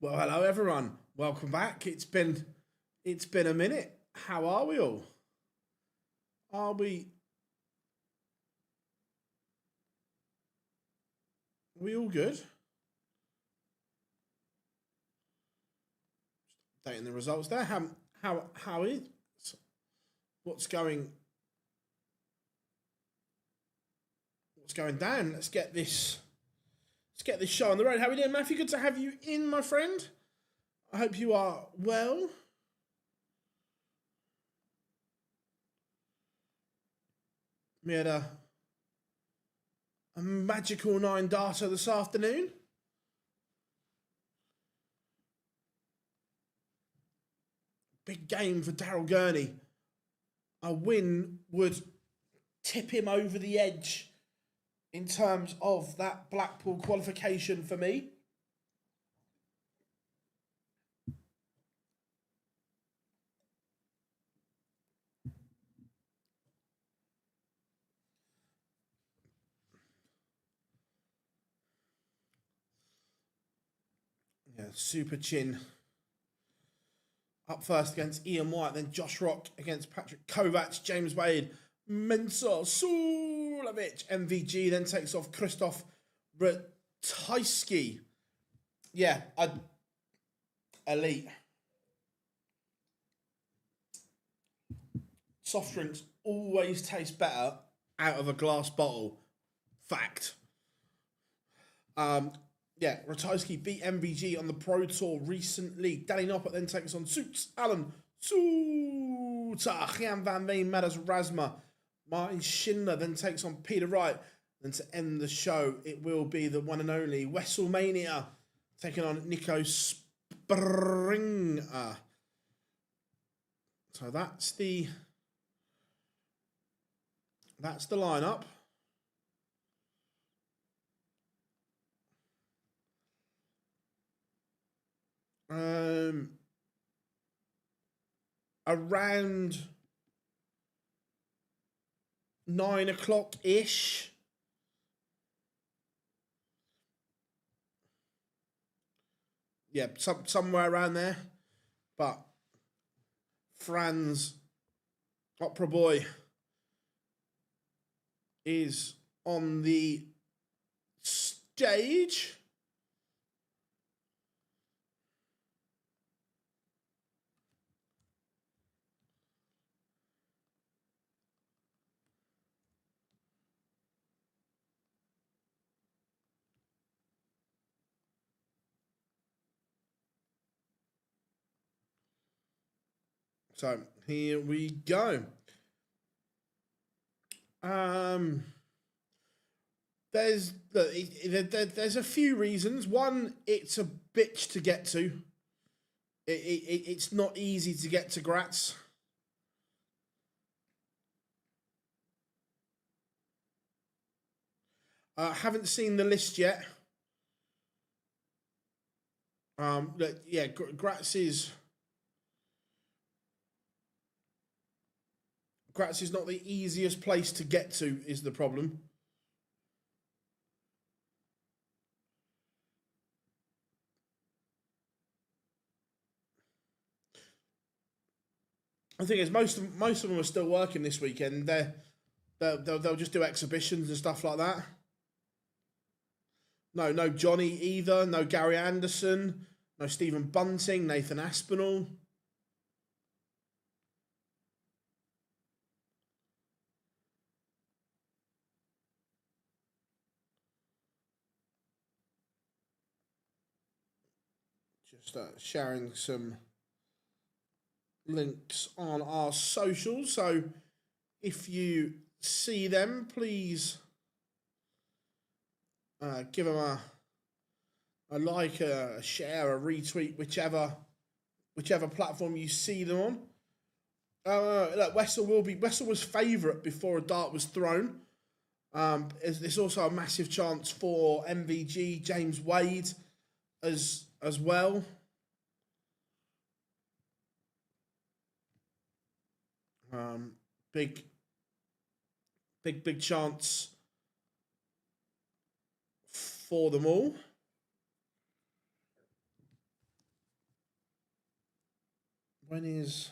Well, hello everyone. Welcome back. It's been a minute. How are we all? Are we all good? Updating the results there. How is what's going down? Let's get this show on the road. How are we doing, Matthew? Good to have you in, my friend. I hope you are well. We had a magical 9 data this afternoon. Big game for Daryl Gurney. A win would tip him over the edge in terms of that Blackpool qualification for me. Yeah, Super Chin up first against Ian White, then Josh Rock against Patrick Kovac, James Wade, Mensah, Suljovic, MVG, then takes off Krzysztof Ratajski. Yeah, elite. Soft drinks always taste better out of a glass bottle. Fact. Yeah, Ratajski beat MVG on the Pro Tour recently. Danny Noppert then takes on Suits, Alan, Soutar, Jan van Veen, MODUS, Razma. Martin Schindler then takes on Peter Wright. Then to end the show, it will be the one and only WrestleMania taking on Nico Springer. So that's the lineup. Around 9 o'clock ish. Yeah, somewhere around there. But Franz Opera Boy is on the stage. So here we go. There's a few reasons. One, it's a bitch to get to. It's not easy to get to Graz. Haven't seen the list yet. Yeah, Graz is not the easiest place to get to, is the problem. The thing is, most of them are still working this weekend. They'll just do exhibitions and stuff like that. No Johnny either. No Gary Anderson. No Stephen Bunting. Nathan Aspinall. Just sharing some links on our socials. So if you see them, please give them a like, a share, a retweet, whichever platform you see them on. Look, Wessel was favourite before a dart was thrown. There's also a massive chance for MVG, James Wade, as well. Big chance for them all. When is...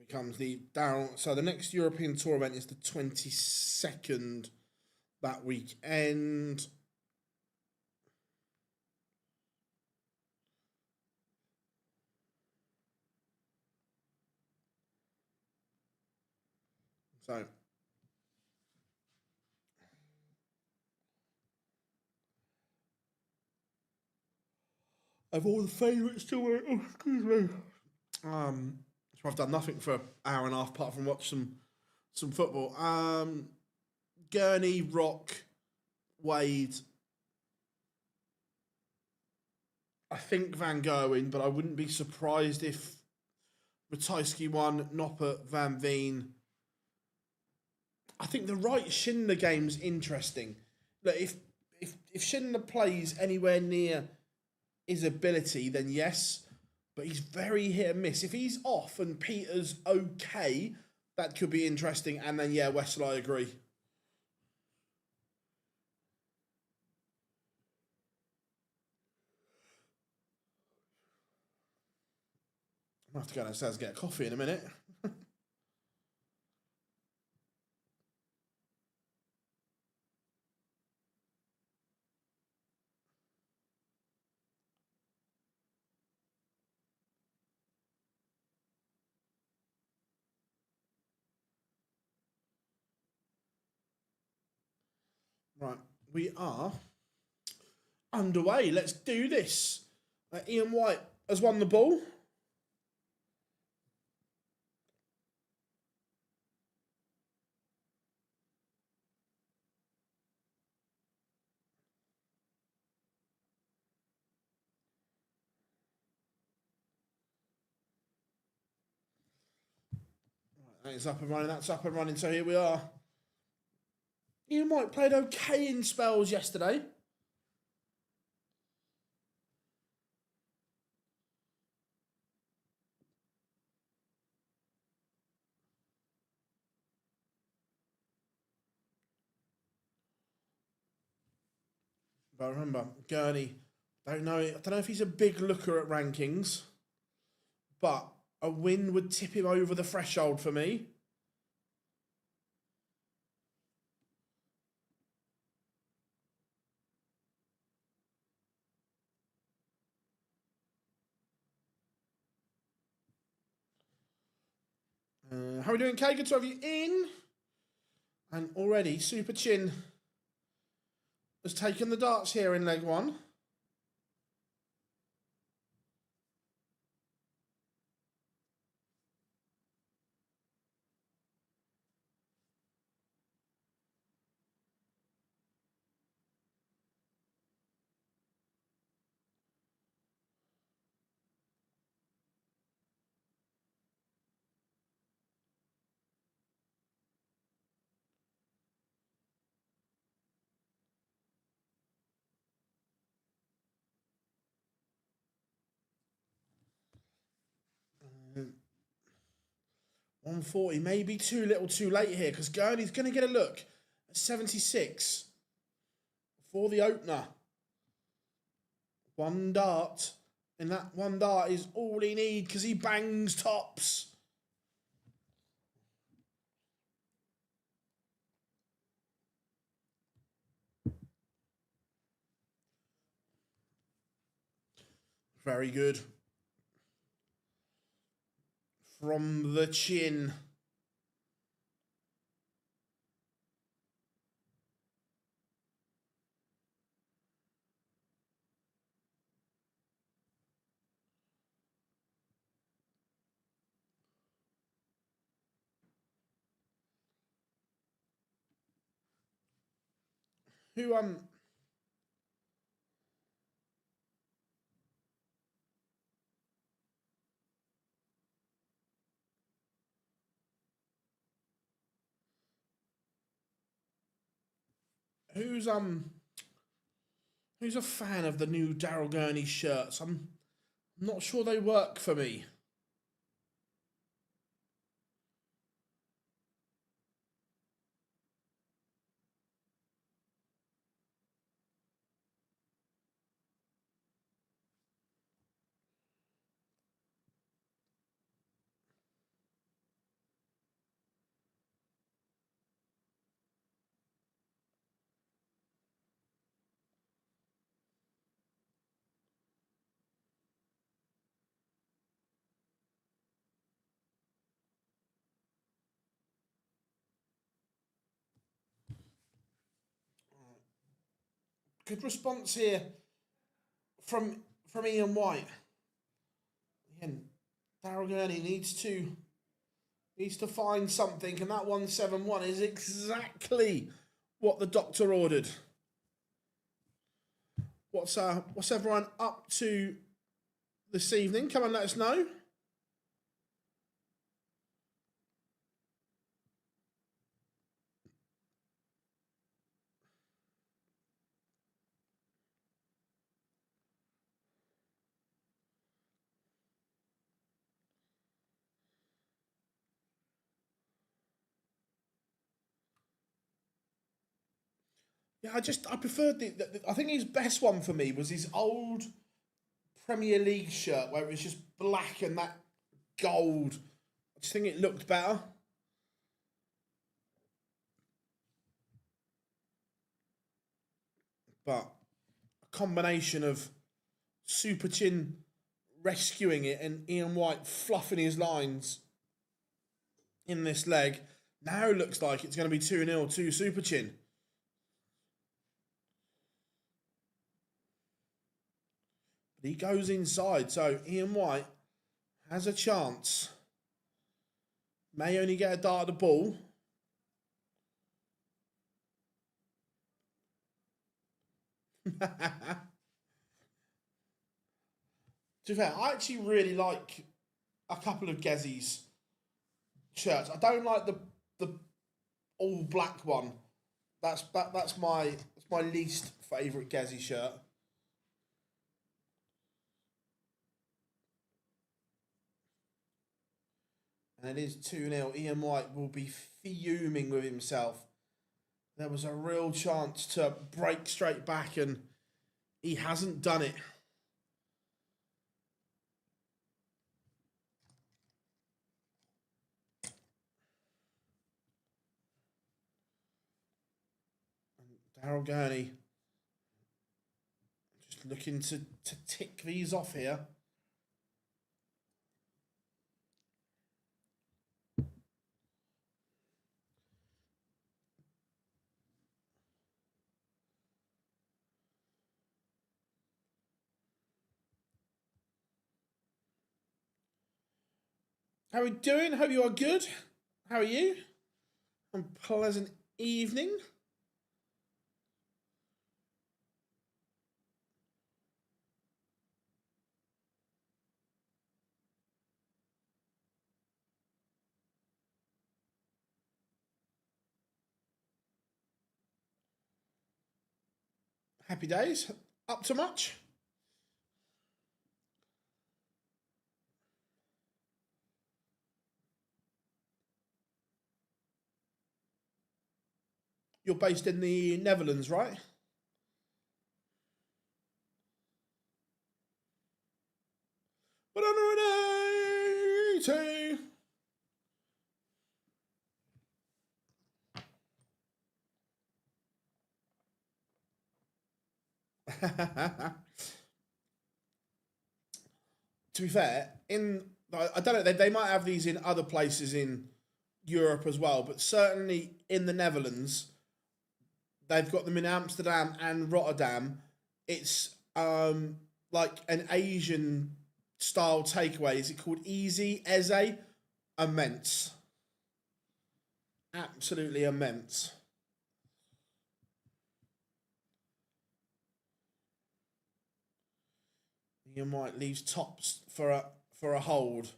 Becomes the down. So the next European Tour event is the 22nd that weekend. So of all the favourites to win, oh, excuse me. So I've done nothing for an hour and a half apart from watch some football. Gurney, Rock, Wade. I think Van Gerwen, but I wouldn't be surprised if Ratajski won, Noppert, Van Veen. I think the Wright Schindler game's interesting. Look, if Schindler plays anywhere near his ability, then yes. But he's very hit and miss. If he's off and Peter's okay, that could be interesting. And then, yeah, Wessel, I agree. I'll have to go downstairs and get a coffee in a minute. Right, we are underway. Let's do this. Ian White has won the ball. Right, that is up and running. That's up and running. So here we are. Ian White played okay in spells yesterday. But remember, Gurney, I don't know if he's a big looker at rankings, but a win would tip him over the threshold for me. How are we doing, Kay? Good to have you in. And already, Super Chin has taken the darts here in leg one. Uh, 140, maybe too little too late here because Gurney's going to get a look at 76 for the opener. One dart, and that one dart is all he needs because he bangs tops. Very good. From the chin. Who Who's a fan of the new Daryl Gurney shirts? I'm not sure they work for me. Good response here from Ian White. Again, Daryl Gurney needs to find something, and that 171 is exactly what the doctor ordered. What's everyone up to this evening? Come on, let us know. Yeah, I preferred I think his best one for me was his old Premier League shirt where it was just black and that gold. I just think it looked better. But a combination of Super Chin rescuing it and Ian White fluffing his lines in this leg now looks like it's going to be 2-0 to Super Chin. But he goes inside, so Ian White has a chance. May only get a dart at the ball. To be fair, I actually really like a couple of Gezzy's shirts. I don't like the all black one. That's my least favourite Gezzy shirt. And it is 2-0. Ian White will be fuming with himself. There was a real chance to break straight back and he hasn't done it. Daryl Gurney just looking to tick these off here. How are we doing? Hope you are good. How are you? A pleasant evening. Happy days. Up to much? You're based in the Netherlands, right? But I'm ready to be fair, I don't know, they might have these in other places in Europe as well, but certainly in the Netherlands, they've got them in Amsterdam and Rotterdam. It's like an Asian style takeaway. Is it called Easy, Eze? Immense. Absolutely immense. Ian White leaves tops for a hold.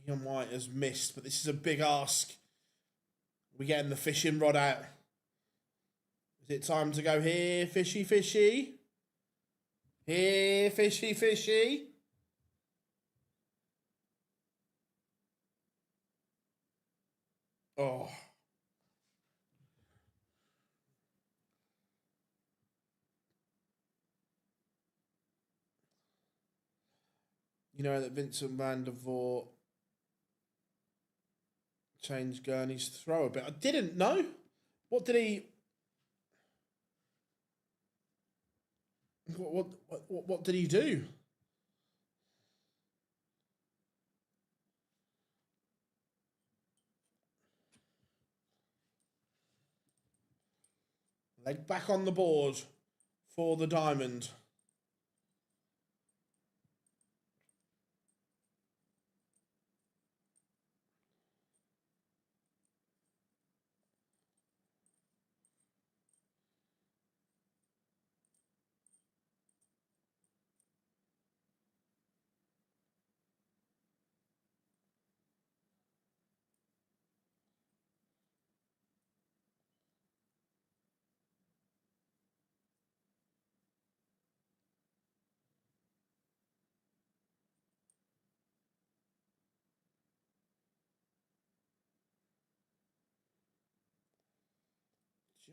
Ian White has missed, but this is a big ask. We're getting the fishing rod out. Is it time to go here, fishy, fishy? Here, fishy, fishy. Oh. You know that Vincent van der Voort changed Gurney's throw a bit. I didn't know. What did he... What did he do? Leg back on the board for the diamond.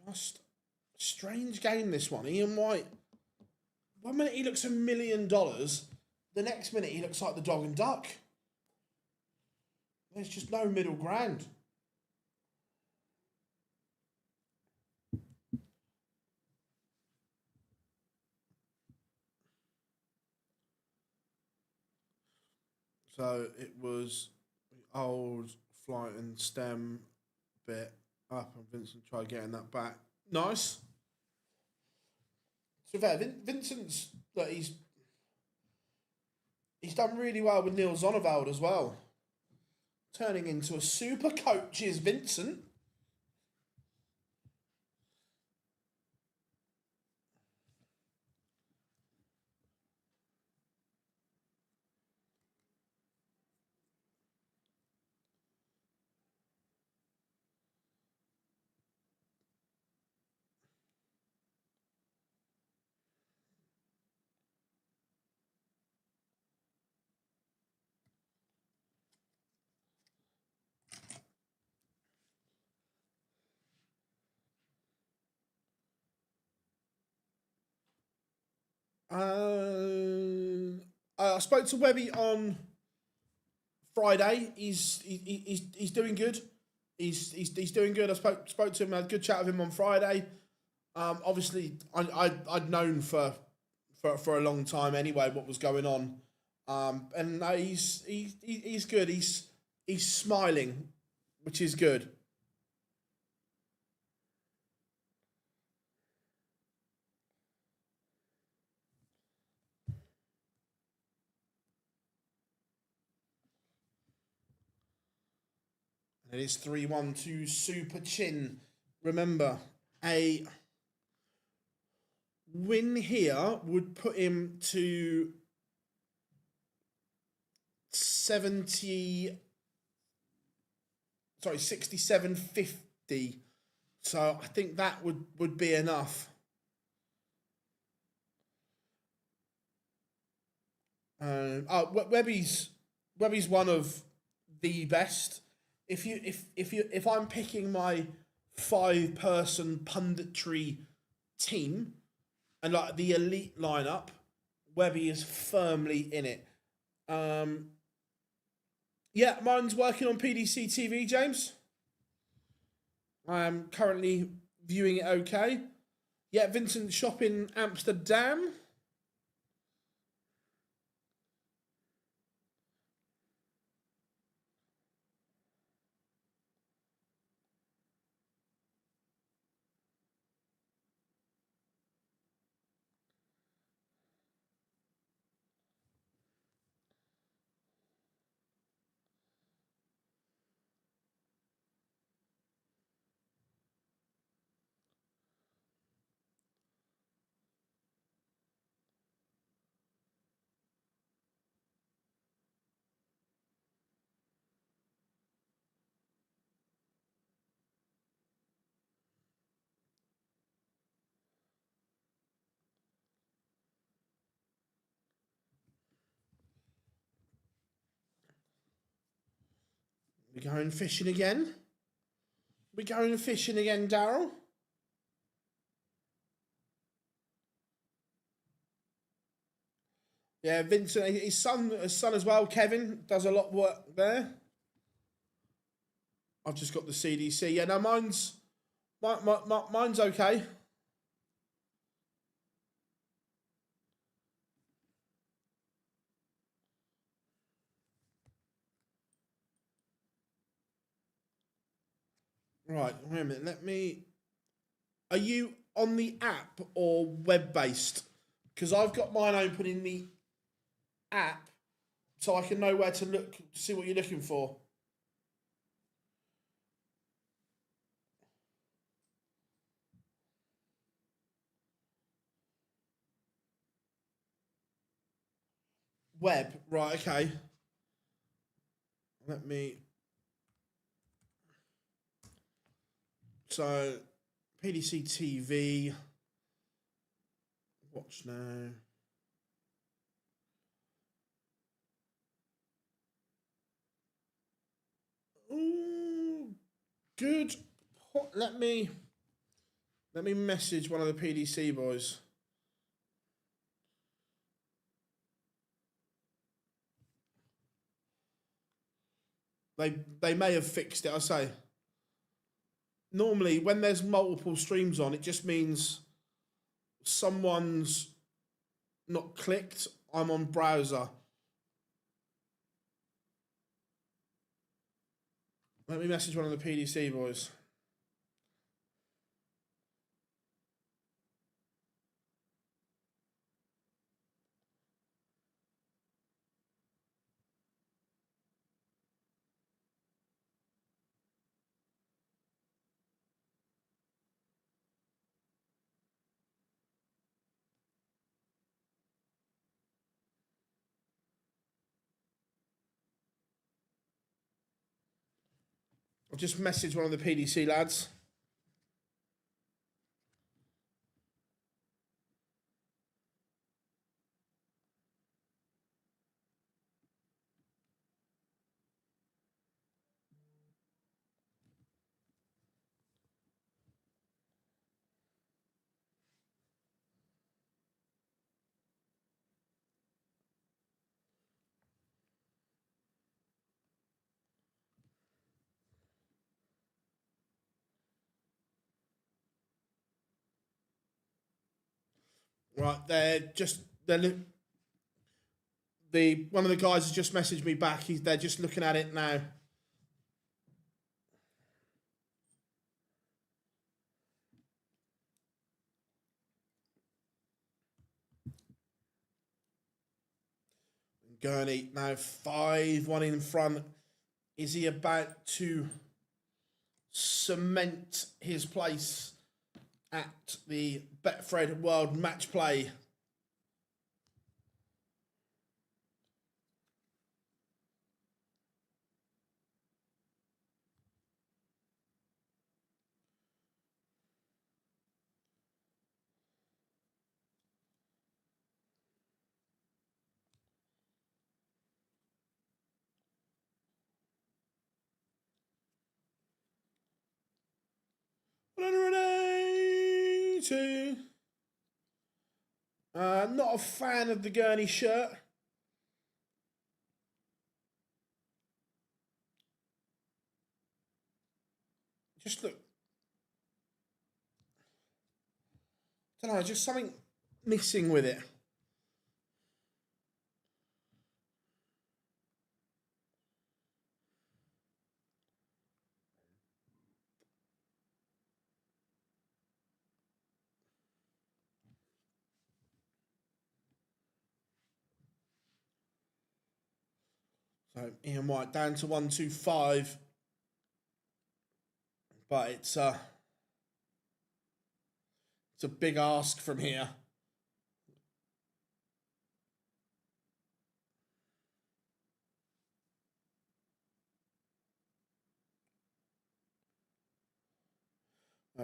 Just a strange game, this one. Ian White, 1 minute he looks $1 million, the next minute he looks like the dog and duck. There's just no middle ground. So it was the old flight and stem bit up, and Vincent tried getting that back. Nice. To be fair, Vincent's that he's done really well with Neil Zonneveld as well, turning into a super coach is Vincent. I spoke to Webby on Friday. He's doing good. He's doing good. I spoke to him. I had a good chat with him on Friday. Obviously, I'd known for a long time anyway what was going on. And he's good. He's smiling, which is good. It is 3-1 to Super Chin. Remember, a win here would put him to 67.50. So I think that would be enough. Webby's one of the best. If I'm picking my 5-person punditry team and like the elite lineup, Webby is firmly in it. Yeah, mine's working on PDC TV, James. I am currently viewing it okay. Yeah, Vincent shop in Amsterdam. We going fishing again? We going fishing again, Daryl? Yeah, Vincent, his son as well, Kevin, does a lot of work there. I've just got the CDC. Yeah, no, mine's okay. Right, wait a minute. Are you on the app or web-based? Because I've got mine open in the app so I can know where to look, to see what you're looking for. Web, right, okay. Let me... So, PDC TV. Watch now. Ooh, good. Let me message one of the PDC boys. They may have fixed it, I say. Normally, when there's multiple streams on, it just means someone's not clicked. I'm on browser. Let me message one of the PDC boys. I've just messaged one of the PDC lads. Right, one of the guys has just messaged me back. They're just looking at it now. Gurney now 5-1 in front. Is he about to cement his place at the Betfred World Match Play? Not a fan of the Gurney shirt. Just look. I don't know, just something missing with it. So Ian White down to 125. But it's a big ask from here.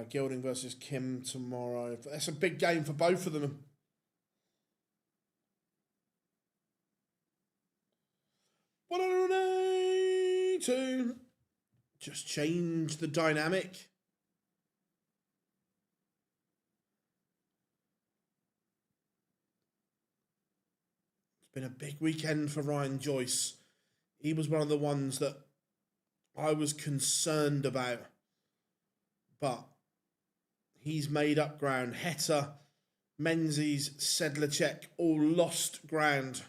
Gilding versus Kim tomorrow. That's a big game for both of them. Two. just change the dynamic. It's been a big weekend for Ryan Joyce. He was one of the ones that I was concerned about, but he's made up ground. Heta, Menzies, Sedlacek all lost ground.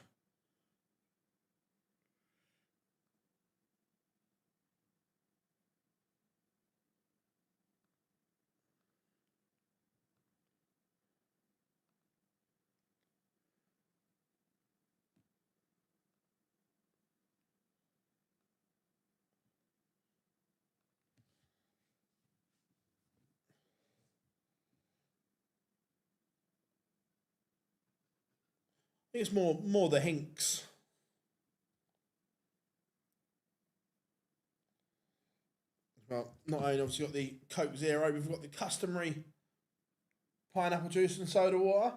I think it's more the Hinks. Well, not only obviously got the Coke Zero, we've got the customary pineapple juice and soda water.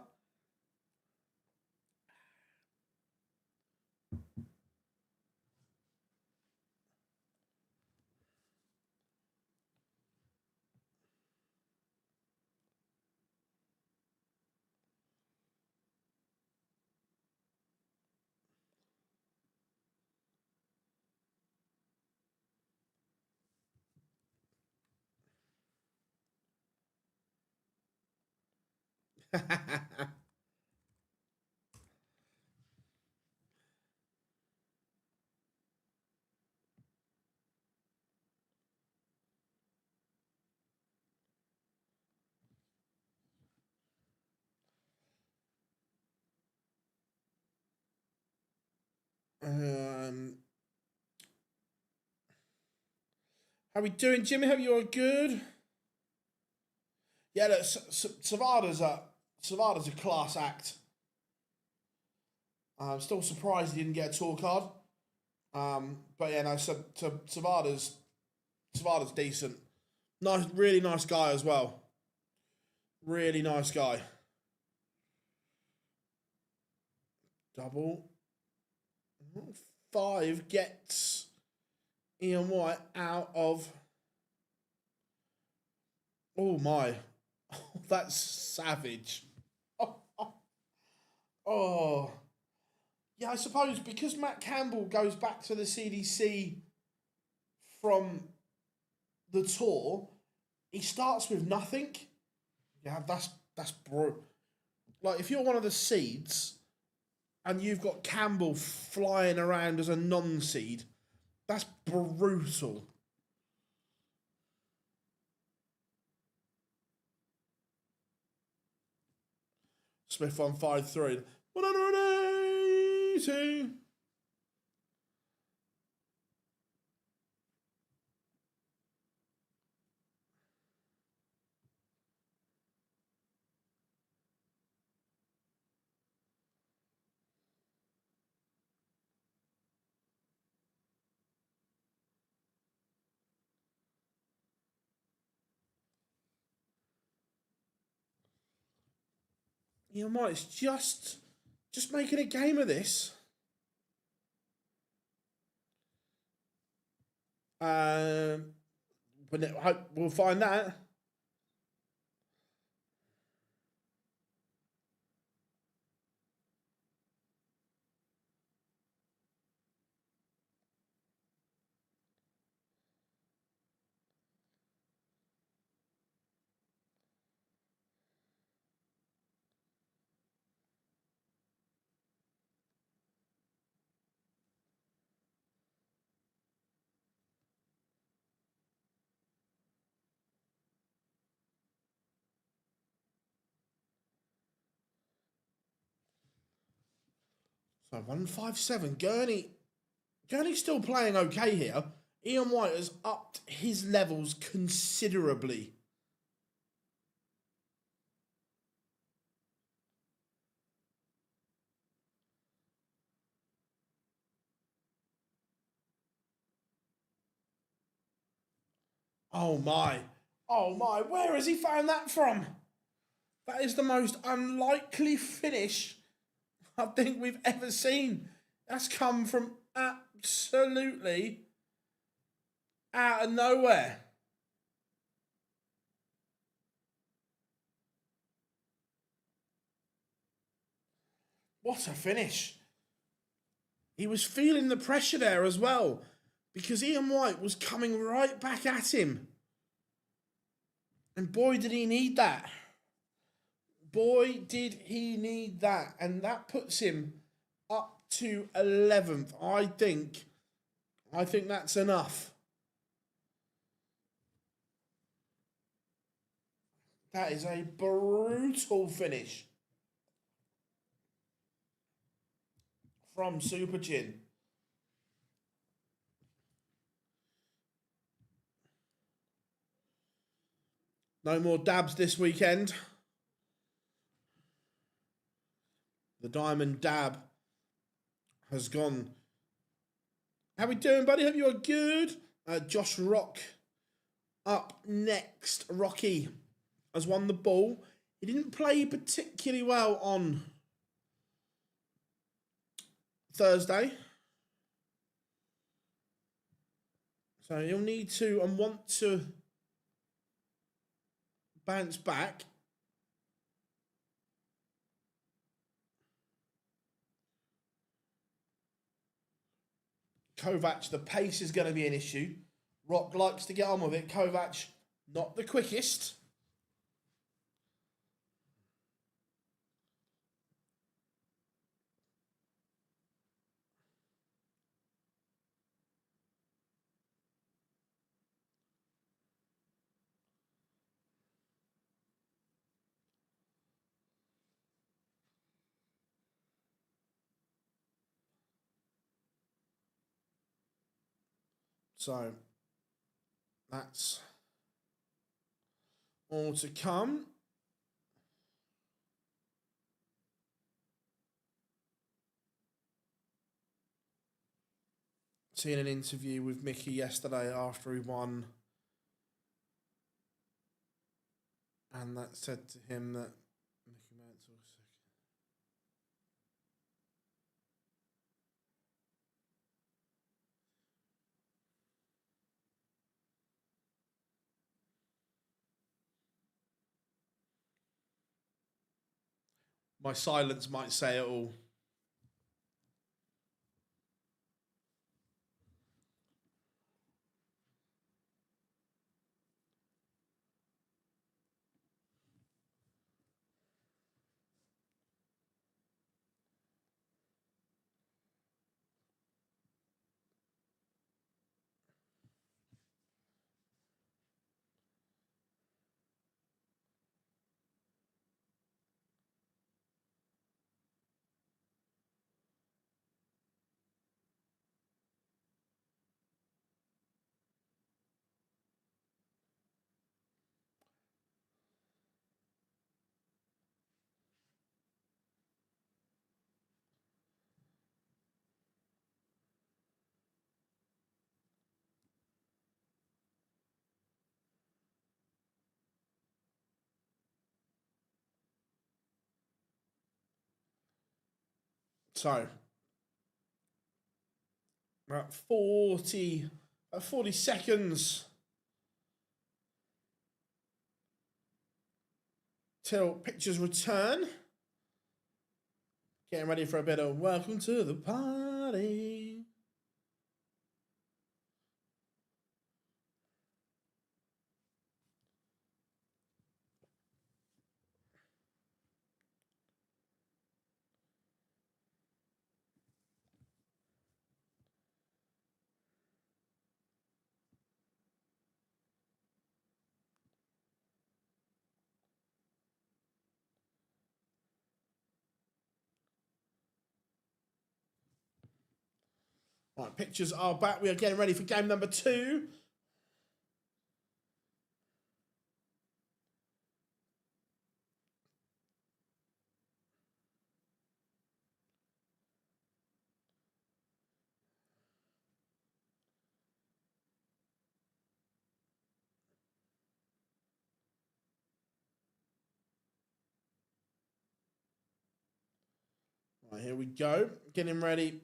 How we doing, Jimmy? Hope you're good. Yeah, look, Savada's a class act. I'm still surprised he didn't get a tour card. But yeah, no, Savada's decent. Nice, really nice guy as well. Really nice guy. Double. 5 gets Ian White out of... Oh my. That's savage. Oh. Yeah, I suppose because Matt Campbell goes back to the CDC from the tour, he starts with nothing. Yeah, that's brutal. Like, if you're one of the seeds and you've got Campbell flying around as a non-seed, that's brutal. Smith on 5-3. 180. You know, it's just making a game of this. But we'll find that. So 157. Gurney's still playing okay here. Ian White has upped his levels considerably. Oh my. Where has he found that from? That is the most unlikely finish I think we've ever seen. That's come from absolutely out of nowhere. What a finish. He was feeling the pressure there as well, because Ian Wright was coming right back at him. And boy, did he need that. Boy, did he need that. And that puts him up to 11th. I think that's enough. That is a brutal finish from Super Gin. No more dabs this weekend. The Diamond Dab has gone. How we doing, buddy? Hope you are good. Josh Rock up next. Rocky has won the ball. He didn't play particularly well on Thursday. So he'll need to and want to bounce back. Kovac, the pace is going to be an issue. Rock likes to get on with it. Kovac, not the quickest. So, that's all to come. Seeing an interview with Mickey yesterday after he won. And that said to him that Mickey Mantle was second. My silence might say it all. So, about 40 seconds till pictures return. Getting ready for a bit of welcome to the party. Right, pictures are back. We are getting ready for game number 2. Right, here we go. Getting ready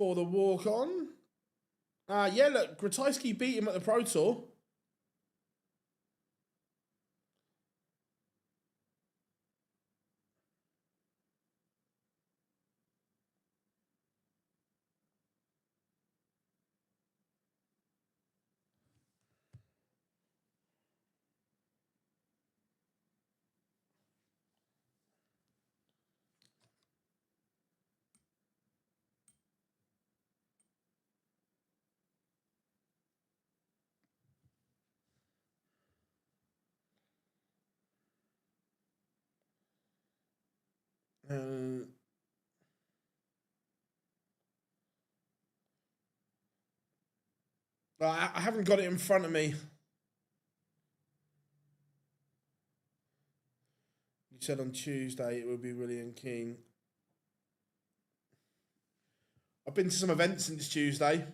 for the walk-on. Yeah, look, Ratajski beat him at the Pro Tour. I haven't got it in front of me. You said on Tuesday it would be William King. I've been to some events since Tuesday.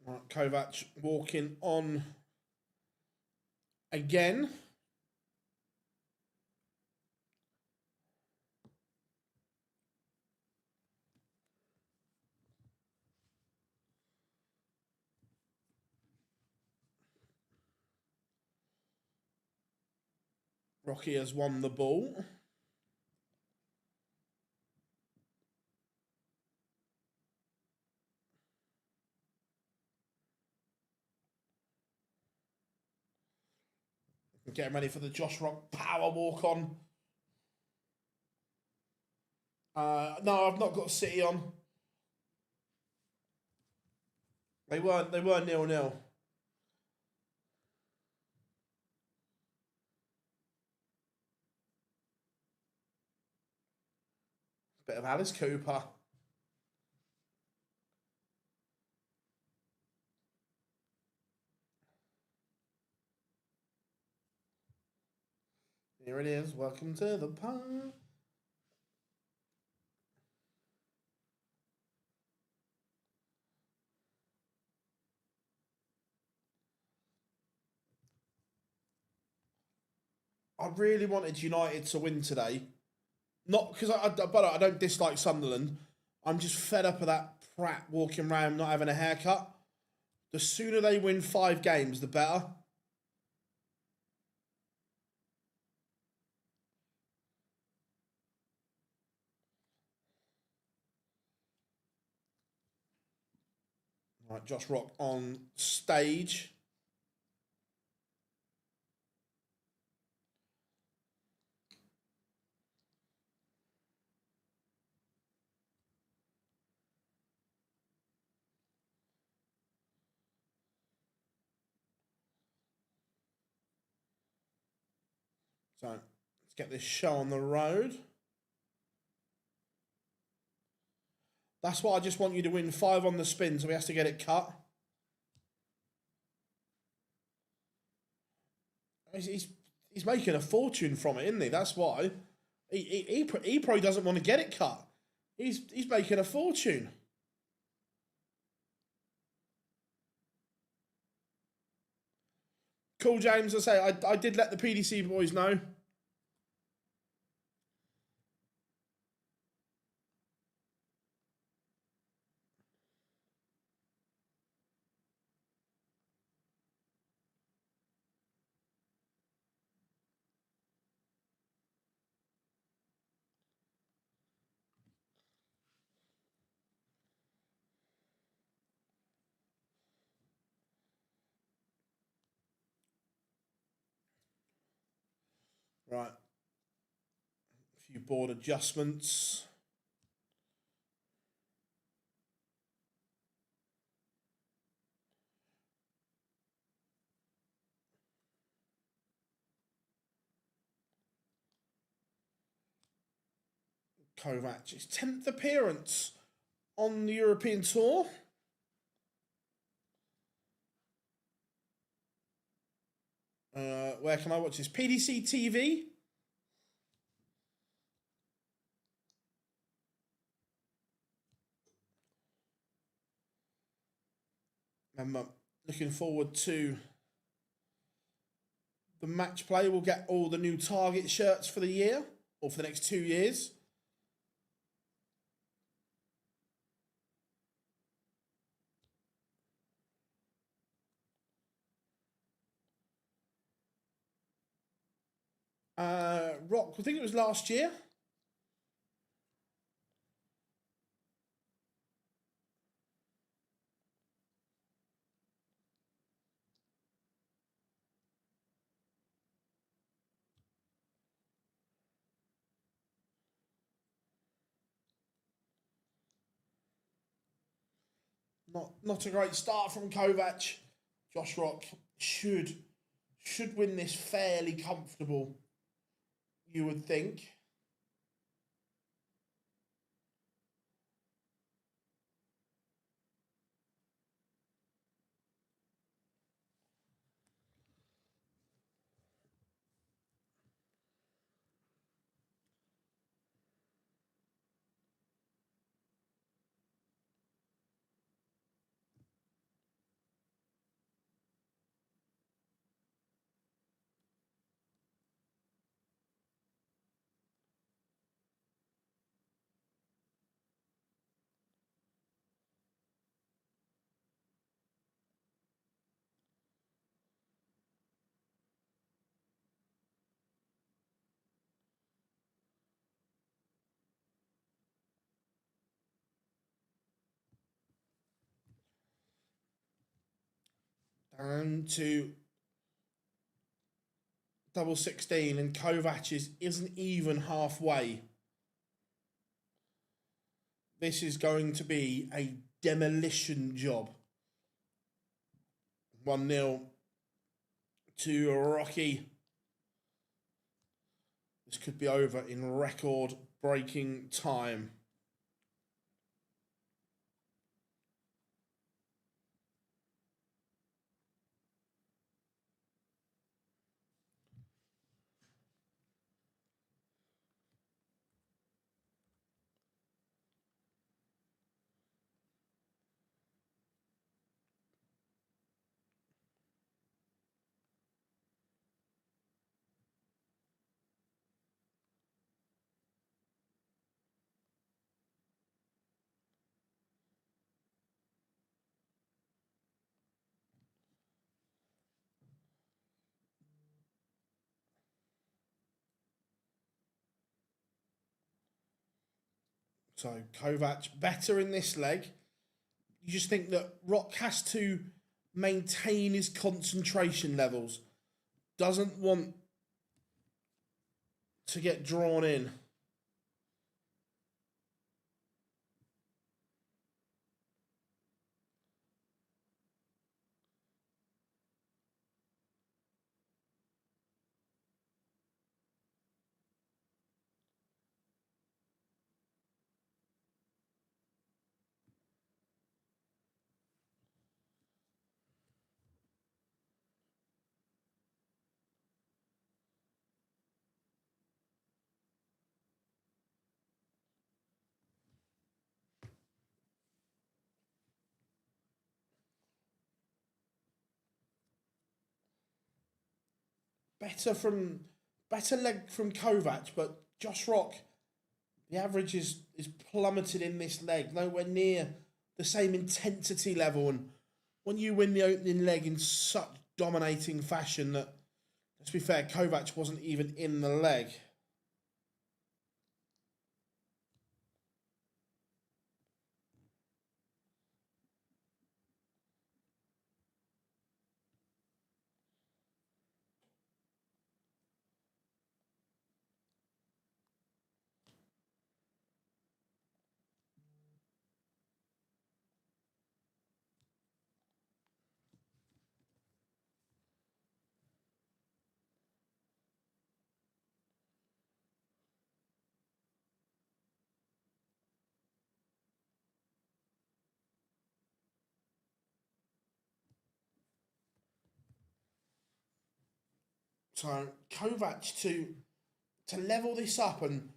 Right, Kovac walking on again. Rocky has won the ball. Getting ready for the Josh Rock power walk on. No, I've not got City on. They were 0-0. Bit of Alice Cooper. Here it is. Welcome to the pub. I really wanted United to win today. Not because I don't dislike Sunderland. I'm just fed up of that prat walking around not having a haircut. The sooner they win 5 games, the better. Right, Josh Rock on stage. So let's get this show on the road. That's why I just want you to win 5 on the spin, so he has to get it cut. He's making a fortune from it, isn't he? That's why. He probably doesn't want to get it cut. He's making a fortune. Cool, James. I say I did let the PDC boys know. Right. A few board adjustments. Kovac. His 10th appearance on the European Tour. Where can I watch this? PDC TV. I'm looking forward to the match play. We'll get all the new Target shirts for the year, or for the next 2 years. Rock, I think it was last year. Not a great start from Kovac. Josh Rock should win this fairly comfortable, you would think. Down to double 16, and Kovac isn't even halfway. This is going to be a demolition job. 1-0 to Rocky. This could be over in record-breaking time. So Kovac better in this leg. You just think that Rock has to maintain his concentration levels. Doesn't want to get drawn in. Better leg from Kovac, but Josh Rock, the average is plummeted in this leg, nowhere near the same intensity level. And when you win the opening leg in such dominating fashion, that, let's be fair, Kovac wasn't even in the leg. So Kovac to level this up, and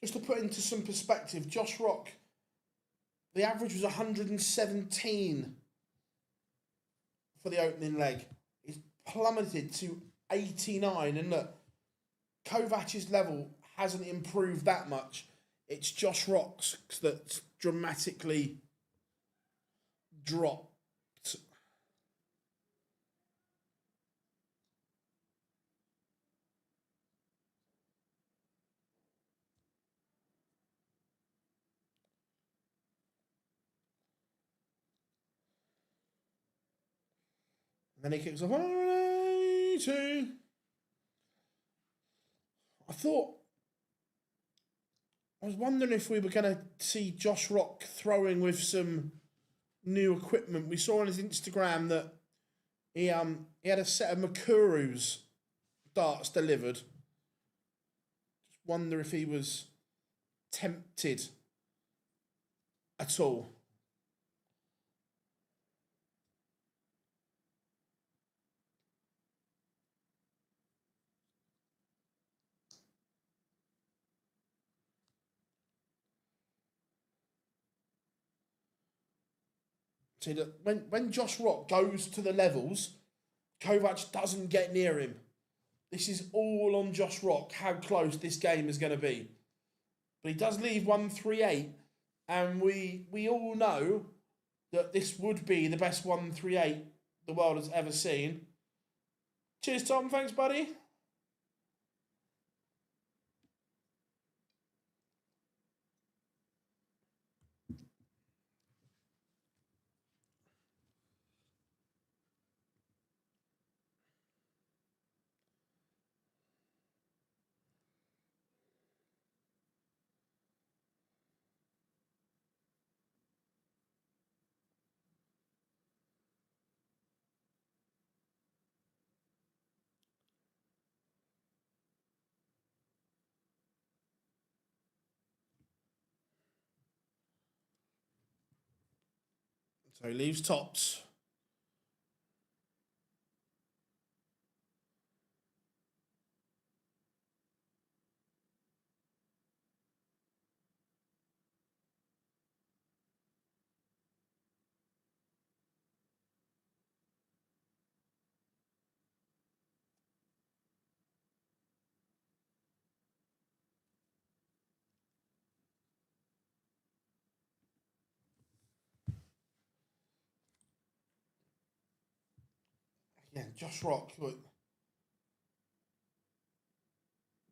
just to put into some perspective, Josh Rock, the average was 117 for the opening leg. It's plummeted to 89, and look, Kovac's level hasn't improved that much. It's Josh Rock's that's dramatically dropped. And then he kicks off 182. I was wondering if we were going to see Josh Rock throwing with some new equipment. We saw on his Instagram that he had a set of Makuru's darts delivered. Just wonder if he was tempted at all. See that when Josh Rock goes to the levels, Kovac doesn't get near him. This is all on Josh Rock, how close this game is going to be. But he does leave 138, and we all know that this would be the best 138 the world has ever seen. Cheers, Tom. Thanks, buddy. So he leaves tops. Yeah, Josh Rock, look.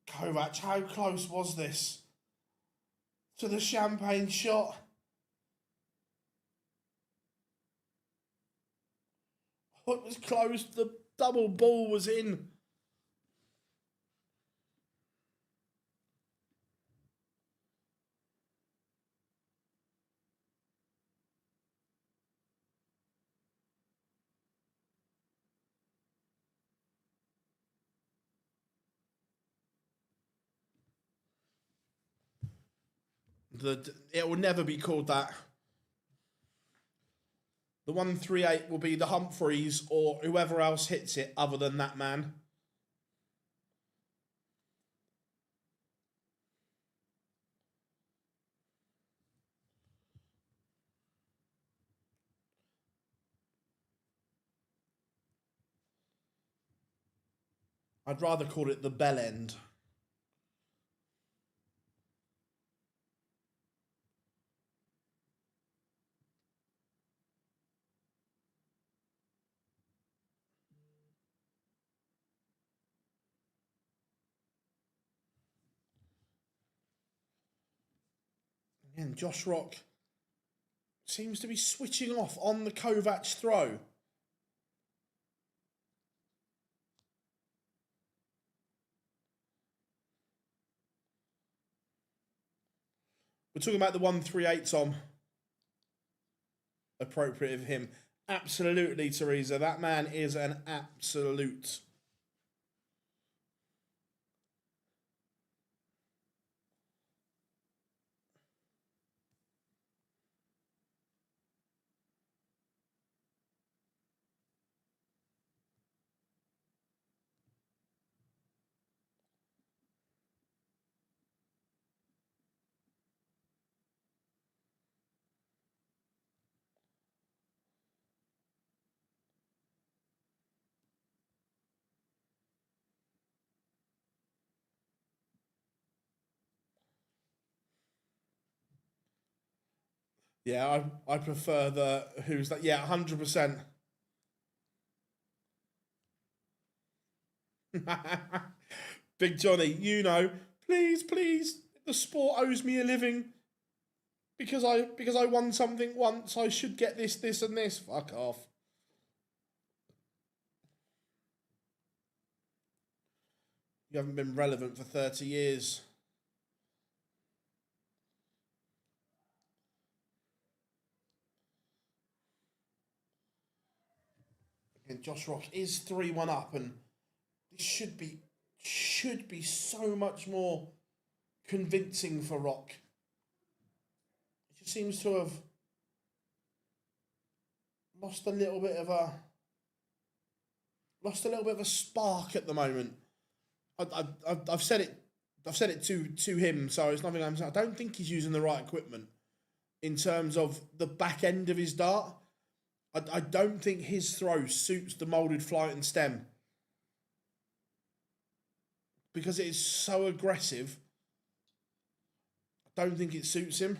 Kovac, how close was this to the champagne shot? It was close. The double ball was in. It will never be called that. The 138 will be the Humphreys or whoever else hits it other than that man. I'd rather call it the bell end. Again, Josh Rock seems to be switching off on the Kovac throw. We're talking about the 138, Tom. Appropriate of him. Absolutely, Teresa. That man is an absolute. Yeah, I prefer the who's that? Yeah, 100%. Big Johnny, please, please, the sport owes me a living because I won something once. I should get this, this, and this. Fuck off. You haven't been relevant for 30 years. And Josh Rock is 3-1 up, and this should be so much more convincing for Rock. It just seems to have lost a little bit of a spark at the moment. I've said it. I've said it to him, so it's nothing I'm saying. I don't think he's using the right equipment in terms of the back end of his dart. I don't think his throw suits the moulded flight and stem because it is so aggressive. I don't think it suits him.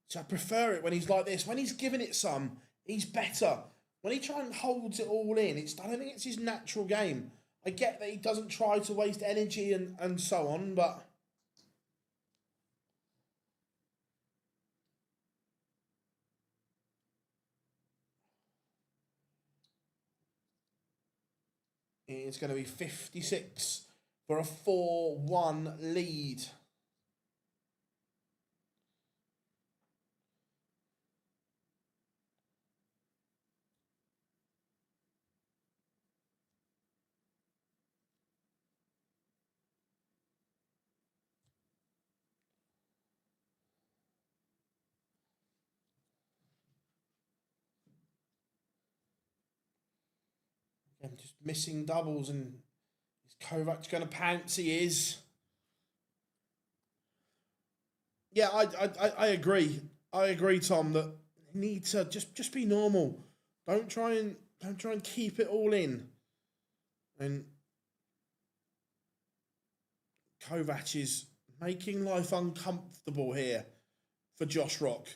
So I prefer it when he's like this. When he's giving it some, he's better. When he tries and holds it all in, I don't think it's his natural game. I get that he doesn't try to waste energy and so on, but it's going to be 56 for a 4-1 lead. And just missing doubles, and is Kovac going to pounce? He is. Yeah, I agree. I agree, Tom, that you need to just be normal. Don't try and keep it all in. And Kovac is making life uncomfortable here for Josh Rock.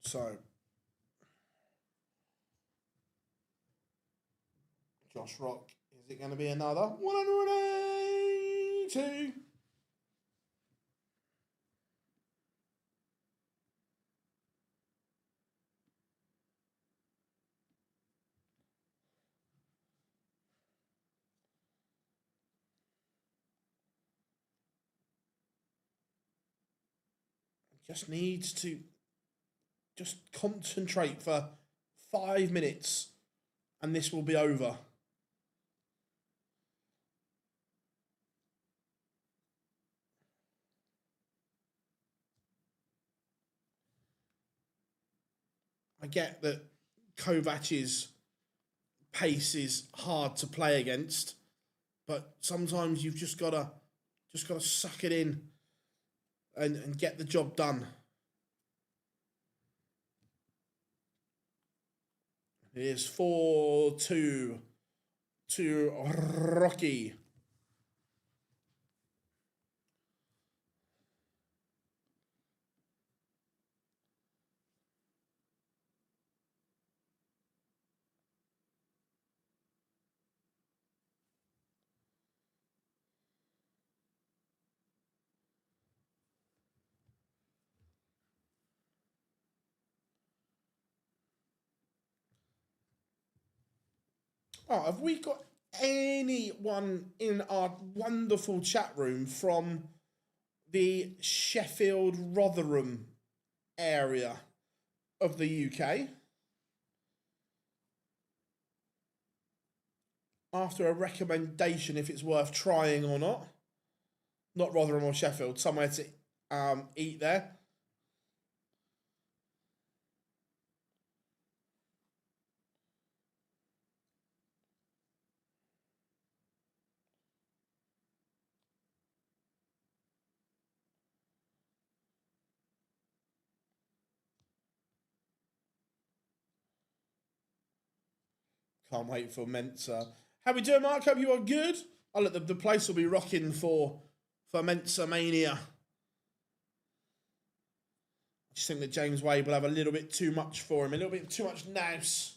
So Josh Rock, is it going to be another 182? Just needs to just concentrate for 5 minutes and this will be over. I get that Kovac's pace is hard to play against, but sometimes you've just gotta suck it in and get the job done. It is 4-2 to Rocky. Oh, have we got anyone in our wonderful chat room from the Sheffield Rotherham area of the UK? After a recommendation, if it's worth trying or not. Not Rotherham or Sheffield, somewhere to eat there. Can't wait for Mensa. How we doing, Mark? Hope you are good. Oh, look, the place will be rocking for Mensa Mania. I just think that James Wade will have a little bit too much for him, a little bit too much nous.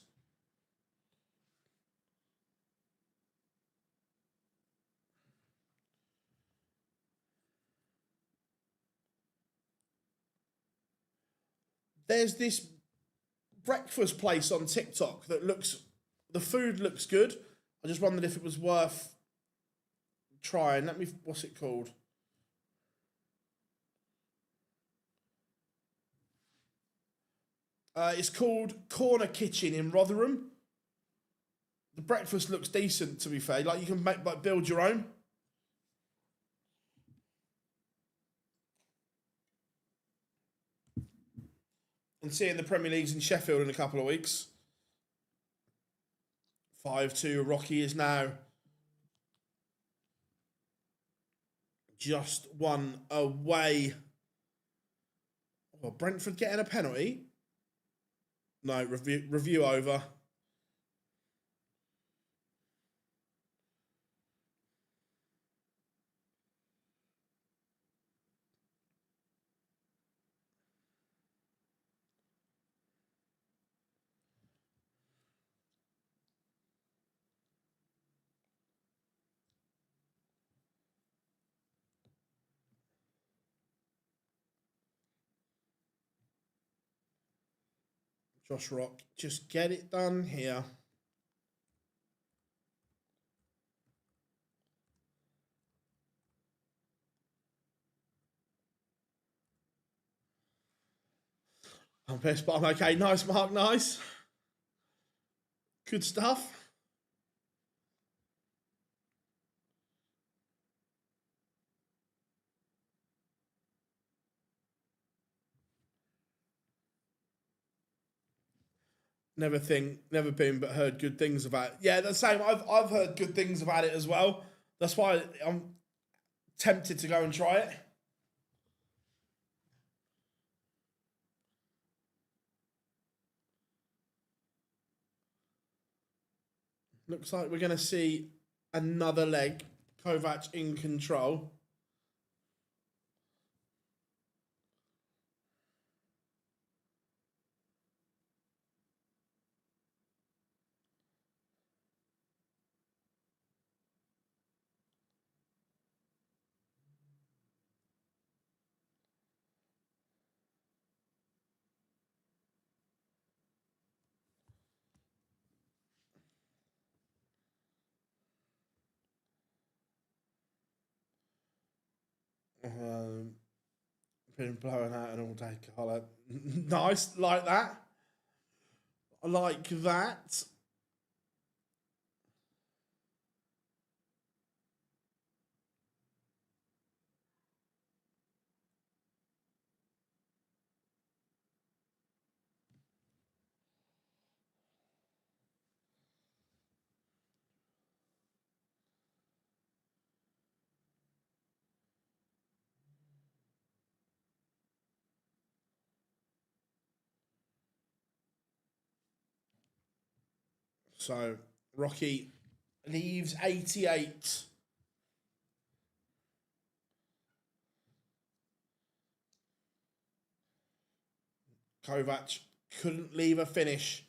There's this breakfast place on TikTok that the food looks good. I just wondered if it was worth trying. What's it called? It's called Corner Kitchen in Rotherham. The breakfast looks decent, to be fair. Like, you can build your own. And seeing the Premier League's in Sheffield in a couple of weeks. 5-2. Rocky is now just one away. Oh, Brentford getting a penalty? No, review over. Josh Rock, just get it done here. I'm pissed, but I'm okay. Nice, Mark, nice. Good stuff. Never been but heard good things about it. Yeah, the same. I've heard good things about it as well. That's why I'm tempted to go and try it. Looks like we're going to see another leg. Kovac in control. Been blowing out an all-day colour. Nice, like that. I like that. So Rocky leaves 88. Kovac couldn't leave a finish.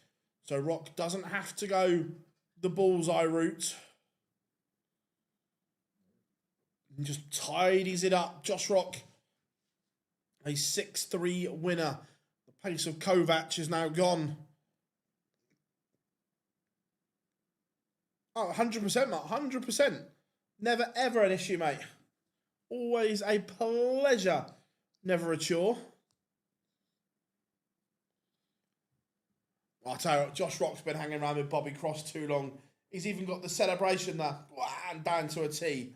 So Rock doesn't have to go the bullseye route. And just tidies it up. Josh Rock, a 6-3 winner. The pace of Kovac is now gone. Oh, 100%, Mark. 100%. Never, ever an issue, mate. Always a pleasure. Never a chore. I'll tell you what, Josh Rock's been hanging around with Bobby Cross too long. He's even got the celebration there. And down to a T.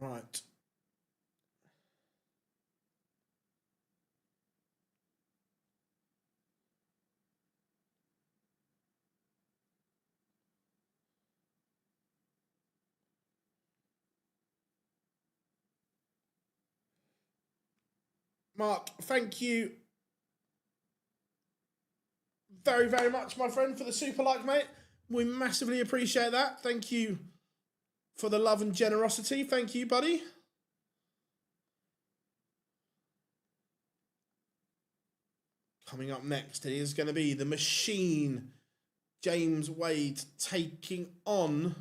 Right. Mark, thank you very, very much, my friend, for the super like, mate. We massively appreciate that. Thank you for the love and generosity. Thank you, buddy. Coming up next, it is going to be the machine, James Wade, taking on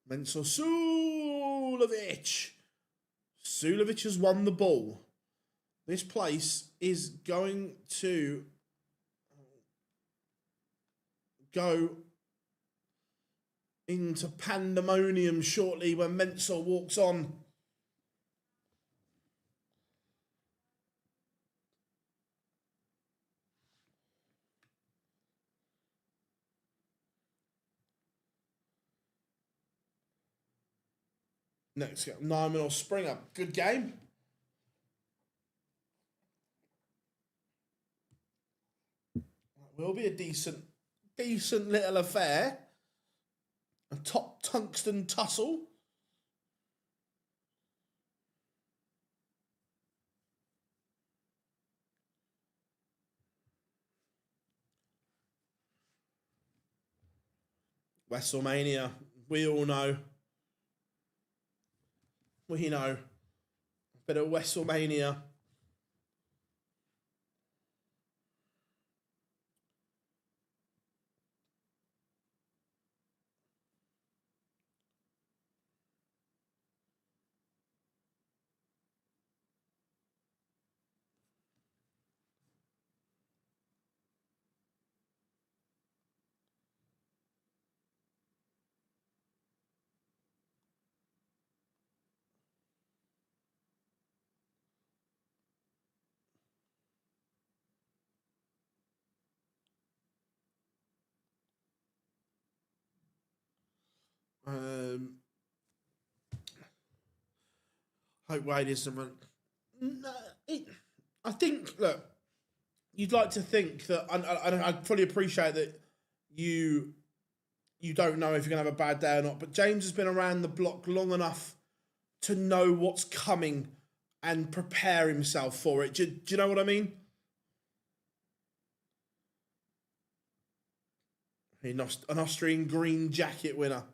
Mensur Suljovic. Suljovic has won the ball. This place is going to go into pandemonium shortly when Mensur walks on. Next, Nijman or Springer. Good game. Will be a decent little affair. A top tungsten tussle. WrestleMania. We all know. We know. A bit of WrestleMania. Hope Wade isn't. I think, look, you'd like to think that, I fully appreciate that you don't know if you're going to have a bad day or not, but James has been around the block long enough to know what's coming and prepare himself for it. Do you know what I mean? An Austrian green jacket winner.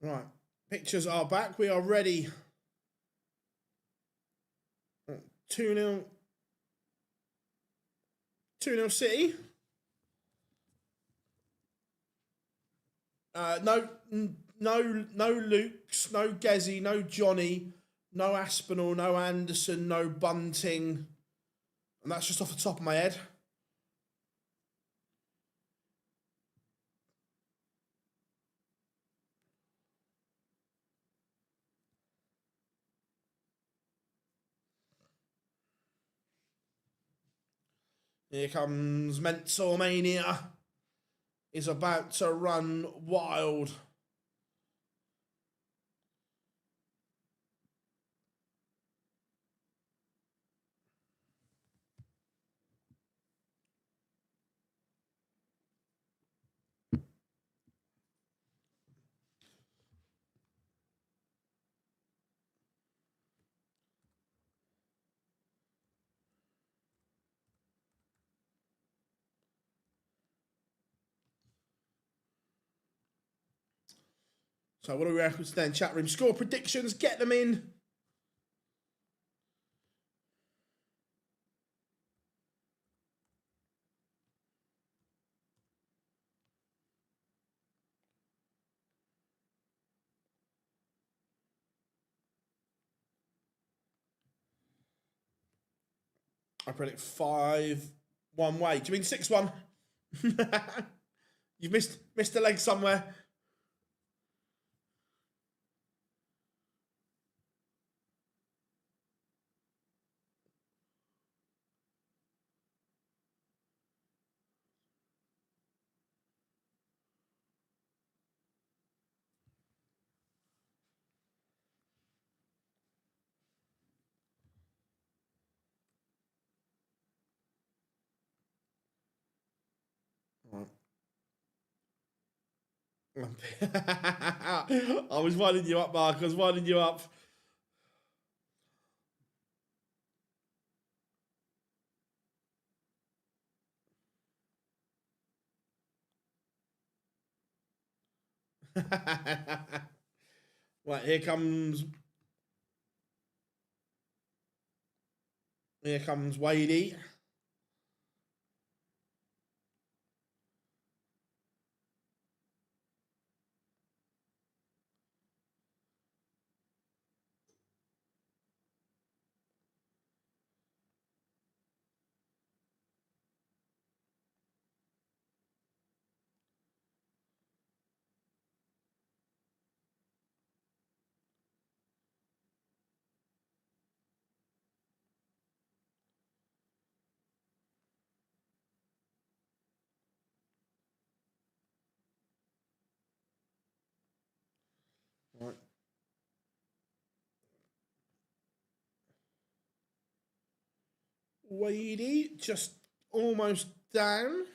Right. Pictures are back. We are ready. 2-0. 2-0 City. No Lukes, no Gezi, no Johnny, no Aspinall, no Anderson, no Bunting. And that's just off the top of my head. Here comes Mentalmania. Is about to run wild. So what are we reckon today in chat room? Score predictions, get them in. I predict 5-1 way. Do you mean 6-1? You've missed a leg somewhere. I was winding you up, Mark. I was winding you up. Right, here comes Wadey. Right. Wadey just almost down.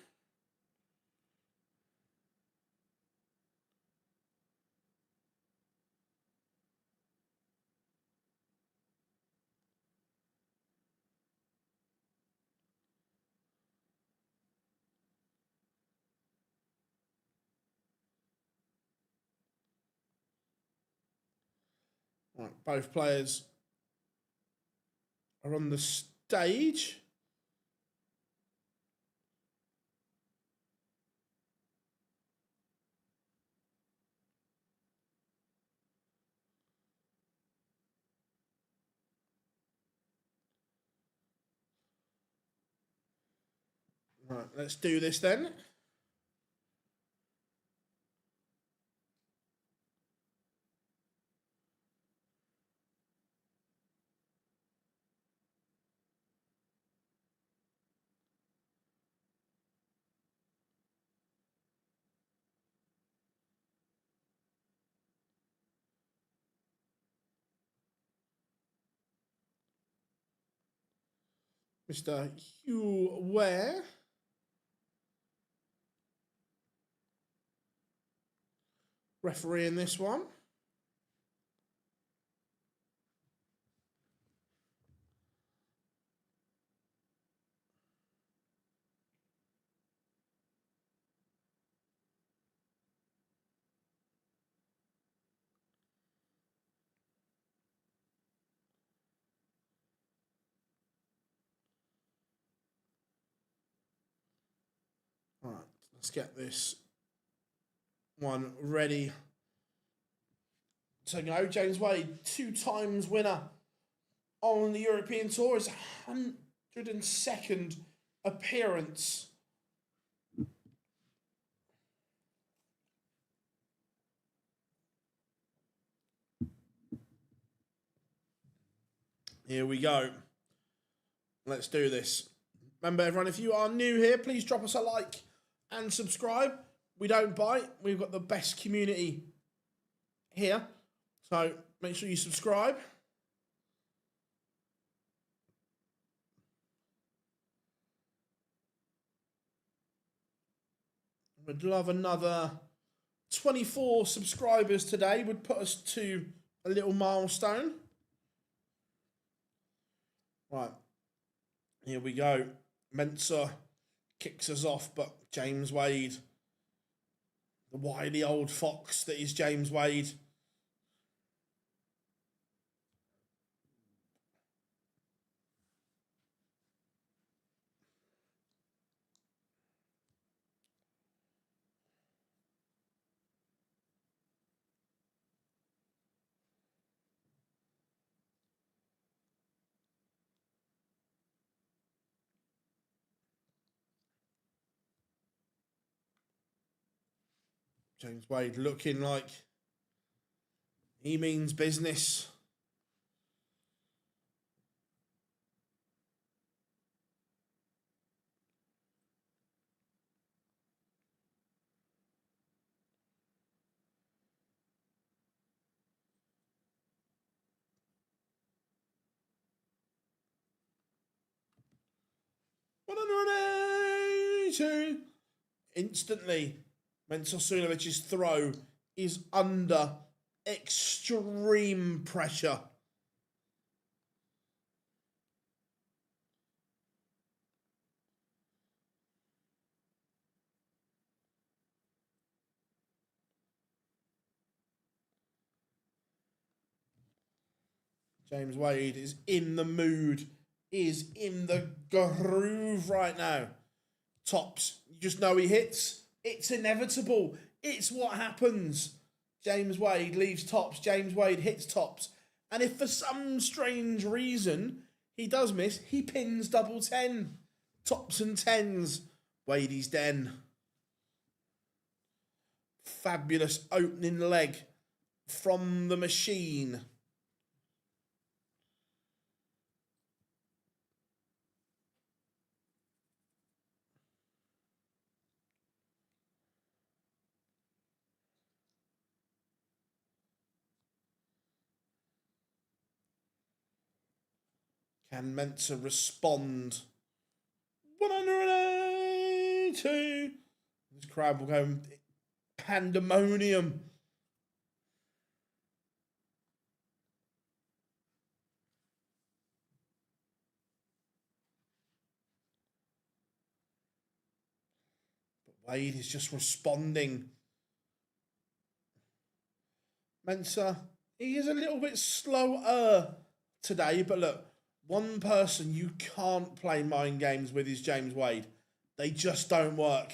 Right, both players are on the stage. Right, let's do this then. Mr. Hugh Ware. Referee in this one. Let's get this one ready to go. James Wade, 2 times winner on the European Tour. His 102nd appearance. Here we go. Let's do this. Remember, everyone, if you are new here, please drop us a like and subscribe. We don't bite. We've got the best community here. So make sure you subscribe. We'd love another 24 subscribers today. Would put us to a little milestone. Right. Here we go. Mensah kicks us off, but James Wade, the wily old fox that is James Wade. James Wade looking like he means business. Instantly, Mensah Suljovic's throw is under extreme pressure. James Wade is in the mood, is in the groove right now. Tops, you just know he hits. It's inevitable. It's what happens. James Wade leaves tops. James Wade hits tops. And if for some strange reason he does miss, he pins double 10. Tops and tens. Wadey's den. Fabulous opening leg from the machine. Can Mensah respond? 182. This crowd will go pandemonium. But Wade is just responding. Mensah, he is a little bit slower today, but look, one person you can't play mind games with is James Wade. They just don't work.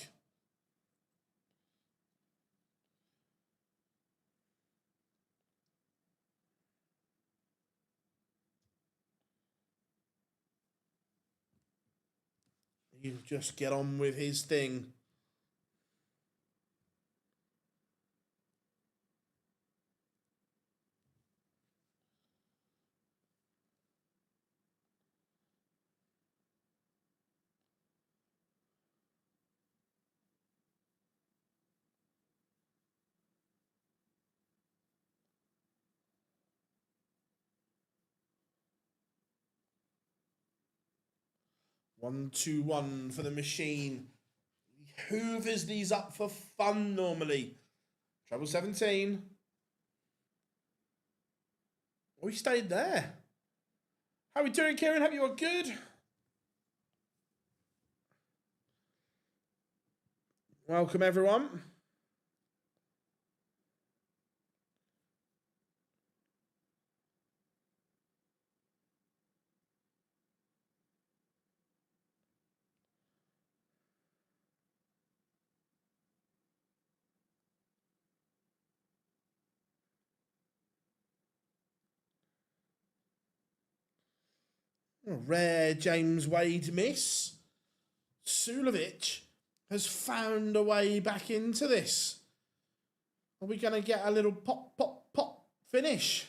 You just get on with his thing. One, 2, 1 for the machine. He hoovers these up for fun normally. Treble 17. Oh, he stayed there. How are we doing, Kieran? Hope you are good. Welcome, everyone. A rare James Wade miss. Suljovic has found a way back into this. Are we going to get a little pop, pop, pop finish?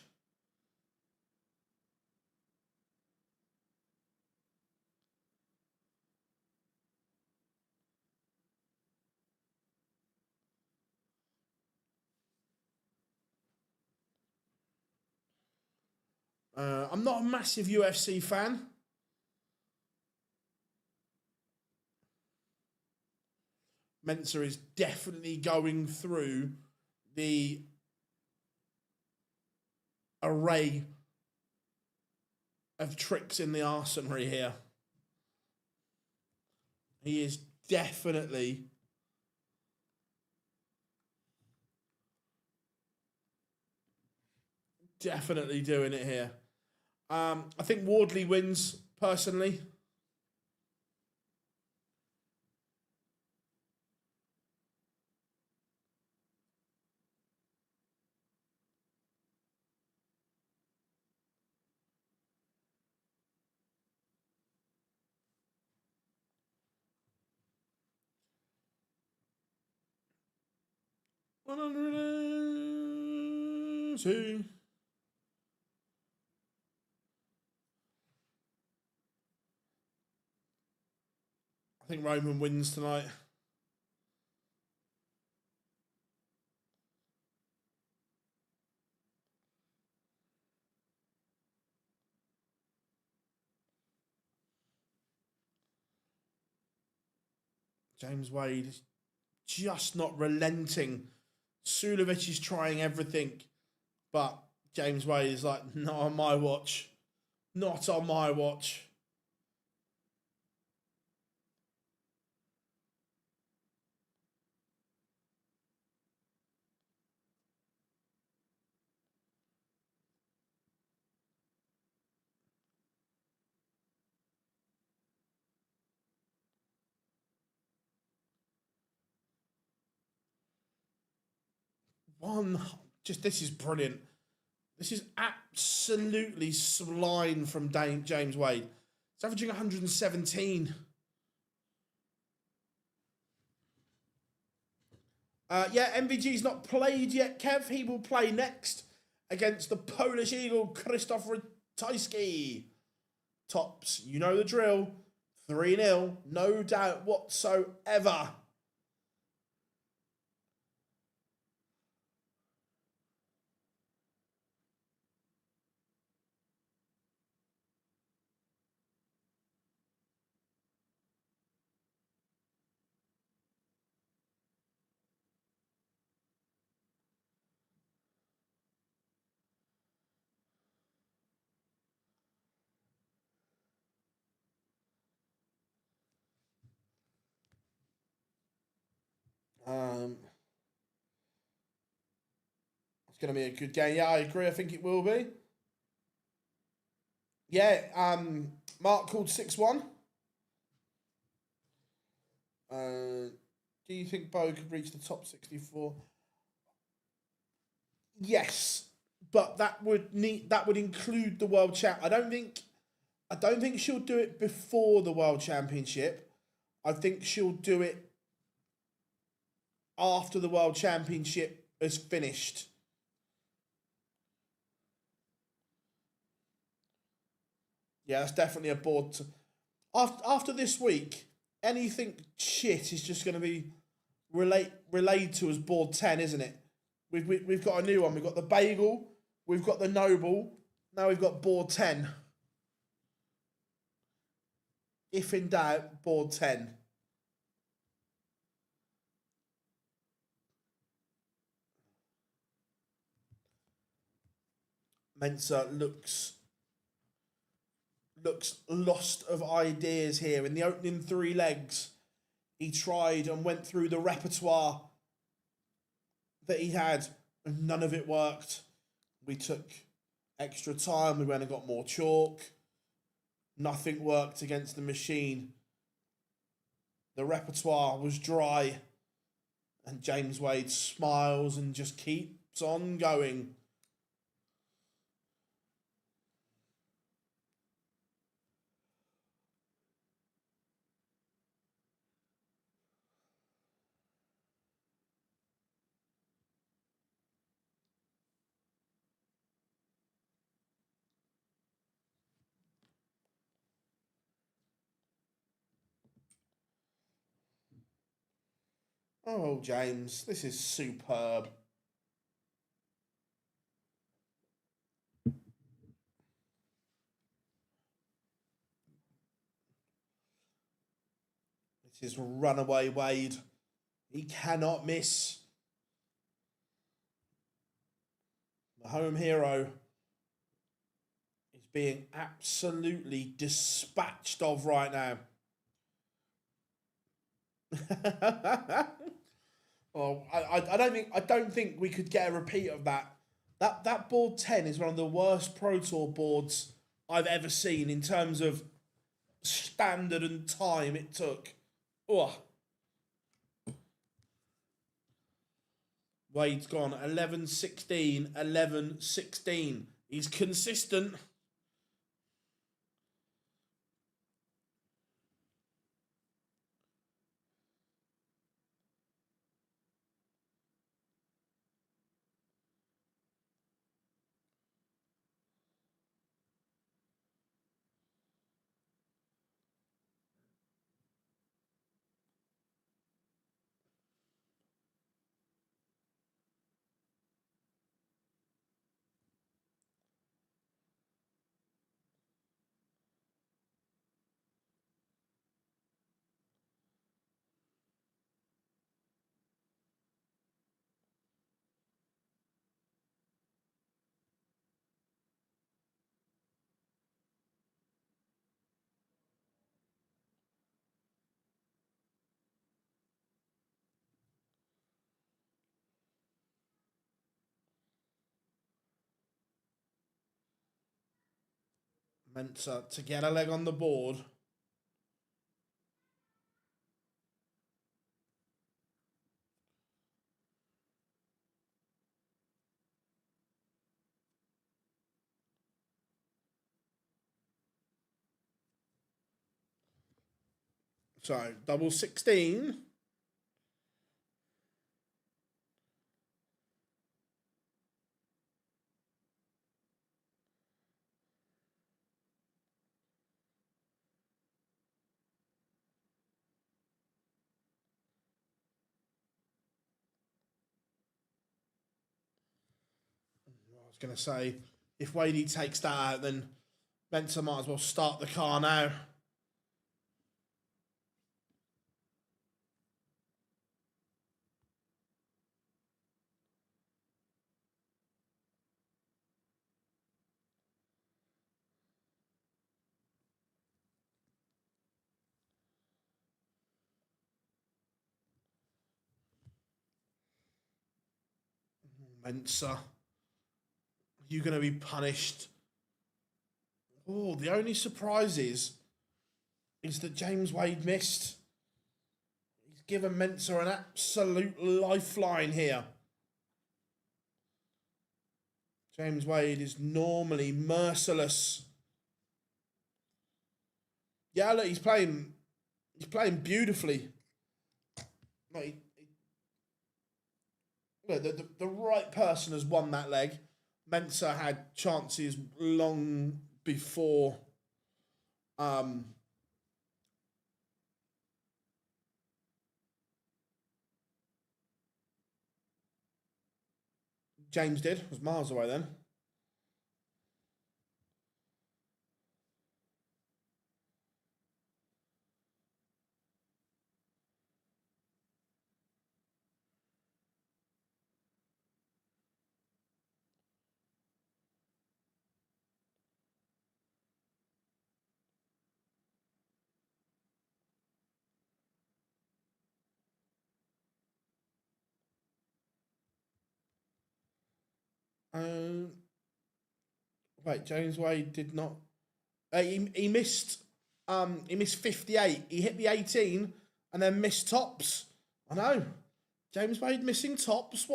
I'm not a massive UFC fan. Mensah is definitely going through the array of tricks in the arsenal here. He is definitely doing it here. I think Wardley wins, personally. $102. I think Roman wins tonight. James Wade is just not relenting. Suljovic is trying everything, but James Wade is like, not on my watch. Not on my watch. This is brilliant. This is absolutely sublime from James Wade. It's averaging 117. MVG's not played yet, Kev. He will play next against the Polish Eagle, Krzysztof Ratajski. Tops, you know the drill. 3-0, no doubt whatsoever. It's going to be a good game. Yeah, I agree. I think it will be. Yeah, Mark called 6-1. Do you think Bo could reach the top 64? Yes, but that would include the World Champ. I don't think she'll do it before the World Championship. I think she'll do it after the World Championship is finished. Yeah, that's definitely a board. After this week, anything shit is just going to be relayed to as board 10, isn't it? We've got a new one. We've got the Bagel. We've got the Noble. Now we've got board 10. If in doubt, board 10. Mensah looks lost of ideas here. In the opening 3 legs, he tried and went through the repertoire that he had, and none of it worked. We took extra time. We went and got more chalk. Nothing worked against the machine. The repertoire was dry, and James Wade smiles and just keeps on going. Oh, James, this is superb. This is runaway Wade. He cannot miss. The home hero is being absolutely dispatched of right now. Oh, I don't think we could get a repeat of that. That board 10 is one of the worst Pro Tour boards I've ever seen in terms of standard and time it took. Oh. Wade's gone 11-16, 11-16. He's consistent. Meant to get a leg on the board. So, double 16. I was going to say, if Wadey takes that out, then Mensa might as well start the car now. Mensa, you're going to be punished. Oh, the only surprise is that James Wade missed. He's given Mensa an absolute lifeline here. James Wade is normally merciless. Yeah, look, he's playing beautifully. The right person has won that leg. Mensa had chances long before James did. Was miles away then. Wait, James Wade did not. He missed. He missed 58. He hit the 18 and then missed tops. I know. James Wade missing tops.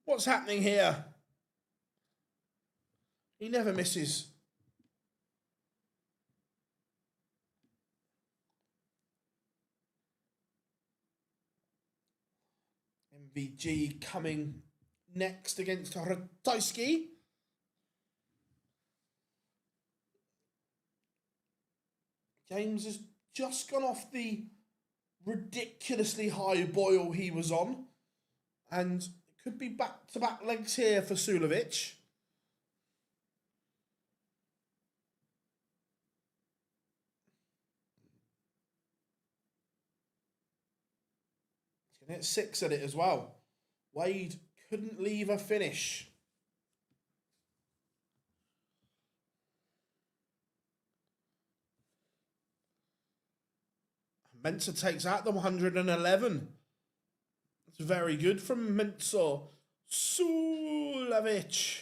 What's happening here? He never misses. MVG coming next against Ratajski. James has just gone off the ridiculously high boil he was on. And it could be back-to-back legs here for Suljovic. He's going to hit 6 at it as well. Wade couldn't leave a finish. Mensah takes out the 111. It's very good from Mensah. Suljovic.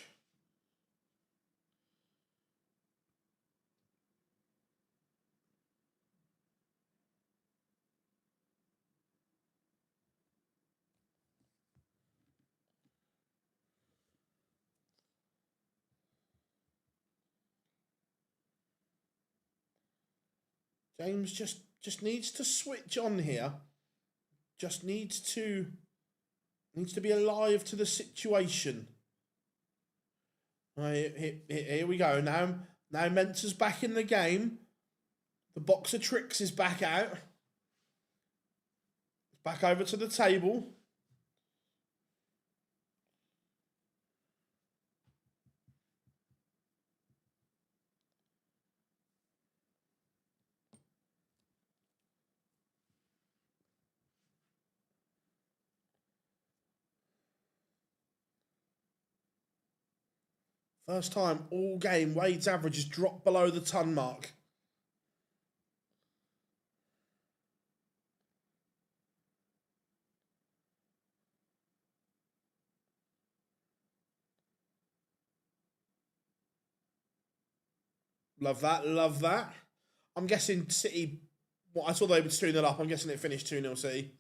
James just needs to switch on here. Just needs to be alive to the situation. Here we go. Now Mensah's back in the game. The box of tricks is back out. Back over to the table. First time all game, Wade's average has dropped below the ton mark. Love that, love that. I'm guessing City, I saw they were 2-0 up. I'm guessing it finished 2-0 City.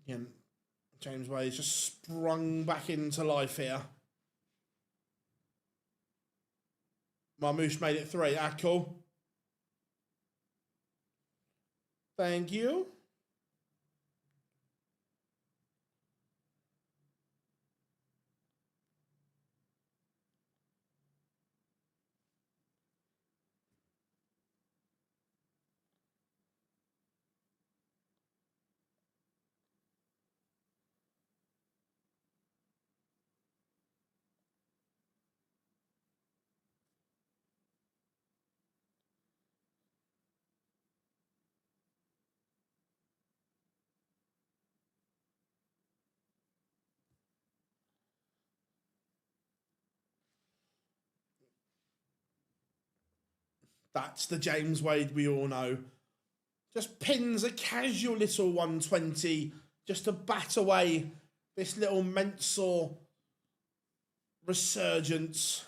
Again, James Wade's just sprung back into life here. Marmouche made it 3. Cool. Thank you. That's the James Wade we all know. Just pins a casual little 120 just to bat away this little Mensah resurgence.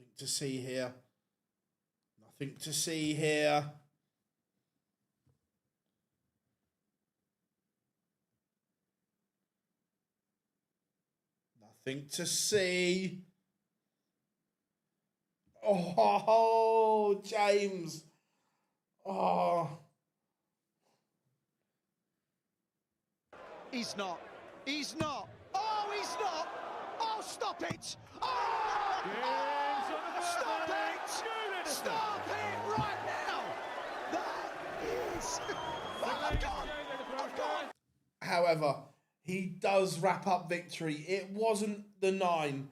Nothing to see here. Nothing to see here. Nothing to see. Oh, James. Oh. He's not. He's not. Oh, he's not. Oh, Stop it! Oh! Stop it! Stop it right now! That is... Oh, I've gone! However, he does wrap up victory. It wasn't the 9,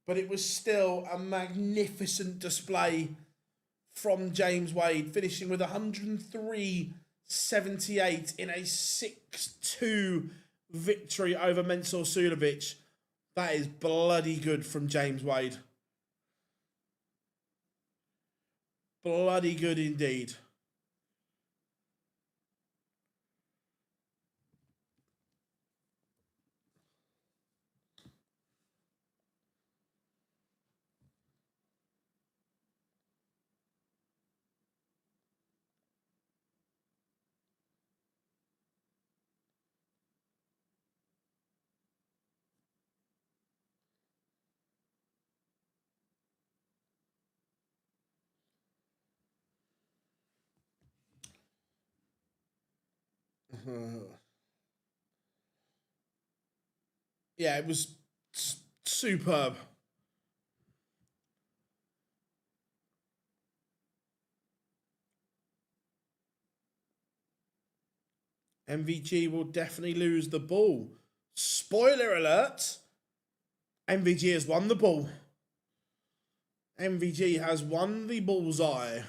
but it was still a magnificent display from James Wade, finishing with 103.78 in a 6-2 victory over Mensur Suljovic. That is bloody good from James Wade. Bloody good indeed. Yeah, it was superb. MVG will definitely lose the ball. Spoiler alert. MVG has won the ball. MVG has won the bullseye.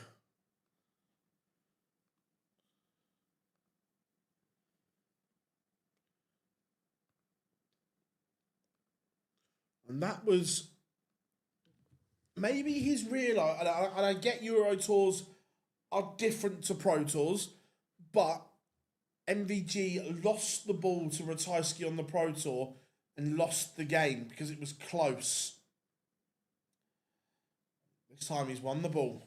And that was maybe he's realised, and I get Euro Tours are different to Pro Tours, but MVG lost the ball to Ratajski on the Pro Tour and lost the game because it was close. This time he's won the ball.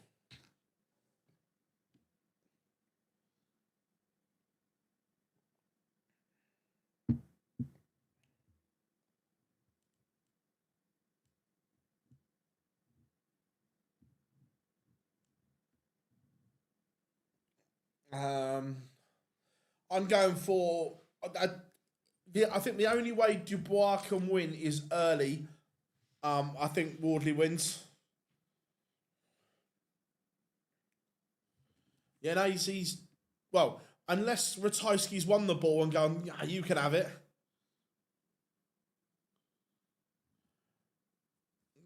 I'm going for... I think the only way Dubois can win is early. I think Wardley wins. Yeah, no, he's well, unless Ratajski's won the ball and gone, yeah, you can have it.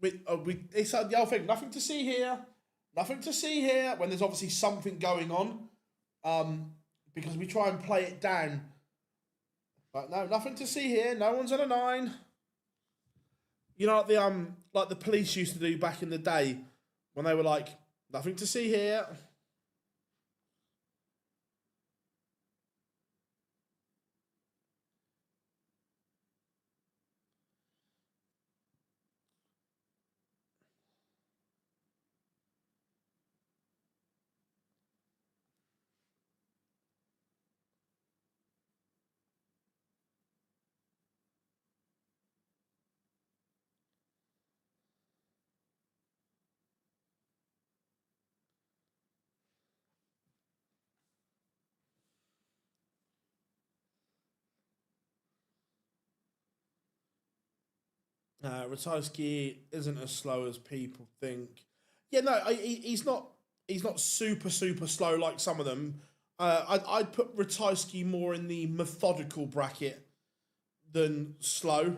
It's the whole thing. Nothing to see here. Nothing to see here. When there's obviously something going on, because we try and play it down. But no, nothing to see here. No one's on a 9. You know, like the police used to do back in the day, when they were like, nothing to see here. Ratajski isn't as slow as people think. Yeah, no, he's not. He's not super slow like some of them. I'd put Ratajski more in the methodical bracket than slow.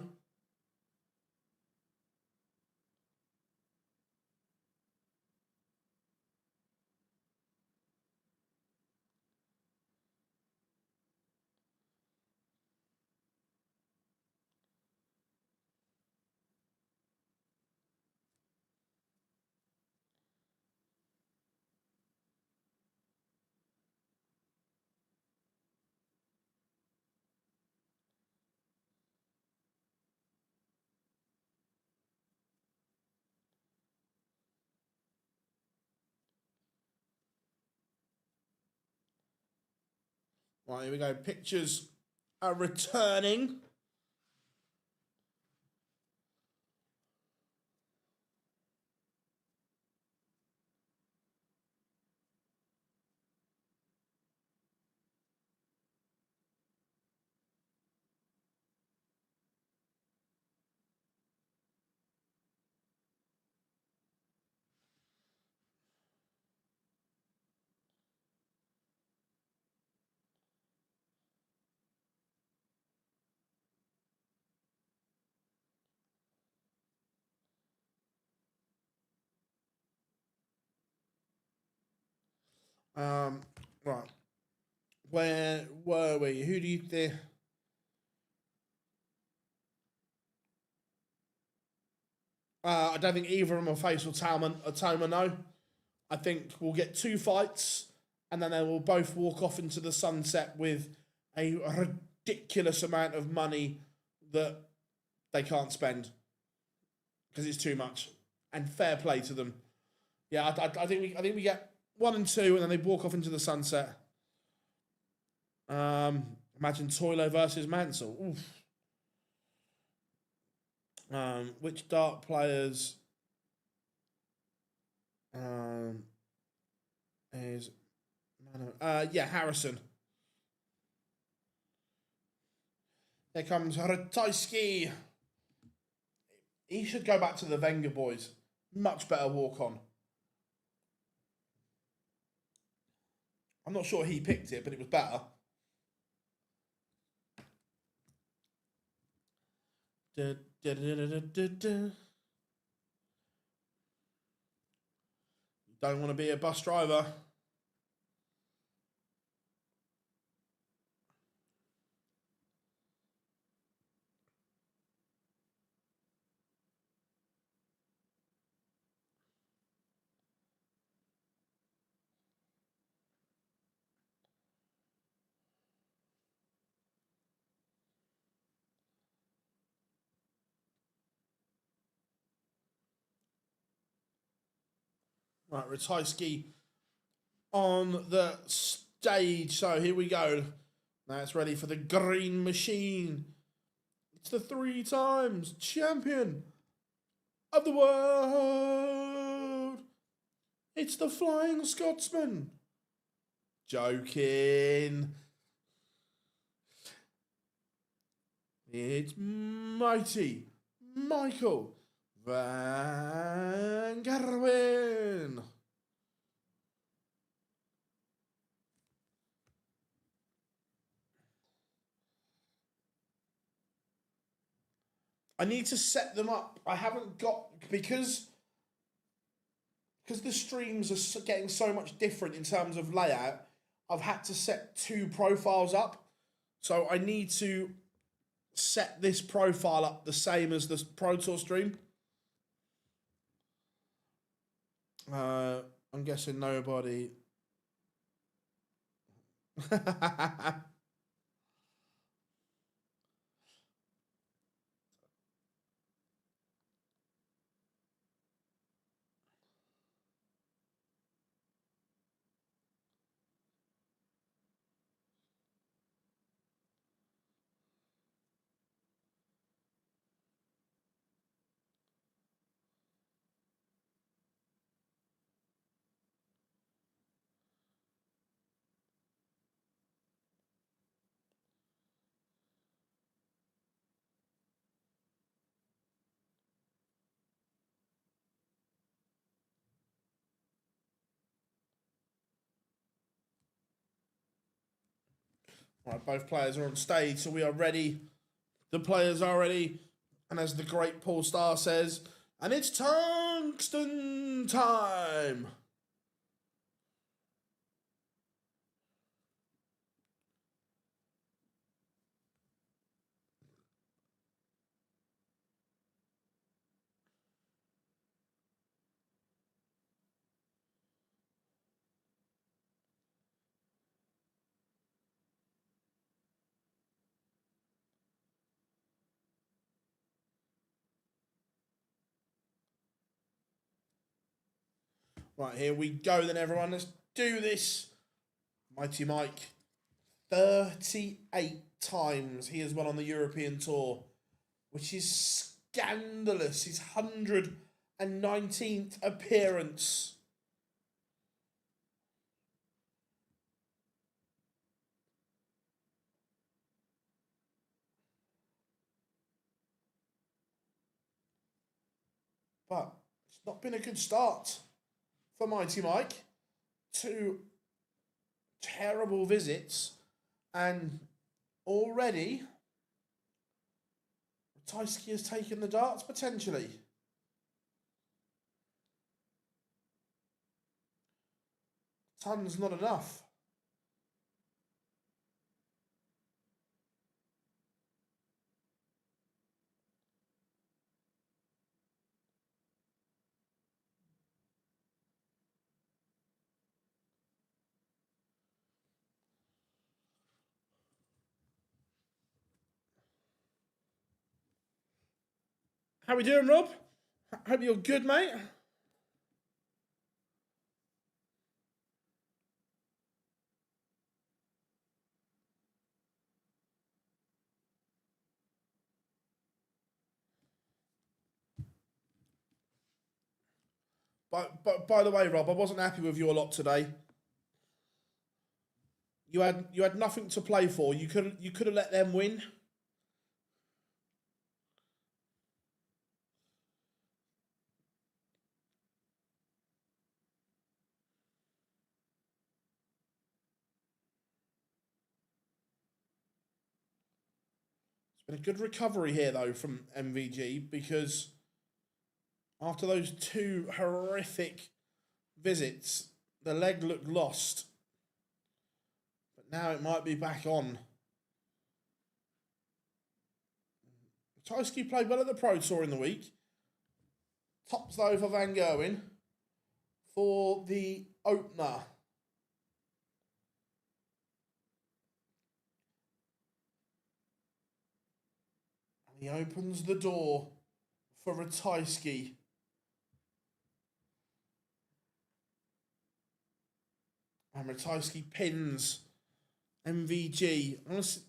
Right, here we go. Pictures are returning. Right. Where were we? Who do you think? I don't think either of them will face Otoma, no. I think we'll get 2 fights, and then they will both walk off into the sunset with a ridiculous amount of money that they can't spend because it's too much. And fair play to them. Yeah, I think we get 1 and 2, and then they walk off into the sunset. Imagine Toilo versus Mansell. Oof. Which dart players is Harrison. Here comes Ratajski. He should go back to the Wenger boys. Much better walk on. I'm not sure he picked it, but it was better. You don't want to be a bus driver. Right, Ratajski on the stage. So here we go. Now it's ready for the green machine. It's the 3 times champion of the world. It's the Flying Scotsman. Joking. It's mighty Michael Van Gerwen. I need to set them up. I haven't got, because the streams are getting so much different in terms of layout, I've had to set 2 profiles up. So I need to set this profile up the same as the Pro Tour stream. I'm guessing nobody. Right, both players are on stage, so we are ready. The players are ready. And as the great Paul Starr says, and it's tungsten time. Right, here we go then, everyone. Let's do this. Mighty Mike, 38 times he has won on the European Tour, which is scandalous. His 119th appearance. But it's not been a good start for Mighty Mike. 2 terrible visits, and already Ratajski has taken the darts potentially. ton's not enough. How we doing, Rob? Hope you're good, mate. But by the way, Rob, I wasn't happy with your lot today. You had nothing to play for. You could have let them win. It's been a good recovery here though from MVG, because after those two horrific visits, the leg looked lost. But now it might be back on. Ratajski played well at the Pro Tour in the week. Tops though for Van Gerwen for the opener. And he opens the door for Ratajski. And Ratajski pins MVG. Honestly,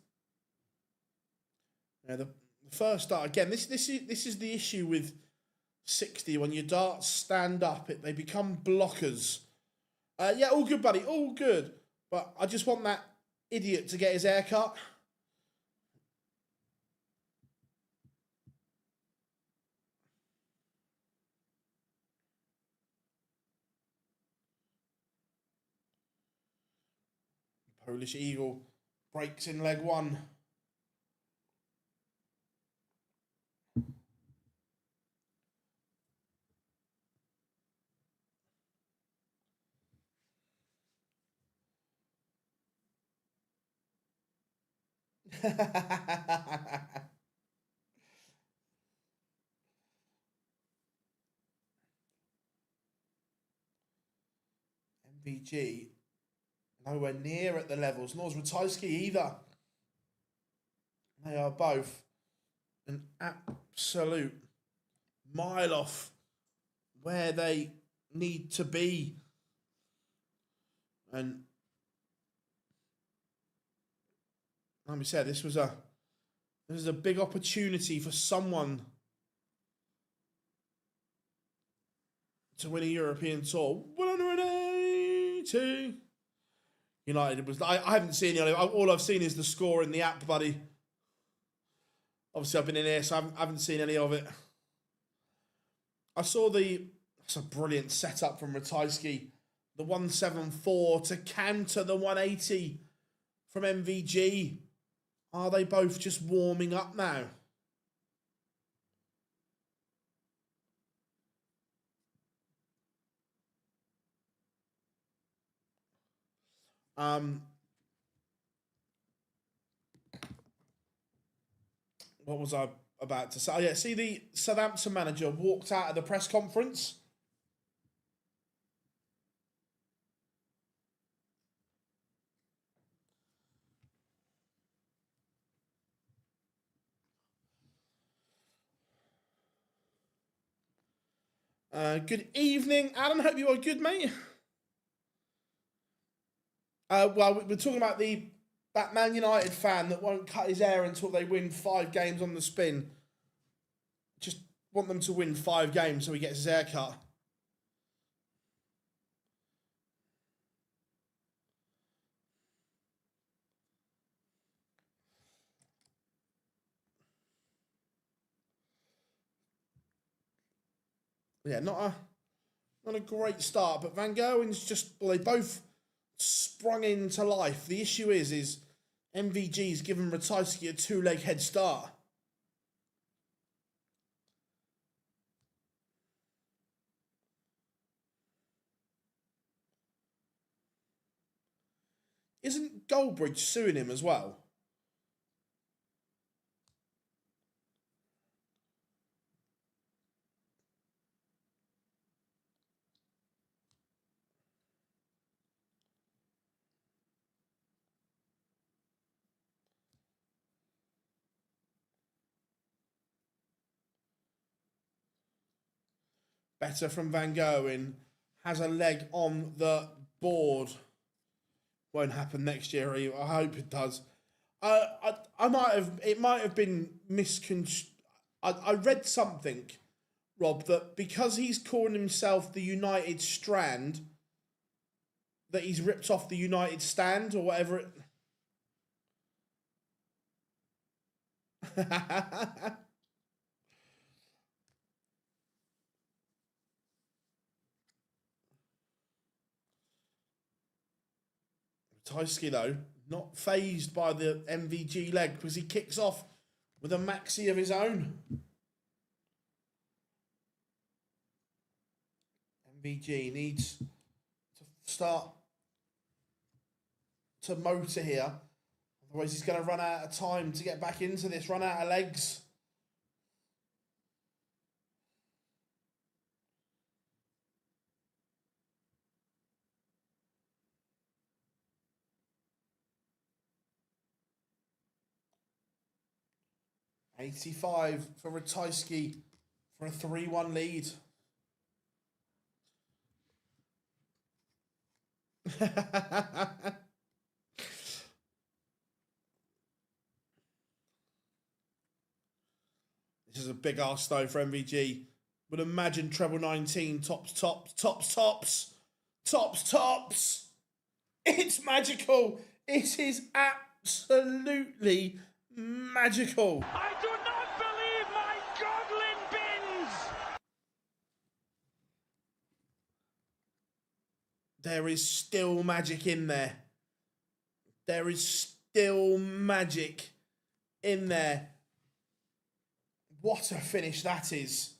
yeah, the first start again. This is the issue with 60. When your darts stand up, they become blockers. Yeah, all good, buddy. All good. But I just want that idiot to get his hair cut. Polish Eagle breaks in leg one. MVG nowhere near at the levels, nor is Ratajski either. They are both an absolute mile off where they need to be. And like we said, this was a big opportunity for someone to win a European Tour. 180. United was. I haven't seen it. All I've seen is the score in the app, buddy. Obviously, I've been in here, so I haven't seen any of it. I saw that's a brilliant setup from Ratajski. The 174 to counter the 180 from MVG. Are they both just warming up now? What was I about to say? Oh, yeah, see, the Southampton manager walked out of the press conference. Good evening, Alan. Hope you are good, mate. Well, we're talking about that Man United fan that won't cut his hair until they win 5 games on the spin. Just want them to win 5 games so he gets his hair cut. Yeah, not a great start, but Van Gerwen's just, well, they both sprung into life. The issue is MVG's given Ratajski a 2-leg head start. Isn't Goldbridge suing him as well? Better from Van Gerwen. Has a leg on the board. Won't happen next year either. I hope it does. It might have been misconstrued. I read something, Rob, that because he's calling himself the United Strand, that he's ripped off the United Stand or whatever it... Ratajski, though, not phased by the MVG leg because he kicks off with a maxi of his own. MVG needs to start to motor here. Otherwise, he's going to run out of time to get back into this, run out of legs. $85 for Ratajski for a 3-1 lead. This is a big arse though for MVG. Would imagine treble 19, tops. It's magical. It is absolutely magical. I do not believe my goblin bins. There is still magic in there. There is still magic in there. What a finish that is.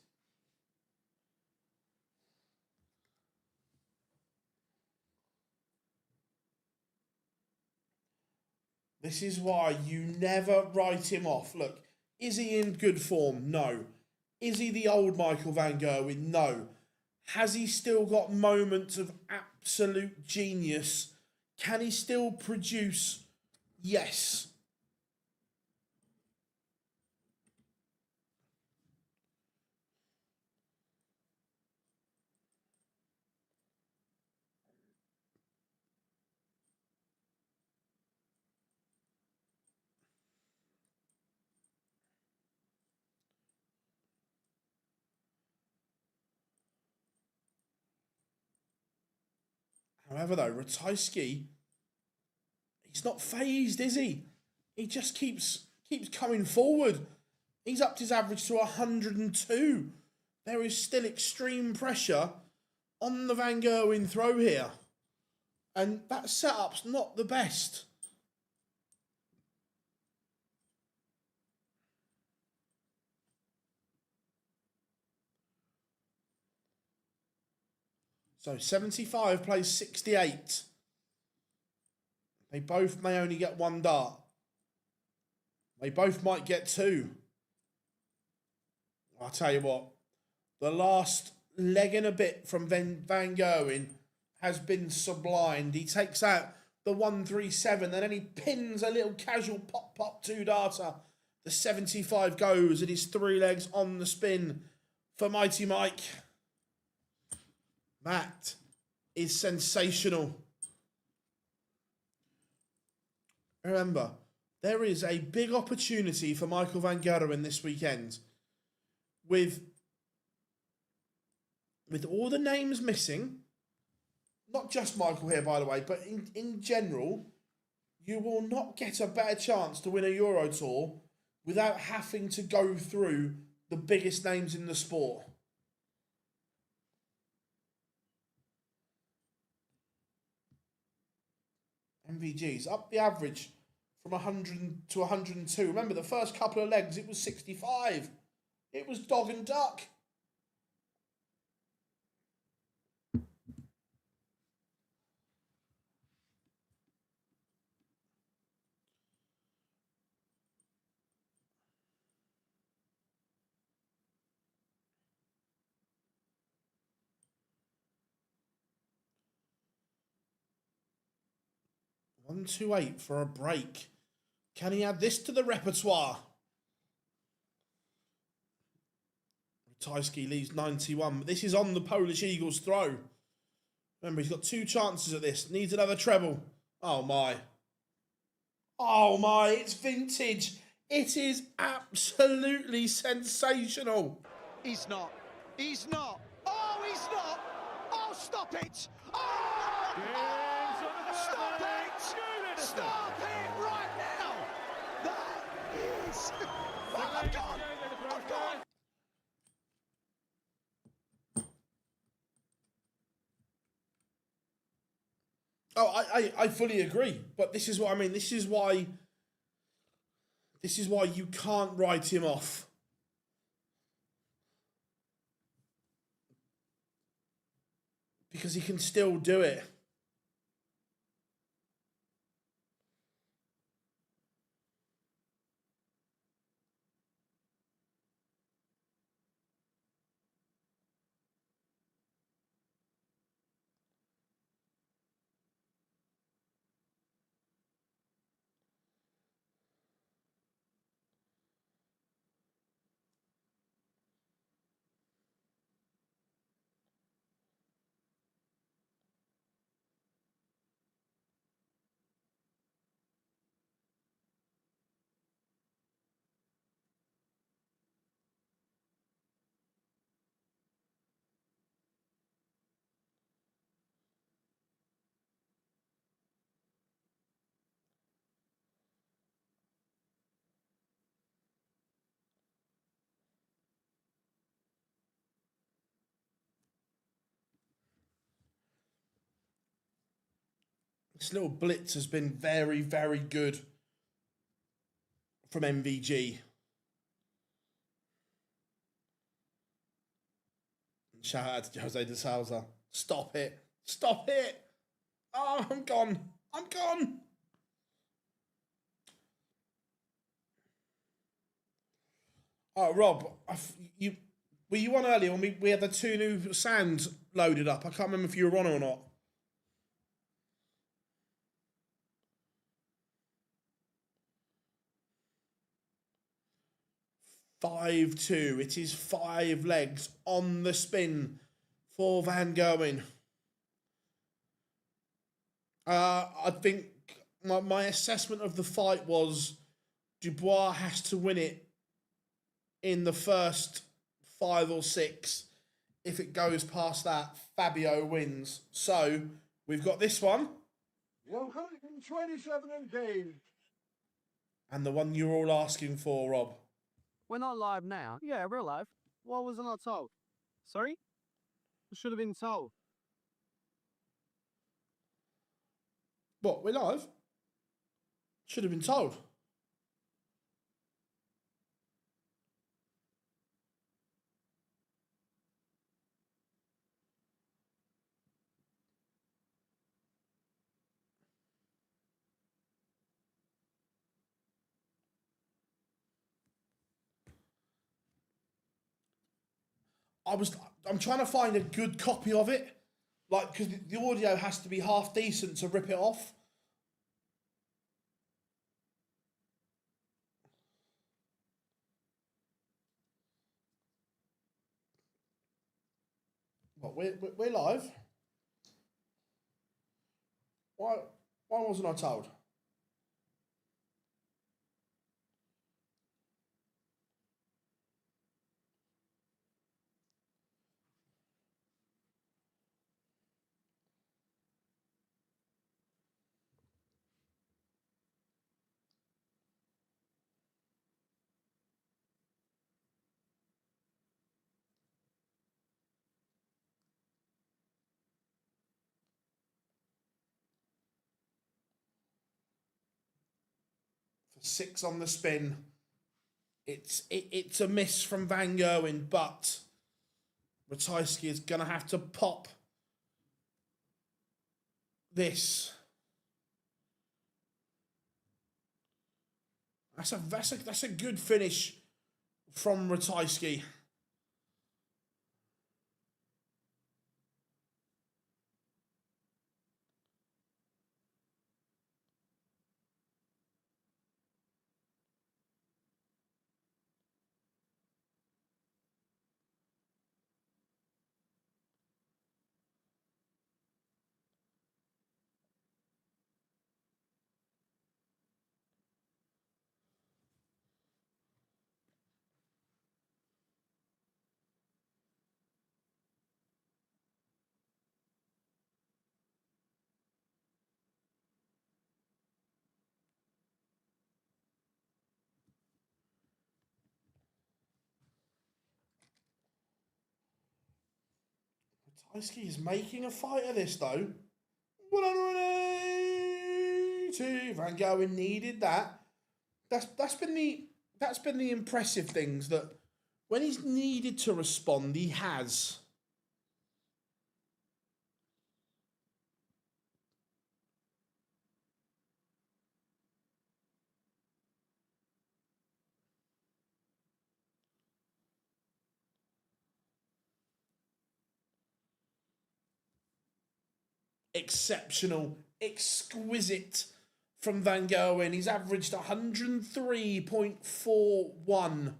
This is why you never write him off. Look, is he in good form? No. Is he the old Michael van Gerwen? No. Has he still got moments of absolute genius? Can he still produce? Yes. However, though, Ratajski, he's not phased, is he? He just keeps coming forward. He's upped his average to 102. There is still extreme pressure on the Van Gerwen throw here. And that setup's not the best. So 75 plays 68. They both may only get one dart. They both might get two. I'll tell you what, the last leg and a bit from Van Gerwen has been sublime. He takes out the 137 and then he pins a little casual pop two-darter. The 75 goes and his three legs on the spin for Mighty Mike. That is sensational. Remember, there is a big opportunity for Michael van Gerwen this weekend. With all the names missing, not just Michael here, by the way, but in general, you will not get a better chance to win a Euro Tour without having to go through the biggest names in the sport. MVG's up the average from 100 to 102. Remember, the first couple of legs, it was 65. It was dog and duck. 128 for a break. Can he add this to the repertoire? Ratajski leaves 91, but this is on the Polish Eagles' throw. Remember, he's got 2 chances at this. Needs another treble. Oh, my. Oh, my. It's vintage. It is absolutely sensational. He's not. He's not. Oh, he's not. Oh, stop it. Oh, stop it. Stop it right now. That is... Oh, I've gone. I've gone. Oh, I fully agree. But this is what I mean. This is why you can't write him off. Because he can still do it. This little blitz has been very, very good from MVG. Shout out to Jose de Souza. Stop it. Stop it. Oh, I'm gone. I'm gone. Oh, Rob, were you on earlier when we had the 2 new sounds loaded up? I can't remember if you were on or not. 5-2. It is 5 legs on the spin for Van Gerwen. I think my assessment of the fight was Dubois has to win it in the first 5 or 6. If it goes past that, Fabio wins. So we've got this one. 127 engaged. And the one you're all asking for, Rob. We're not live now. Yeah, we're live. Why was I not told? Sorry? I should have been told. What, we're live? Should have been told. I'm trying to find a good copy of it. Like, because the audio has to be half decent to rip it off. What, we're live? Why wasn't I told? For 6 on the spin. It's a miss from Van Gerwen, but Ratajski is going to have to pop this. That's a good finish from Ratajski. Ratajski is making a fight of this, though. 180. Van Gerwen needed that. That's been the impressive things, that when he's needed to respond, he has. Exceptional, exquisite from Van Gerwen. He's averaged 103.41.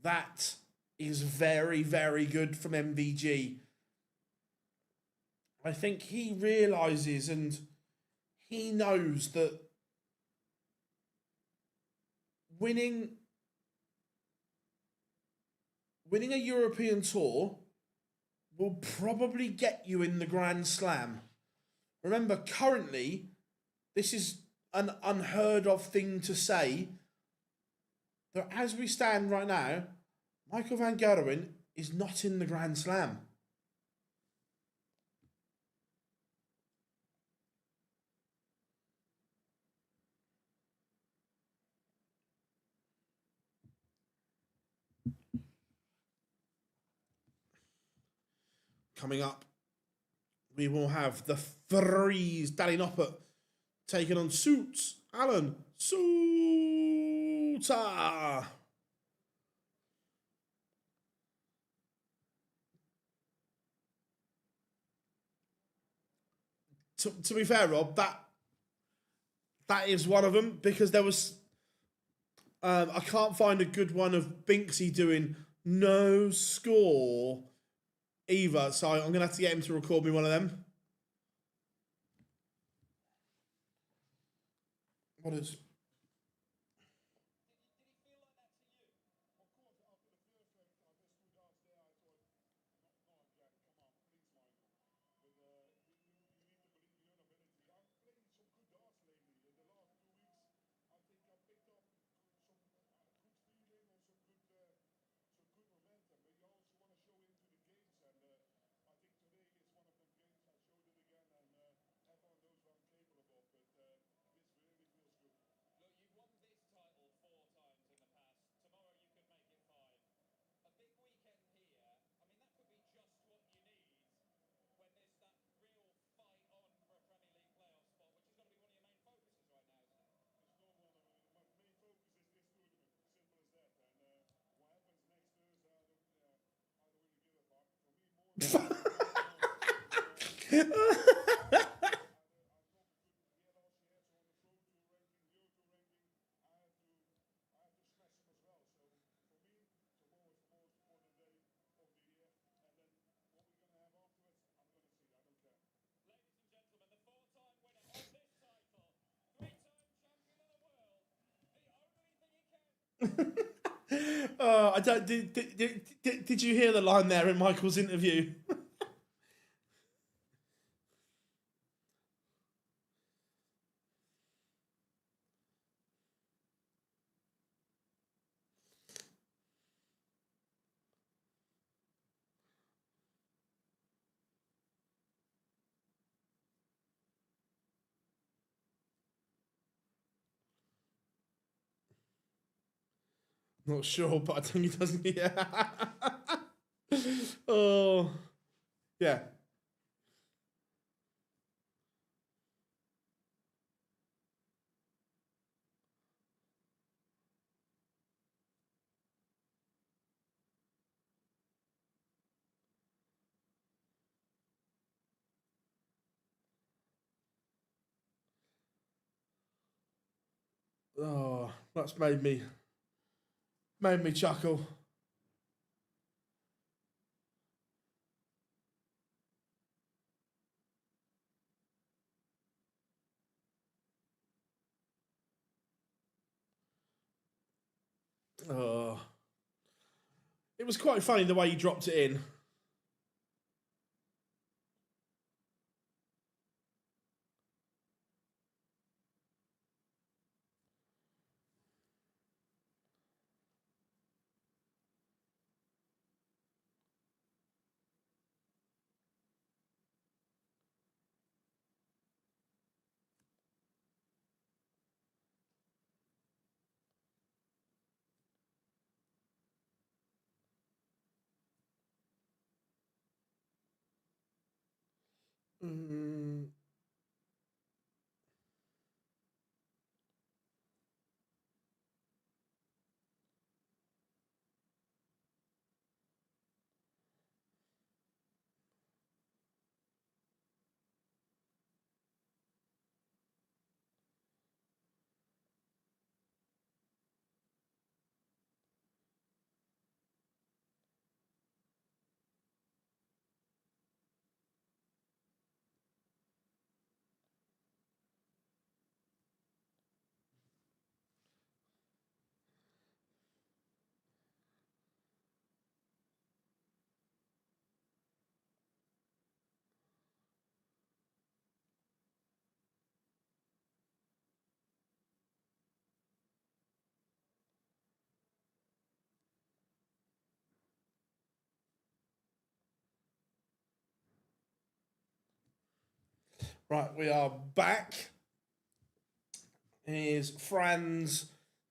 That is very, very good from MVG. I think he realises and he knows that winning a European Tour will probably get you in the Grand Slam. Remember, currently, this is an unheard of thing to say, that as we stand right now, Michael Van Gerwen is not in the Grand Slam. Coming up, we will have the Freeze, Danny Noppert, taking on Suits, Alan Soutar. To be fair, Rob, that is one of them, because there was... I can't find a good one of Binksy doing no score either, so I'm going to have to get him to record me one of them. What is... I don't. Did you hear the line there in Michael's interview? Not sure, but I think he doesn't. Yeah. Oh, yeah. Oh, that's made me chuckle. Oh, it was quite funny the way he dropped it in. Mm. Right, we are back. Here's Franz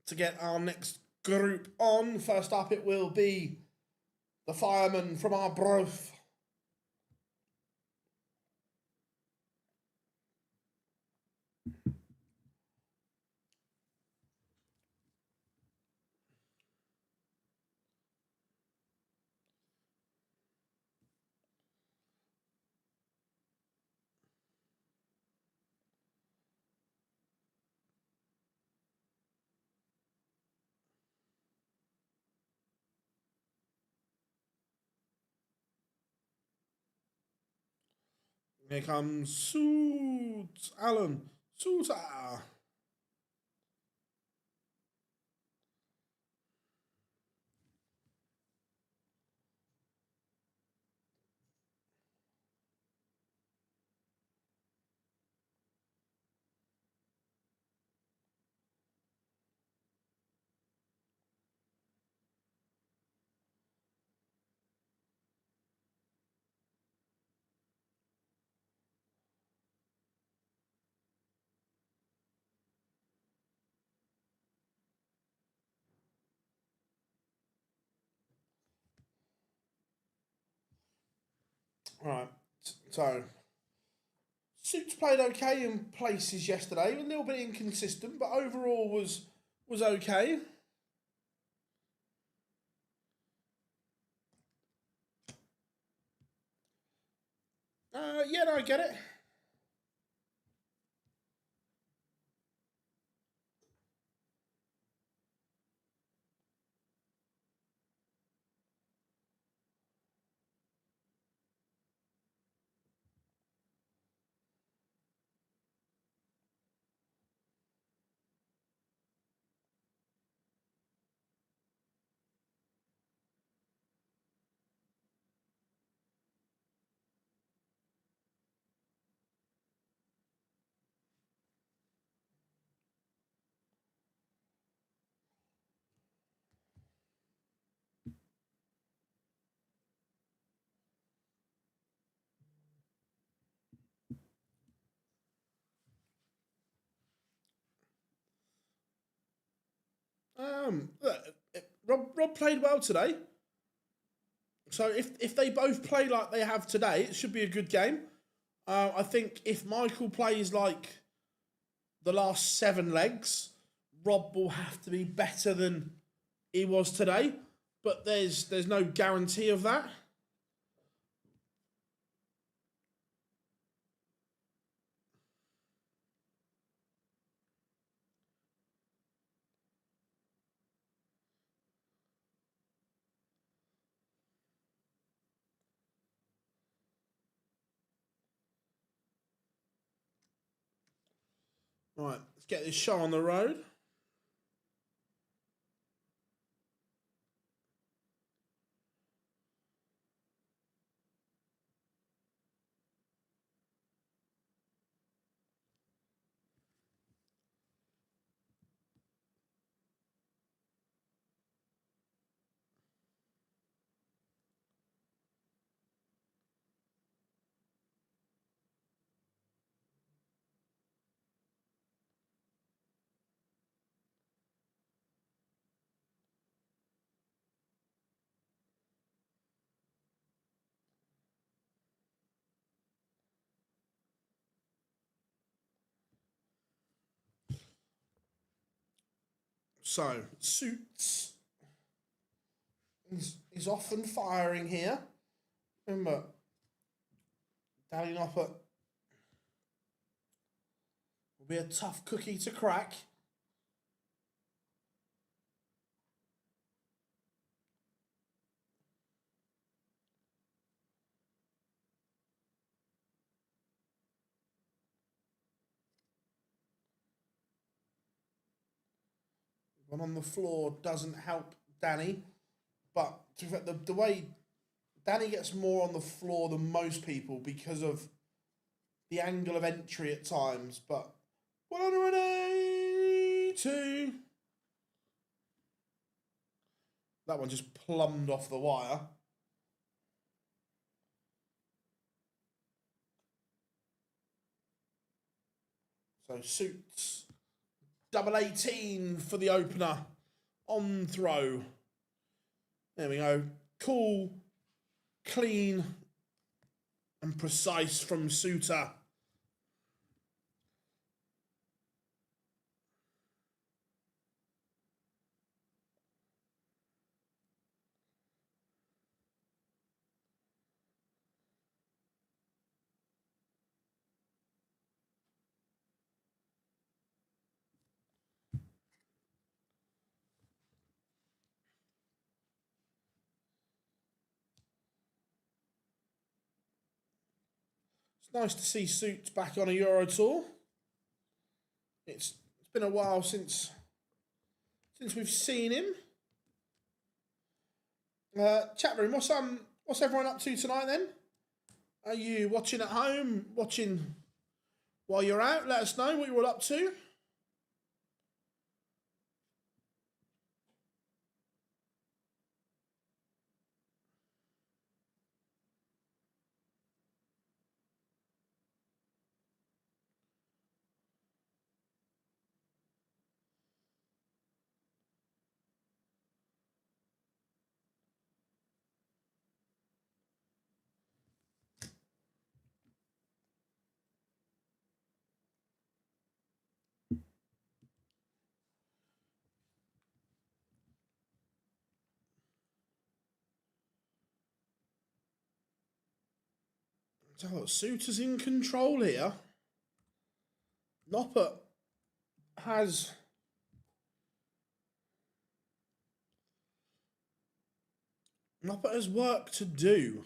to get our next group on. First up, it will be the fireman from Arbroath. Here comes Alan Soutar. Right, so Suits played okay in places yesterday, a little bit inconsistent, but overall was okay. Yeah, no, I get it. Look, Rob played well today. So if they both play like they have today, it should be a good game. I think if Michael plays like the last 7 legs, Rob will have to be better than he was today. But there's no guarantee of that. Right, let's get this show on the road. So, Suits is often firing here. Remember, Danny Noppert will be a tough cookie to crack. One on the floor doesn't help Danny, but the way Danny gets more on the floor than most people because of the angle of entry at times, but 182. That one just plumbed off the wire. So Suits, double 18 for the opener on throw. There we go. Cool, clean, and precise from Soutar. It's nice to see Suits back on a Euro Tour. It's been a while since we've seen him. Chat room, what's everyone up to tonight then? Are you watching at home? Watching while you're out? Let us know what you're all up to. So Soutar's in control here. Noppert has work to do.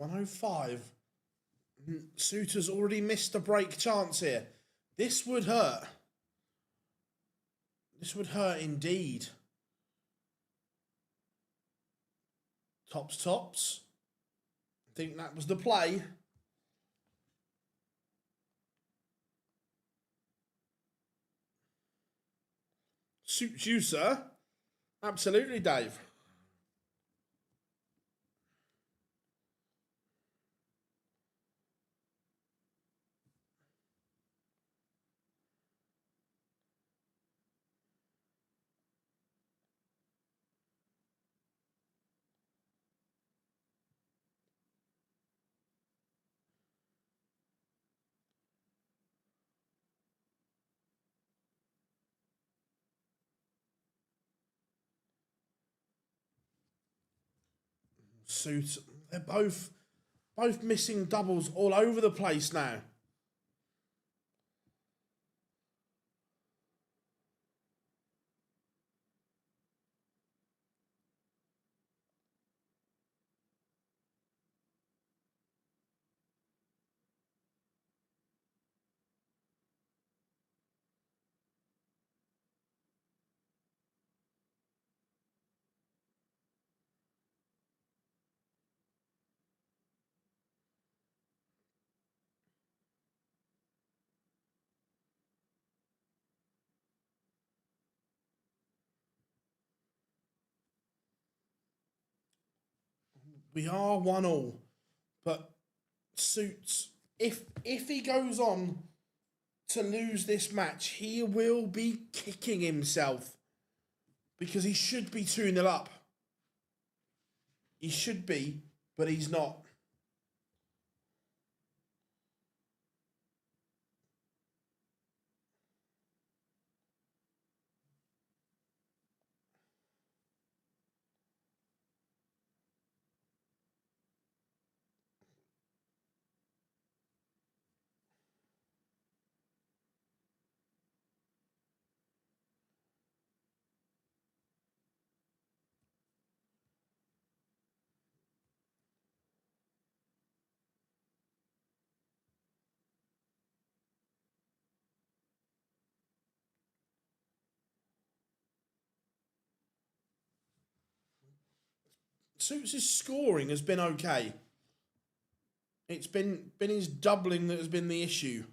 $105. Soutar's already missed a break chance here. This would hurt. This would hurt indeed. Tops. I think that was the play. Suits you, sir. Absolutely, Dave. Suits. They're both missing doubles all over the place now. We are 1-1. But Suits, if he goes on to lose this match, he will be kicking himself. Because he should be 2-0 up. He should be, but he's not. Suits' scoring has been okay. It's been his doubling that has been the issue.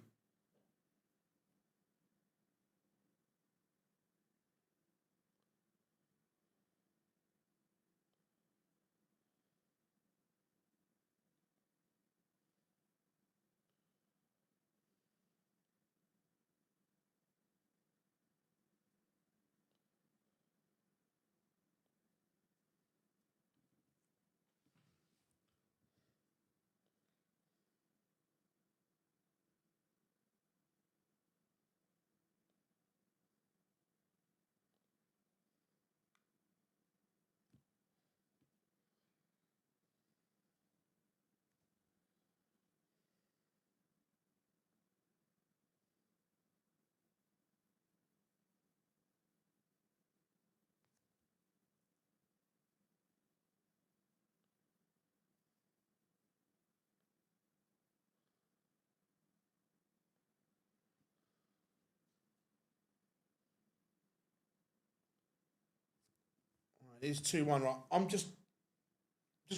It is 2-1, right? I'm just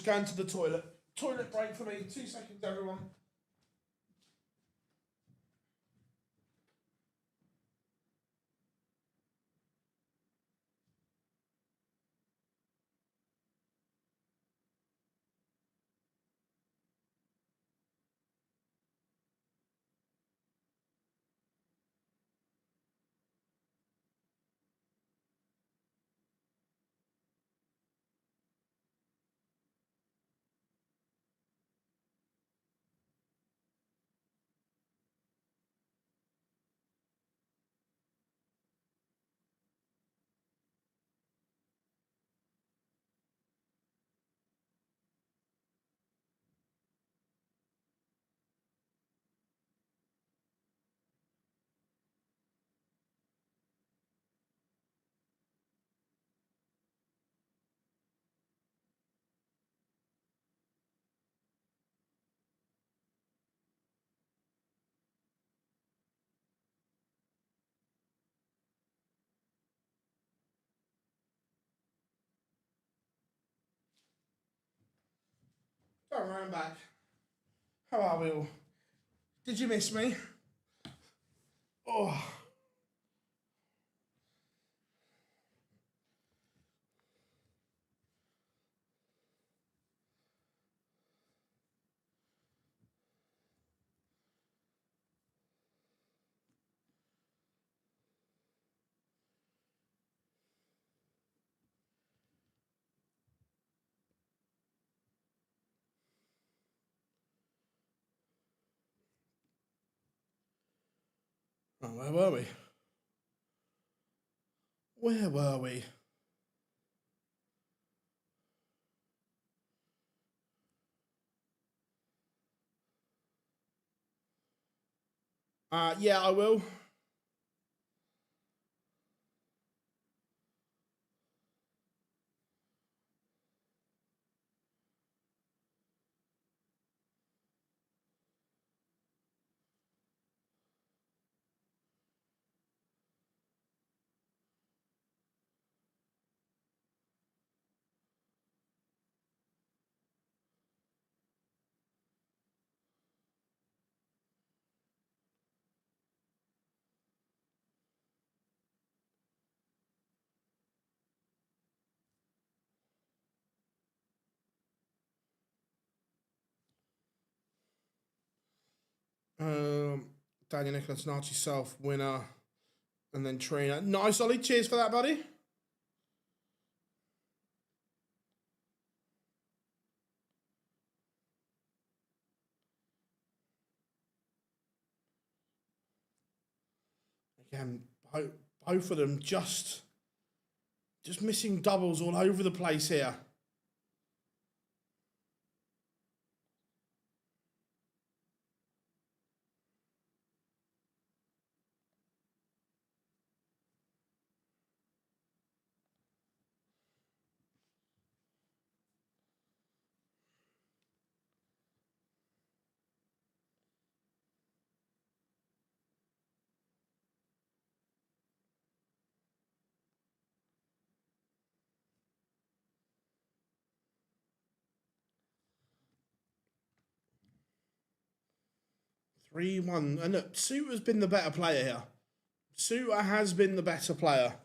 going to the toilet. Toilet break for me. 2 seconds, everyone. Don't worry, I'm back. How are we all? Did you miss me? Oh. Oh, where were we? Where were we? Yeah, I will. Daniel Nicholas, Narchi Self, winner. And then Trina. Nice, Ollie. Cheers for that, buddy. Again, both of them just missing doubles all over the place here. Three, 1. And look, Soutar's been the better player here. Soutar has been the better player.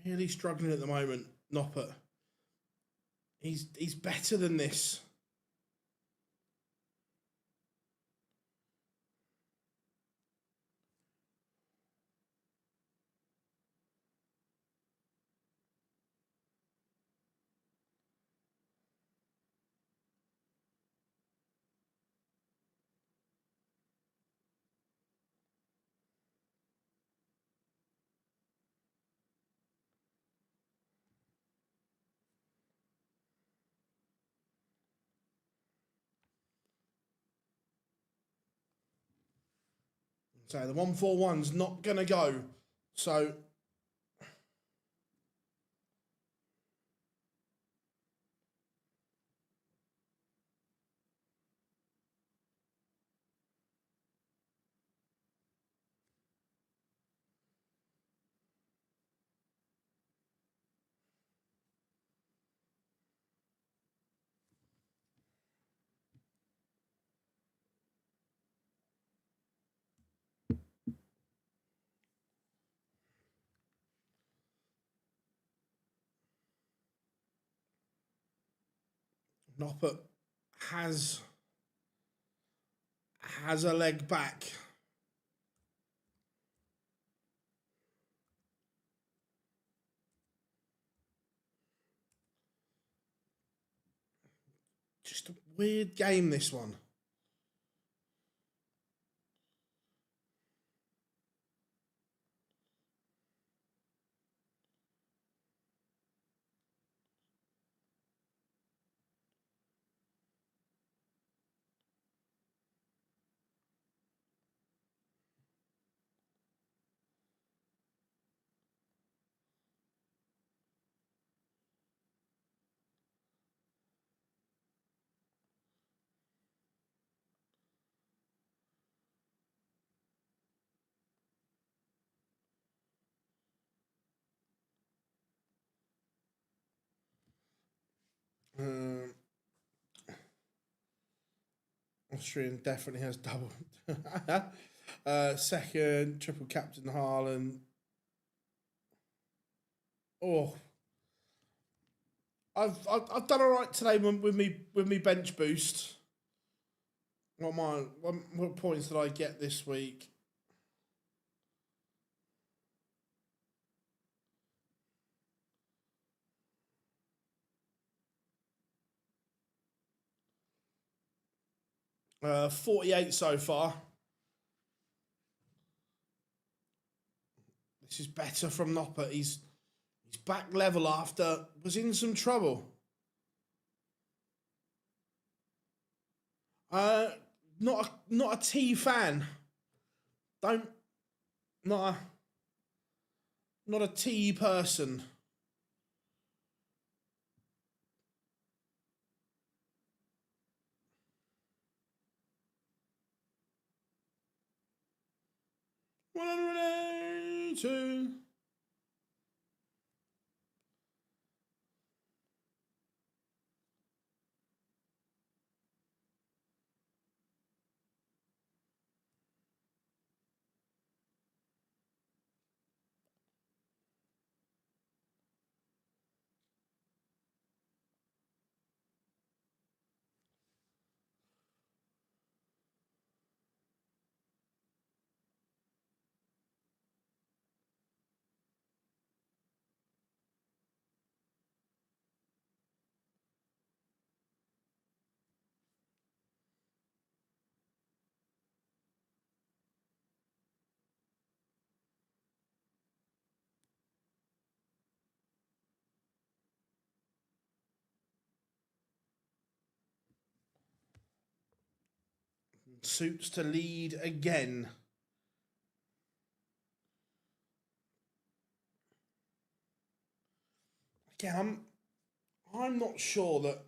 He's really struggling at the moment, Noppert. He's better than this. So the 141's not going to go. So Noppert has a leg back. Just a weird game, this one. Austrian definitely has double. Second, triple captain Haaland. Oh, I've done all right today with me bench boost. What points did I get this week? Uh, 48 so far. This is better from Noppert. He's back level after was in some trouble. Not a T fan. Don't not a tea person. Two. Suits to lead again. Again, I'm not sure that,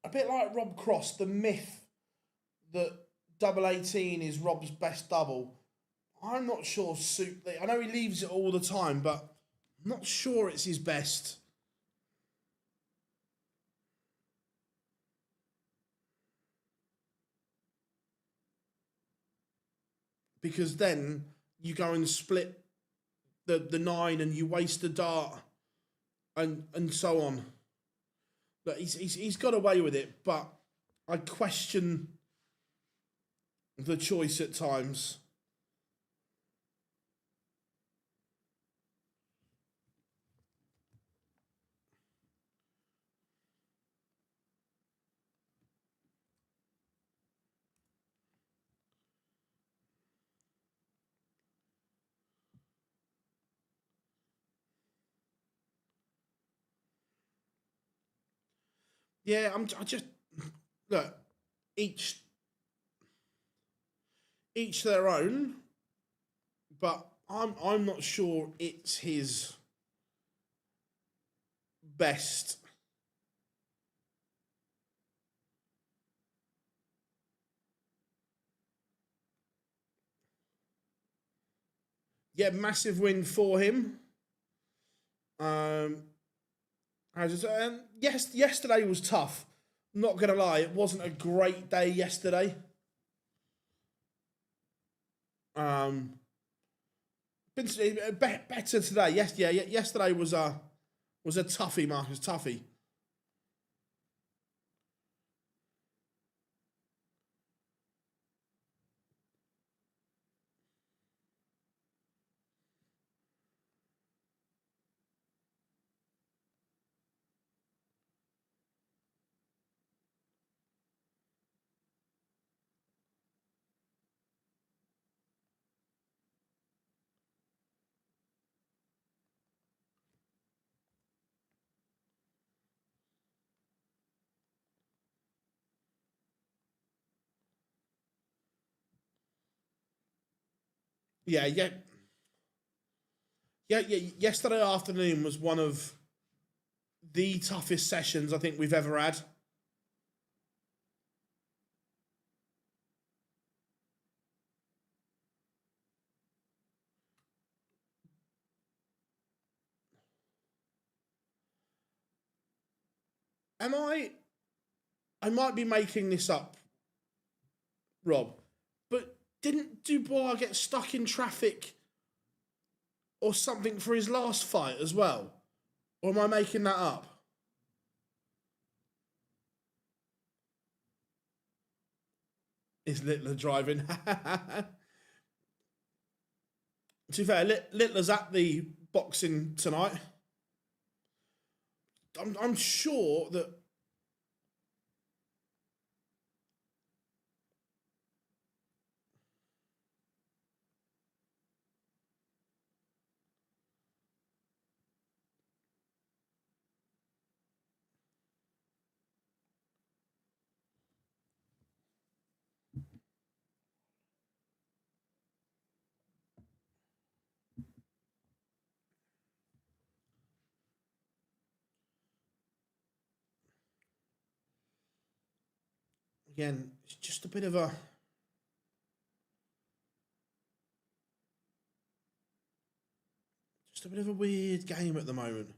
a bit like Rob Cross, the myth that double 18 is Rob's best double, I'm not sure I know he leaves it all the time, but I'm not sure it's his best. Because then you go and split the 9 and you waste the dart and so on. But he's got away with it, but I question the choice at times. Yeah, I just look, each their own, but I'm not sure it's his best. Yeah, massive win for him. Yesterday was tough. Not gonna lie, it wasn't a great day yesterday. Been better today. Yesterday was a toughie, Marcus, toughie. Yeah. Yesterday afternoon was one of the toughest sessions I think we've ever had. I might be making this up, Rob, but didn't Dubois get stuck in traffic or something for his last fight as well? Or am I making that up? Is Littler driving? To be fair, Littler's at the boxing tonight. I'm sure that. Again, it's just a bit of a... Just a bit of a weird game at the moment.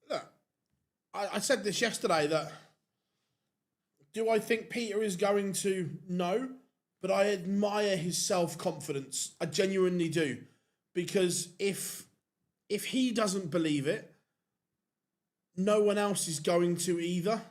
Look, I said this yesterday that do I think Peter is going to? No, but I admire his self-confidence. I genuinely do, because if he doesn't believe it, no one else is going to either.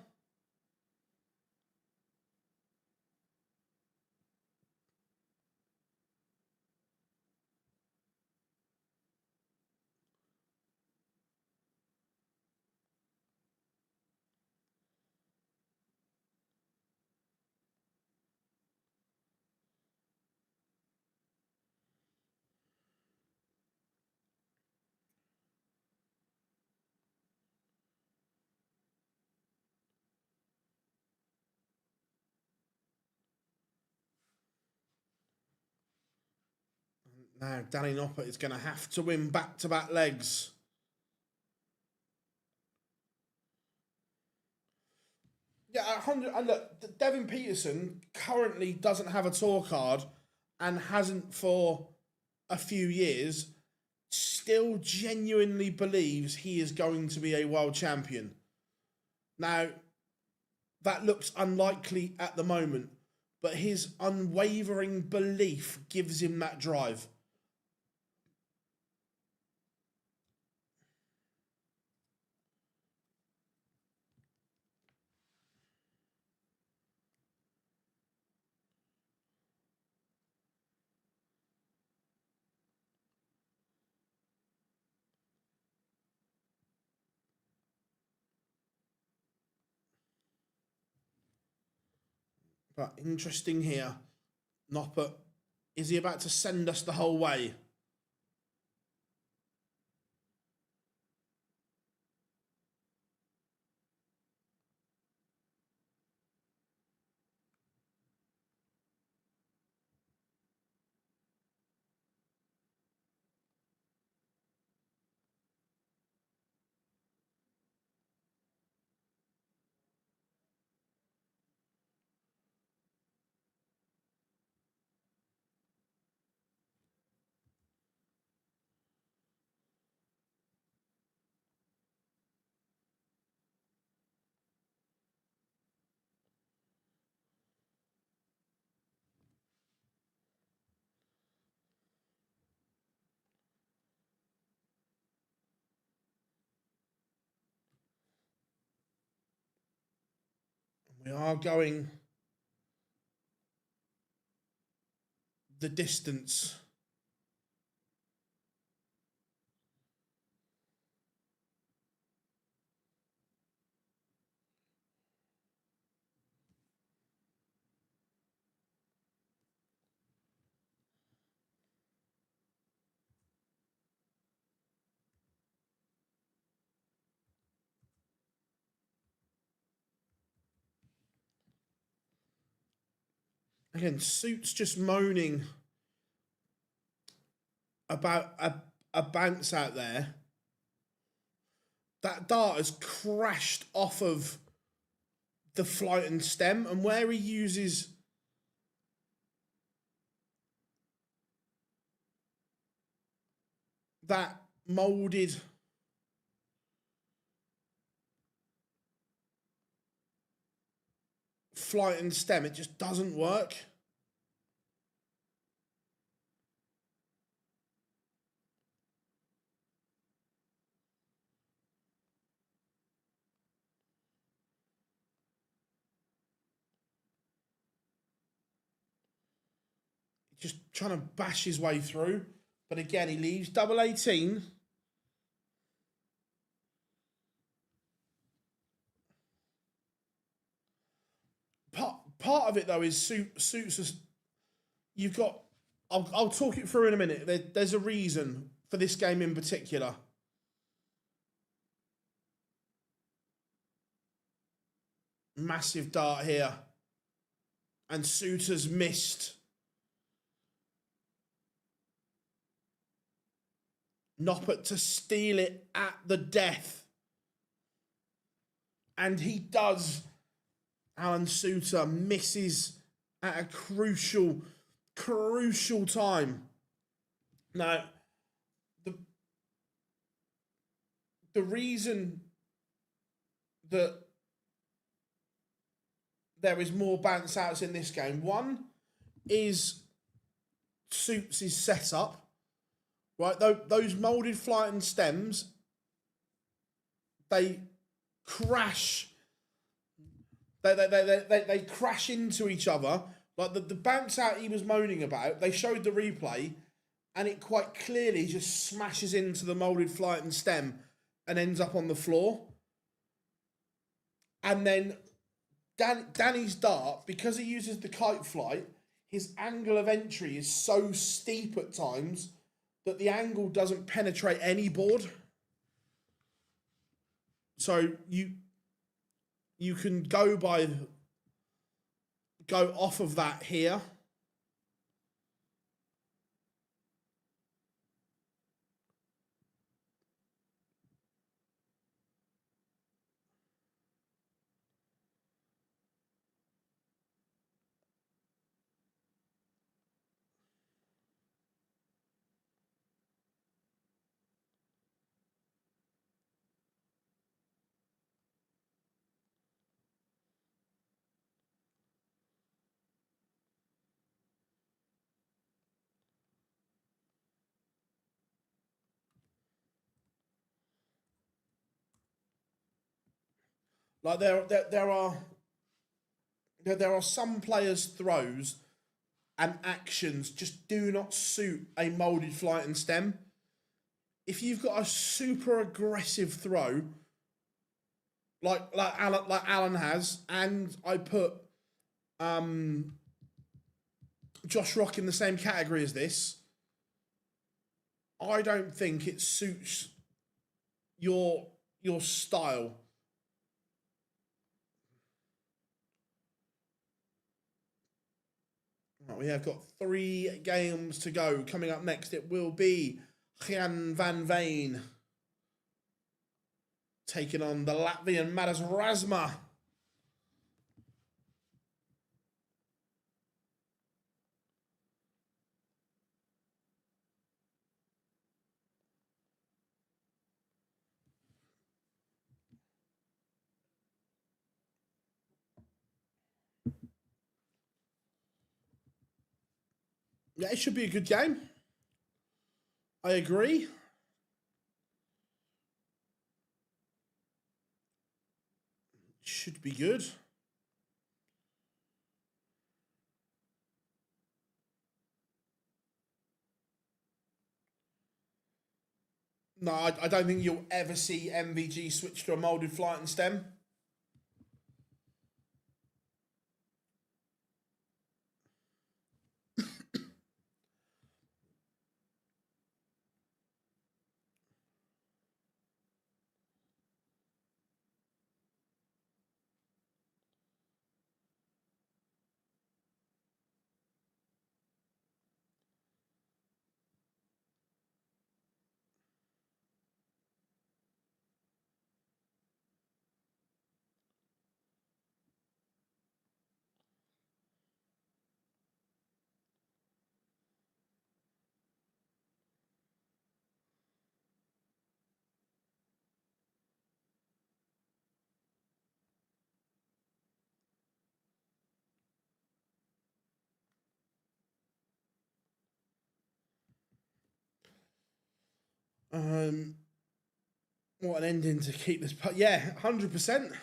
Now, Danny Noppert is going to have to win back-to-back legs. Yeah, 100. And look, Devin Peterson currently doesn't have a tour card and hasn't for a few years. Still genuinely believes he is going to be a world champion. Now, that looks unlikely at the moment, but his unwavering belief gives him that drive. But interesting here, Noppert, is he about to send us the whole way? We are going the distance. Again, Suit's just moaning about a bounce out there. That dart has crashed off of the flight and stem, and where he uses that moulded flight and stem, it just doesn't work. Just trying to bash his way through. But again, he leaves double 18. Part of it, though, is Suits. You've got... I'll talk it through in a minute. There's a reason for this game in particular. Massive dart here. And Soutar's missed. Noppert to steal it at the death. And he does. Alan Soutar misses at a crucial time. Now, the reason that there is more bounce outs in this game, one is Suits' setup, right? Those moulded flighting stems, they crash. They crash into each other. Like the bounce out he was moaning about, they showed the replay, and it quite clearly just smashes into the moulded flighting stem and ends up on the floor. And then Danny's dart, because he uses the kite flight, his angle of entry is so steep at times that the angle doesn't penetrate any board. So you can go off of that here. Like there are some players' throws and actions just do not suit a moulded flight and stem. If you've got a super aggressive throw, like Alan has, and I put Josh Rock in the same category as this, I don't think it suits your style. Right, we have got 3 games to go. Coming up next, it will be Jan van Veen taking on the Latvian MODUS Razma. Yeah, it should be a good game. I agree. Should be good. No, I don't think you'll ever see MVG switch to a moulded flight and stem. What an ending to keep this. Yeah, 100%.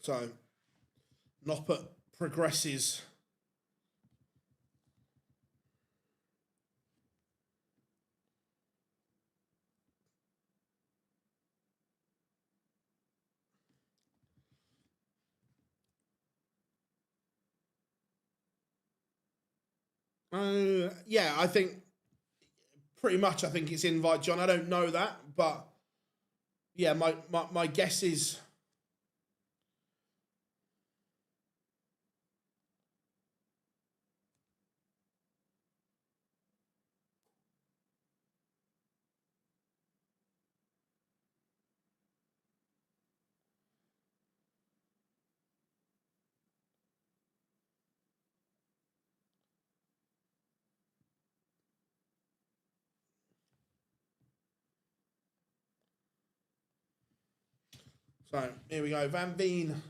So, Noppert progresses. Yeah, I think pretty much. I think it's invite John. I don't know that, but yeah, my guess is. So here we go. Van Veen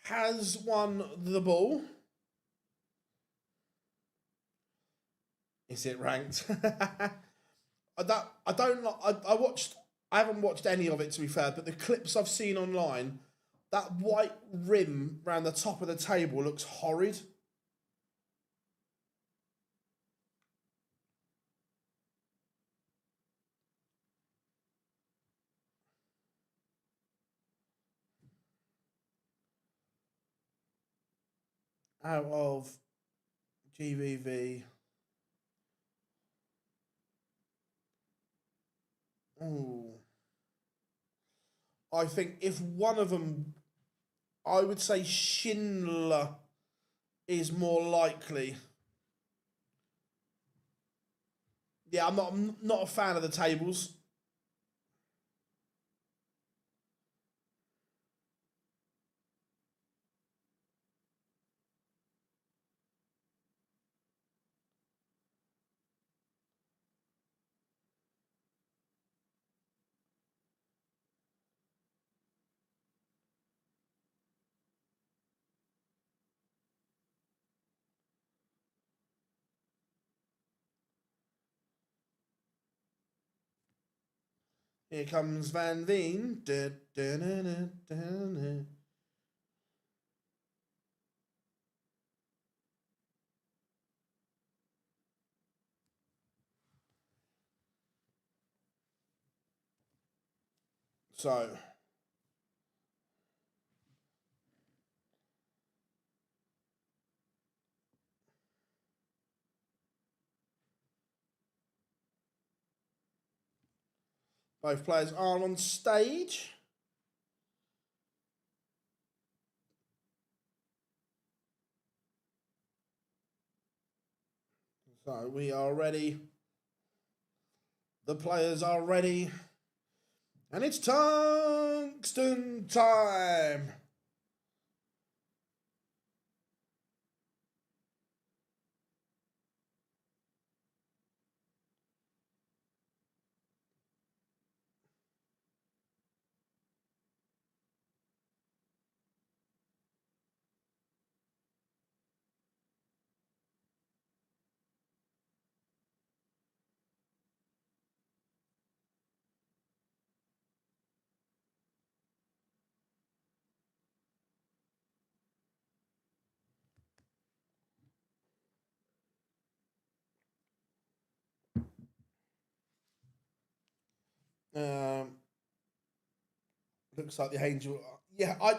has won the ball. Is it ranked? I haven't watched any of it, to be fair, but the clips I've seen online, that white rim around the top of the table looks horrid. Out of GVV. Ooh. I think if one of them, I would say Schindler is more likely. Yeah, I'm not a fan of the tables. Here comes Van Veen. So, both players are on stage. So we are ready. The players are ready. And it's tungsten time. Looks like the angel. I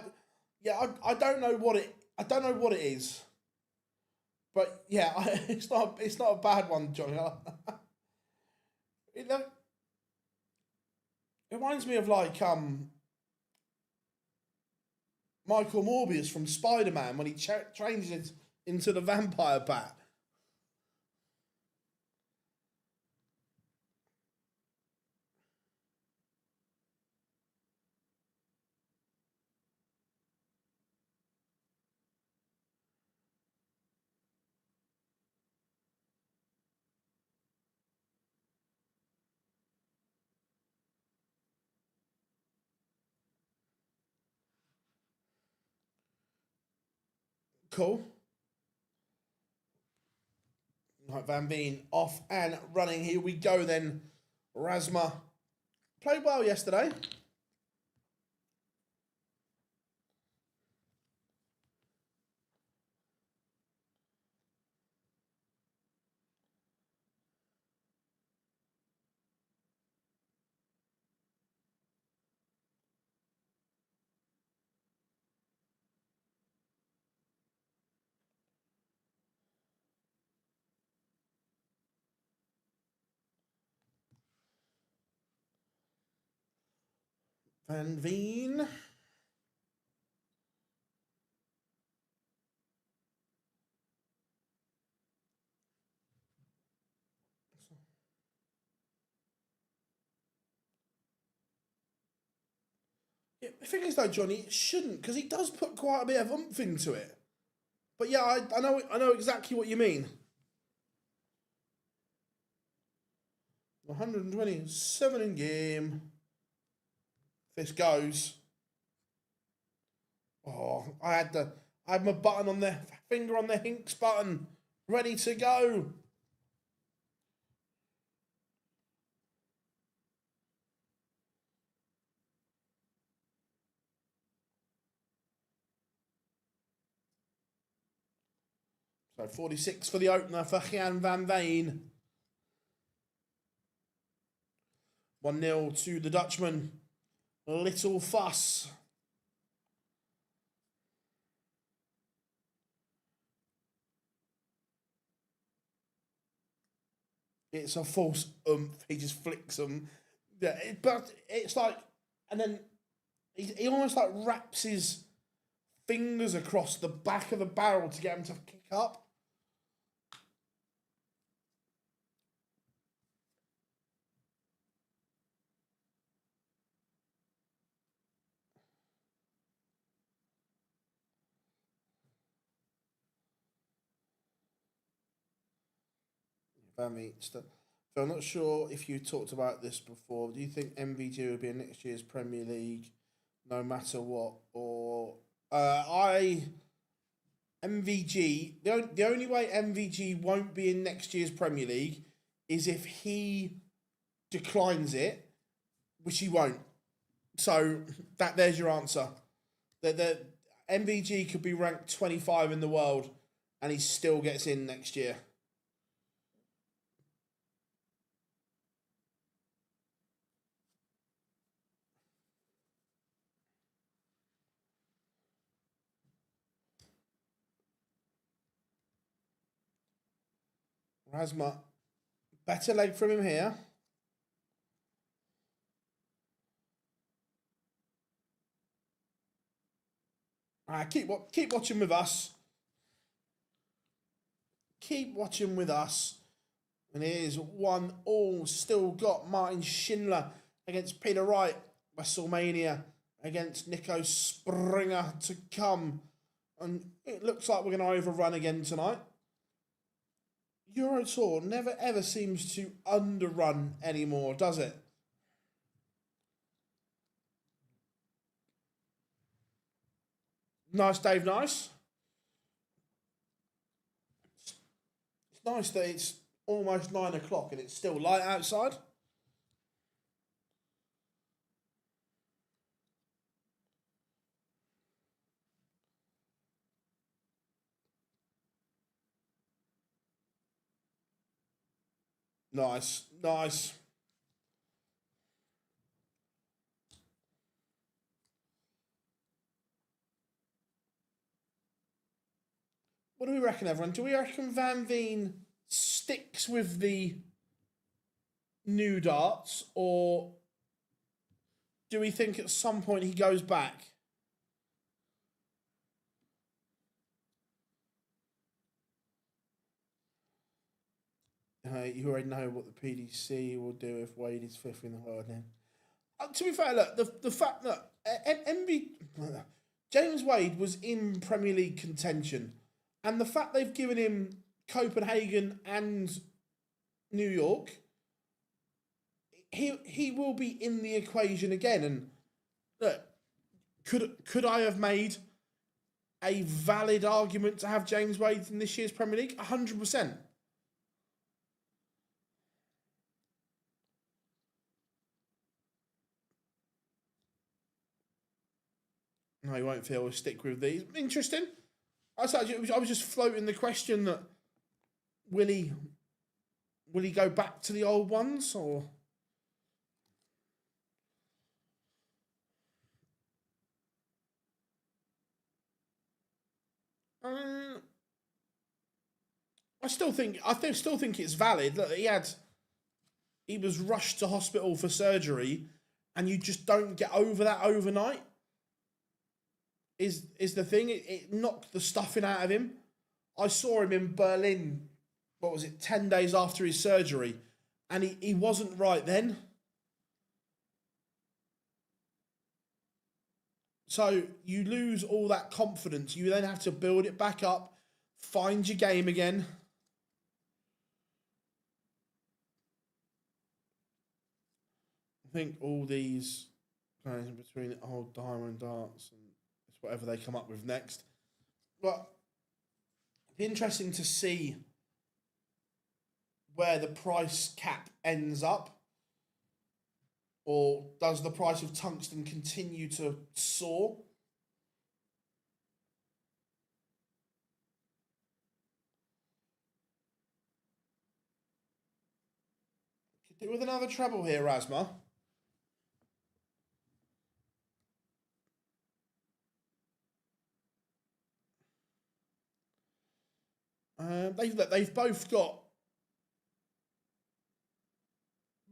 don't know what it. I don't know what it is. But yeah, it's not a bad one, Johnny. It reminds me of like Michael Morbius from Spider-Man when he changes into the vampire bat. Cool. Right, Van Veen off and running. Here we go then. Razma played well yesterday. Van Veen. Yeah, the thing is though, Johnny, it shouldn't, because he does put quite a bit of oomph into it. But yeah, I know exactly what you mean. 127 in game. This goes. Oh, I had my button on there, finger on the Hinks button, ready to go. So 46 for the opener for Jan van Veen. 1-0 to the Dutchman. Little fuss. It's a false oomph. He just flicks them. Yeah, but it's like, and then he almost like wraps his fingers across the back of the barrel to get him to kick up. So I'm not sure if you talked about this before. Do you think MVG will be in next year's Premier League, no matter what? Or MVG, the only way MVG won't be in next year's Premier League is if he declines it, which he won't. So there's your answer. The MVG could be ranked 25 in the world, and he still gets in next year. Razma, better leg from him here. Keep watching with us. Keep watching with us. And here's 1-1. Still got Martin Schindler against Peter Wright. WrestleMania against Nico Springer to come. And it looks like we're going to overrun again tonight. Euro Tour never ever seems to underrun anymore, does it? Nice, Dave, nice. It's nice that it's almost 9 o'clock and it's still light outside. Nice, nice. What do we reckon, everyone? Do we reckon Van Veen sticks with the new darts, or do we think at some point he goes back? You already know what the PDC will do if Wade is 5th in the world now. To be fair, look, the fact that James Wade was in Premier League contention, and the fact they've given him Copenhagen and New York, he will be in the equation again. And look, could I have made a valid argument to have James Wade in this year's Premier League? 100%. No, he won't feel. We'll stick with these. Interesting. I was just floating the question that will he go back to the old ones, or I still think it's valid. Look, he was rushed to hospital for surgery, and you just don't get over that overnight. Is the thing. It knocked the stuffing out of him. I saw him in Berlin, 10 days after his surgery, and he wasn't right then. So you lose all that confidence. You then have to build it back up, find your game again. I think all these players in between old diamond darts and whatever they come up with next. But it's interesting to see where the price cap ends up. Or does the price of tungsten continue to soar? Could do with another treble here, Razma. They've both got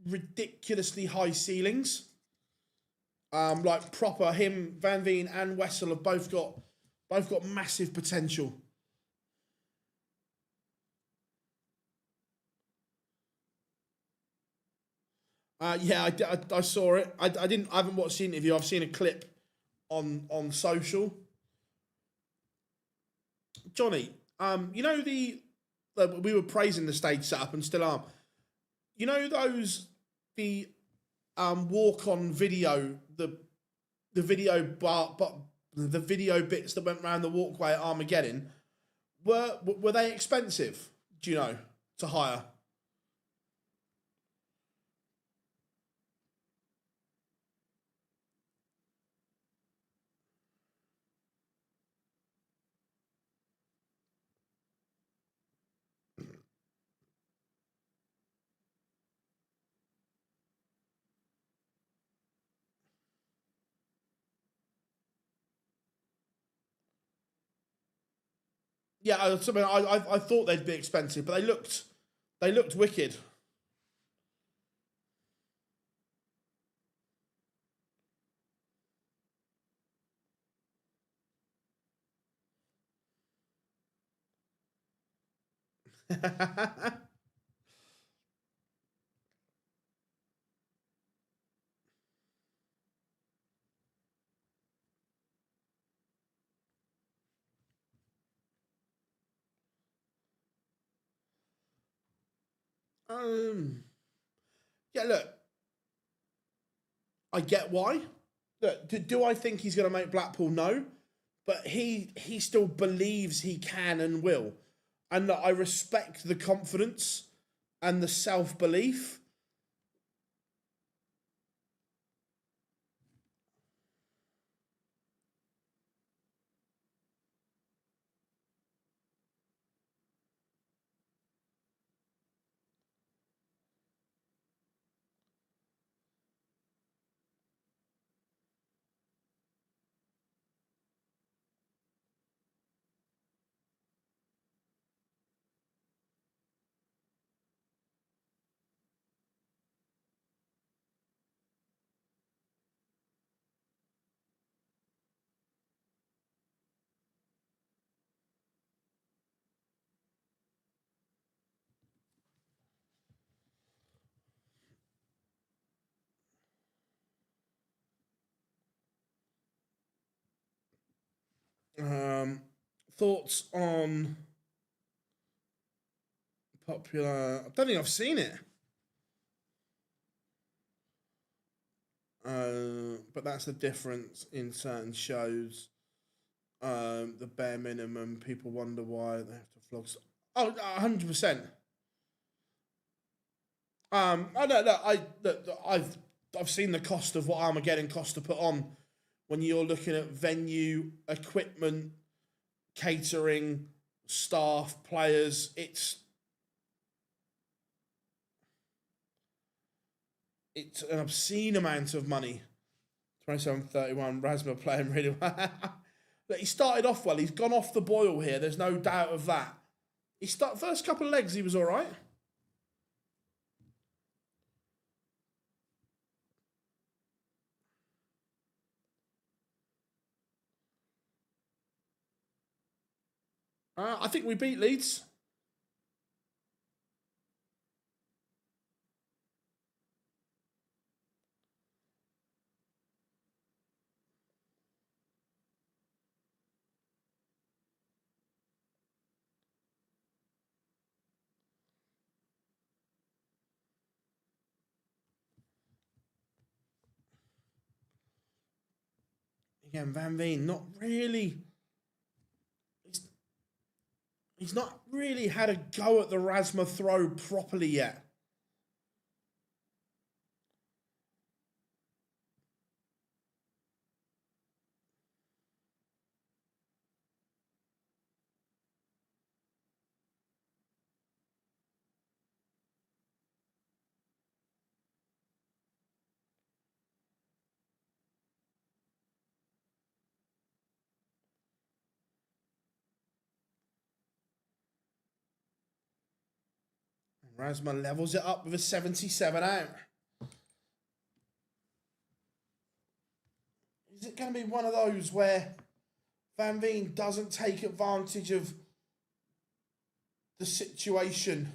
ridiculously high ceilings. Like proper him, Van Veen and Wessel have both got massive potential. Yeah, I saw it. I haven't watched the interview. I've seen a clip on social. Johnny, you know we were praising the stage setup and still are. You know the walk-on video, the video the video bits that went around the walkway at Armageddon, were they expensive? Do you know, to hire? Yeah, I thought they'd be expensive, but they looked wicked. Yeah, look, I get why. Look, do I think he's going to make Blackpool? No, but he still believes he can and will, and look, I respect the confidence and the self-belief. Thoughts on popular? I don't think I've seen it. But that's the difference in certain shows. The bare minimum, people wonder why they have to flog. Oh, 100%. I've seen the cost of what Armageddon cost to put on when you're looking at venue, equipment, catering, staff, players. It's an obscene amount of money. 27-31, Razma playing really well. He started off well. He's gone off the boil here. There's no doubt of that. First couple of legs, he was all right. I think we beat Leeds. Again, Van Veen, not really. He's not really had a go at the Razma throw properly yet. Razma levels it up with a 77 out. Is it going to be one of those where Van Veen doesn't take advantage of the situation?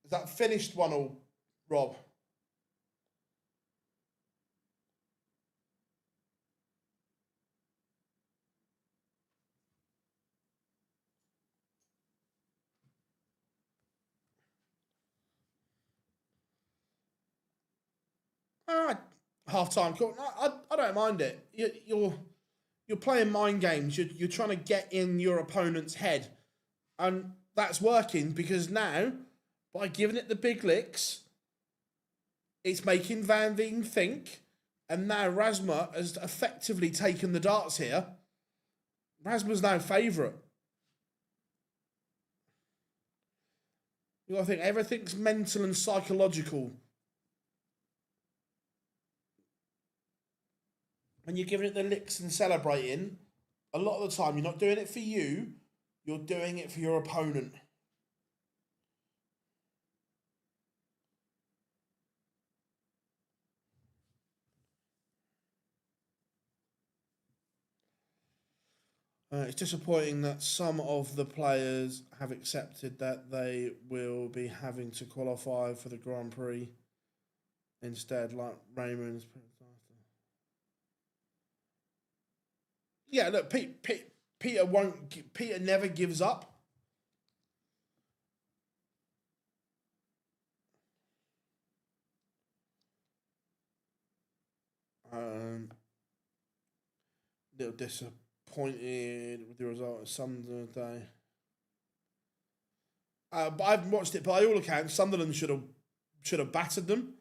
Is that finished 1-1, Rob? Half-time call. I don't mind it. You're playing mind games. You're trying to get in your opponent's head. And that's working because now, by giving it the big licks, it's making Van Veen think. And now Razma has effectively taken the darts here. Razma's now favourite. You got to think everything's mental and psychological. When you're giving it the licks and celebrating, a lot of the time you're not doing it for you, you're doing it for your opponent. It's disappointing that some of the players have accepted that they will be having to qualify for the Grand Prix instead, like Raymond's. Yeah, look, Peter won't. Peter never gives up. Little disappointed with the result of Sunday. But I haven't watched it. By all accounts, Sunderland should have battered them.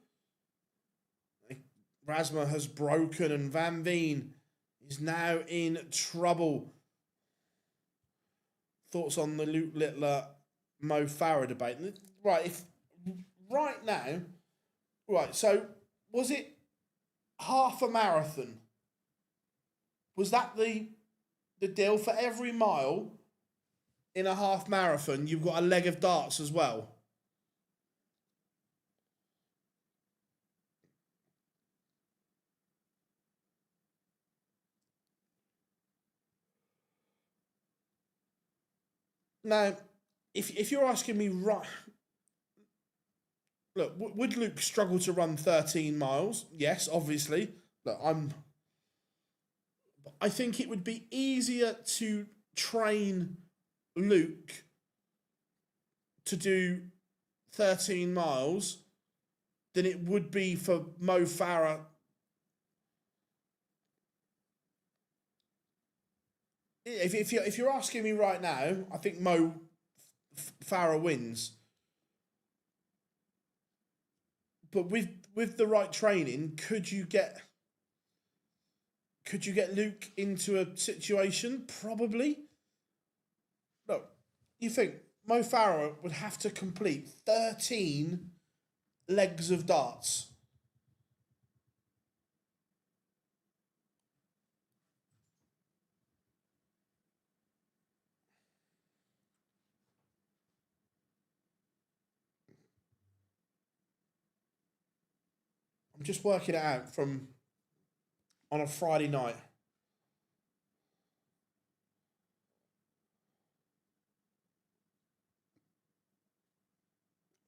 Razma has broken, and Van Veen is now in trouble. Thoughts on the Luke Littler Mo Farah debate? Right, so was it half a marathon? Was that the deal? For every mile in a half marathon, you've got a leg of darts as well? Now, if you're asking me, right, look, would Luke struggle to run 13 miles? Yes, obviously. Look, I think it would be easier to train Luke to do 13 miles than it would be for Mo Farah. If you're asking me right now, I think Mo Farah wins. But with the right training, could you get Luke into a situation? Probably. Look, you think Mo Farah would have to complete 13 legs of darts? I'm just working it out from on a Friday night.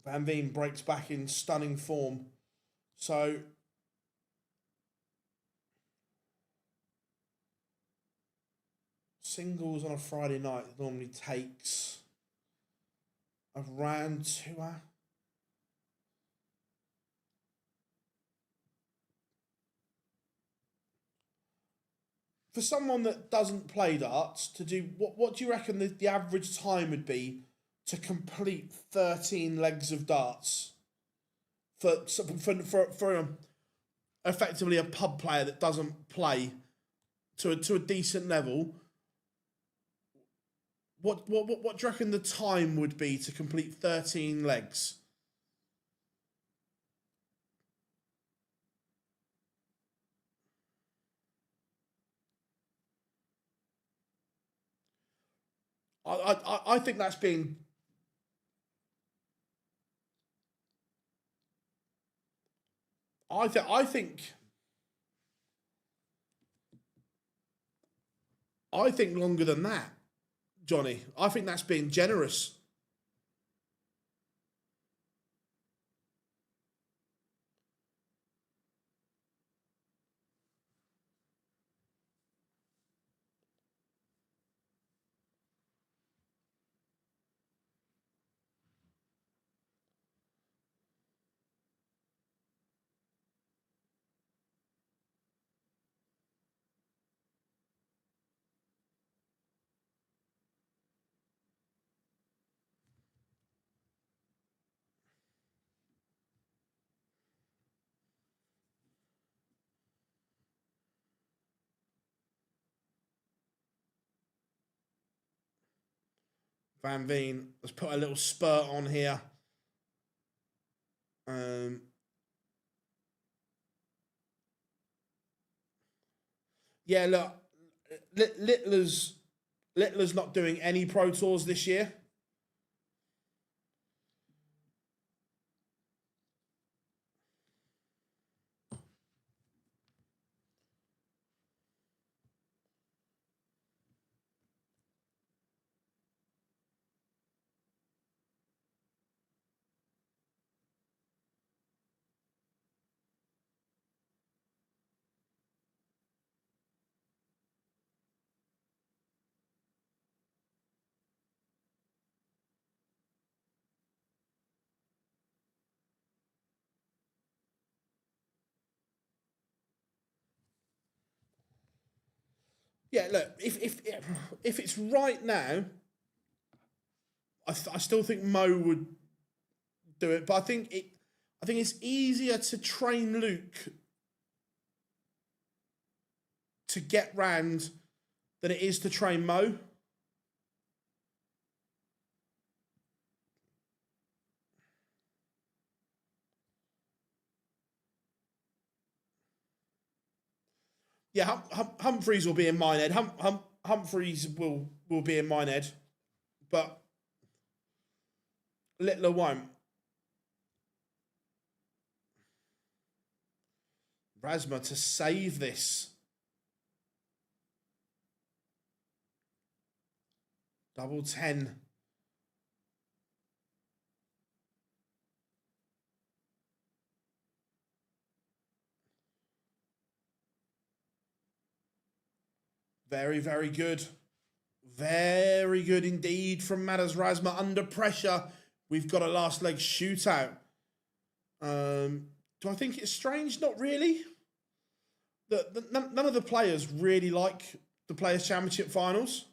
Van Veen breaks back in stunning form. So singles on a Friday night normally takes around 2 hours. For someone that doesn't play darts, to do what do you reckon the average time would be to complete 13 legs of darts for effectively a pub player that doesn't play to a decent level? What do you reckon the time would be to complete 13 legs? I think that's being... I think longer than that, Johnny. I think that's being generous. Van Veen has put a little spurt on here. Yeah, look, Littler's not doing any Pro Tours this year. Yeah, look, if it's right now, I still think Mo would do it, but I think it's easier to train Luke to get round than it is to train Mo. Yeah, Humphreys will be in mine head. Humphreys will be in mine head, but Littler won't. Razma to save this. Double 10. Very, very good. Very good indeed from Matters Razma. Under pressure, we've got a last leg shootout. Do I think it's strange? Not really. None of the players really like the Players' Championship finals.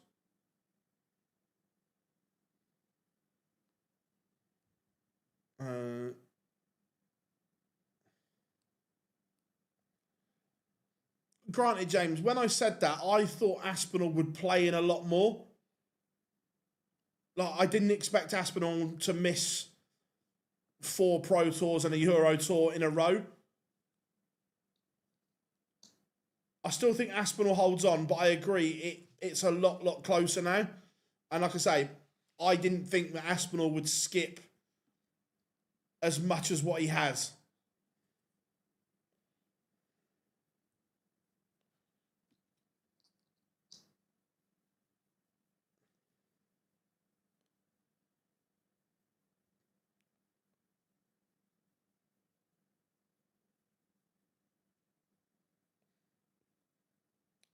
Granted, James, when I said that, I thought Aspinall would play in a lot more. Like, I didn't expect Aspinall to miss 4 Pro Tours and a Euro Tour in a row. I still think Aspinall holds on, but I agree, it's a lot closer now. And like I say, I didn't think that Aspinall would skip as much as what he has.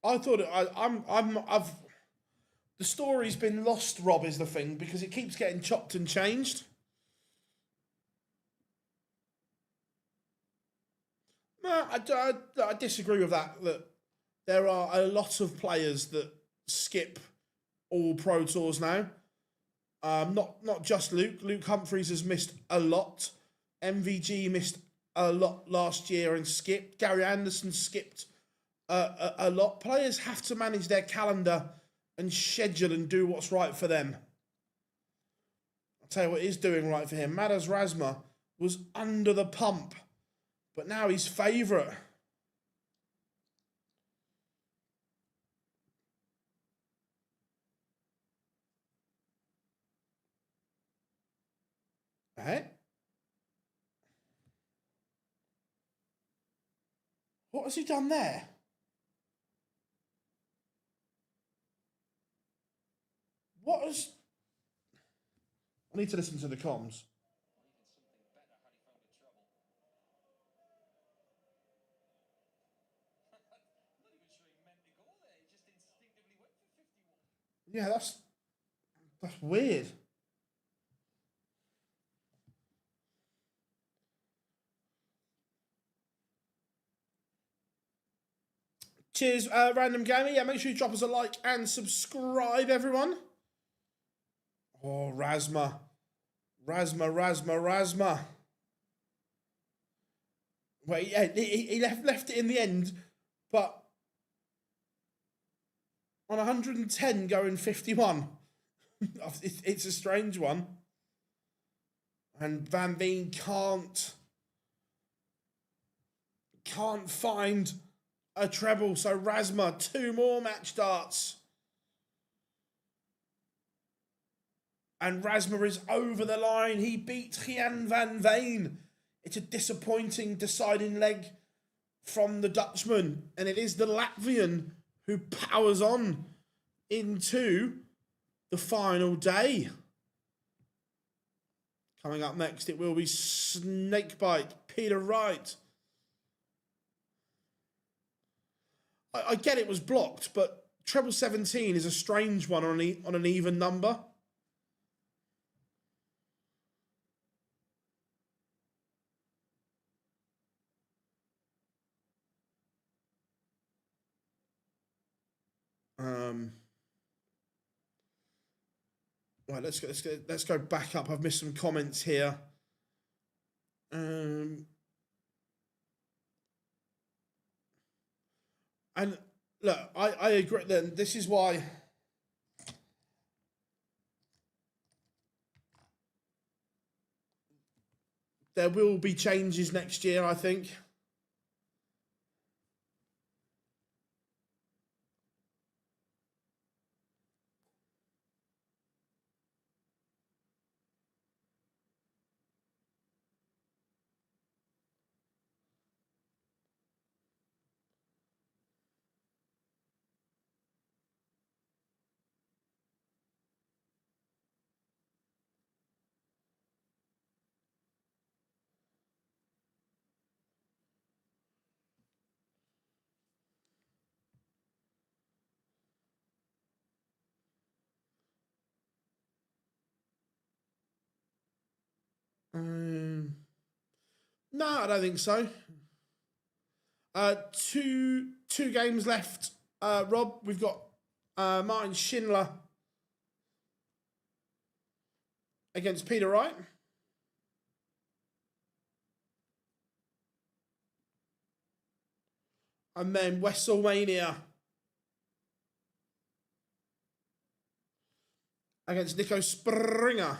I thought I've the story's been lost, Rob, is the thing, because it keeps getting chopped and changed. No, I disagree with that. That there are a lot of players that skip all Pro Tours now. Not just Luke. Luke Humphries has missed a lot. MVG missed a lot last year and skipped. Gary Anderson skipped a lot. Players have to manage their calendar and schedule and do what's right for them. I'll tell you what is doing right for him. MODUS Razma was under the pump, but now he's favourite. Eh? What has he done there? What has... I need to listen to the comms. Yeah, that's weird. Cheers, Random Gamer. Yeah, make sure you drop us a like and subscribe, everyone. Oh, Razma. Wait, yeah, he left it in the end, but on 110 going 51. It's a strange one. And Van Veen can't find a treble. So Razma, 2 more match starts. And Razma is over the line. He beat Gian van Veen. It's a disappointing deciding leg from the Dutchman. And it is the Latvian who powers on into the final day. Coming up next, it will be Snakebite, Peter Wright. I get it was blocked, but treble 17 is a strange one on an even number. Right, let's go back up. I've missed some comments here. And look, I agree. Then this is why there will be changes next year, I think. No, I don't think so. Two games left. Rob, we've got Martin Schindler against Peter Wright. And then WrestleMania against Nico Springer.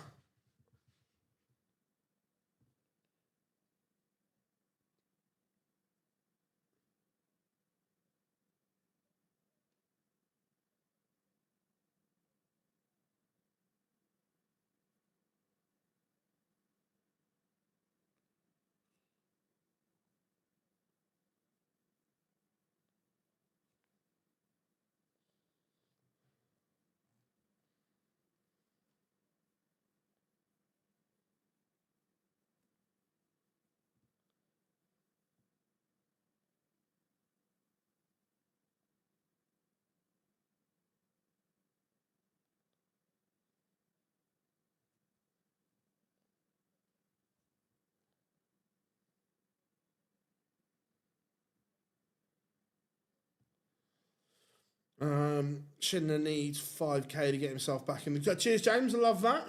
Schindler needs 5k to get himself back in the... Cheers, James. I love that.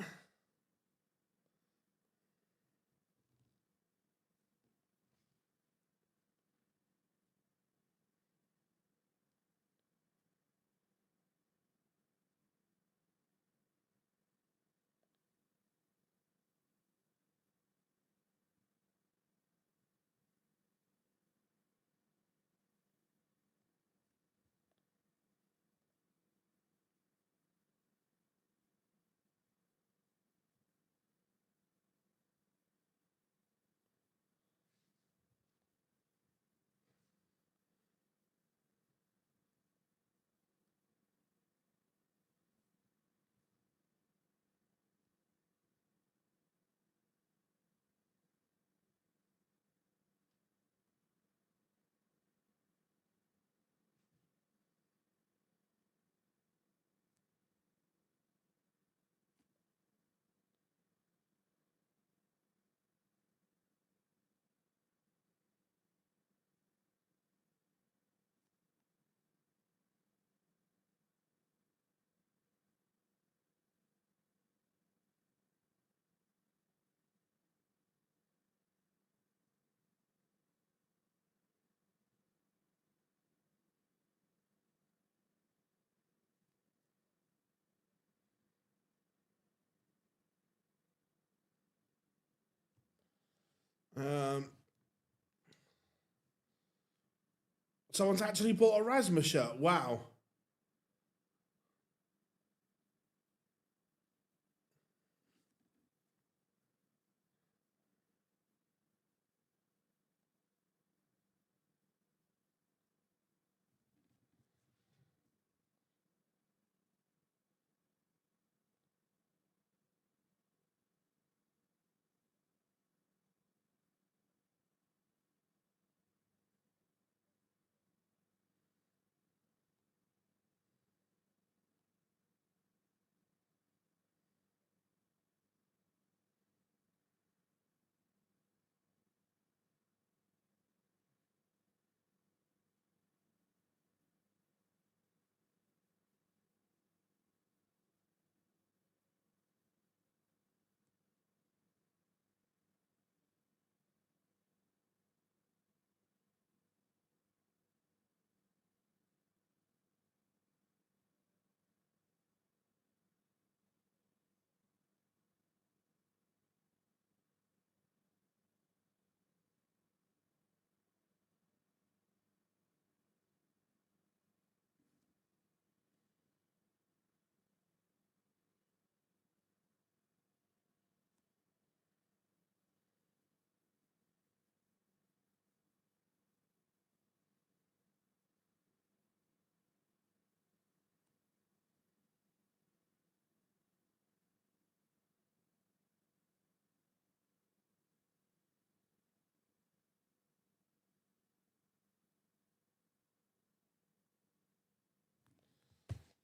Someone's actually bought a Razma shirt. Wow.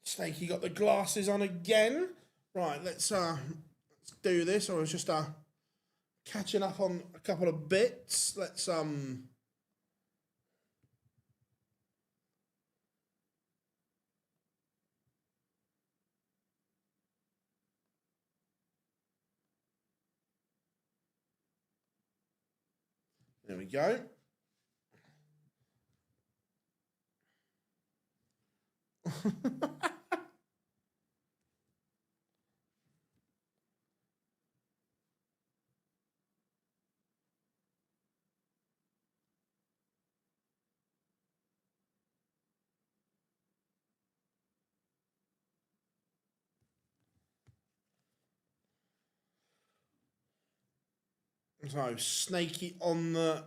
Snakey got the glasses on again. Right, let's do this. I was just catching up on a couple of bits. Let's there we go. So, Snakey on the...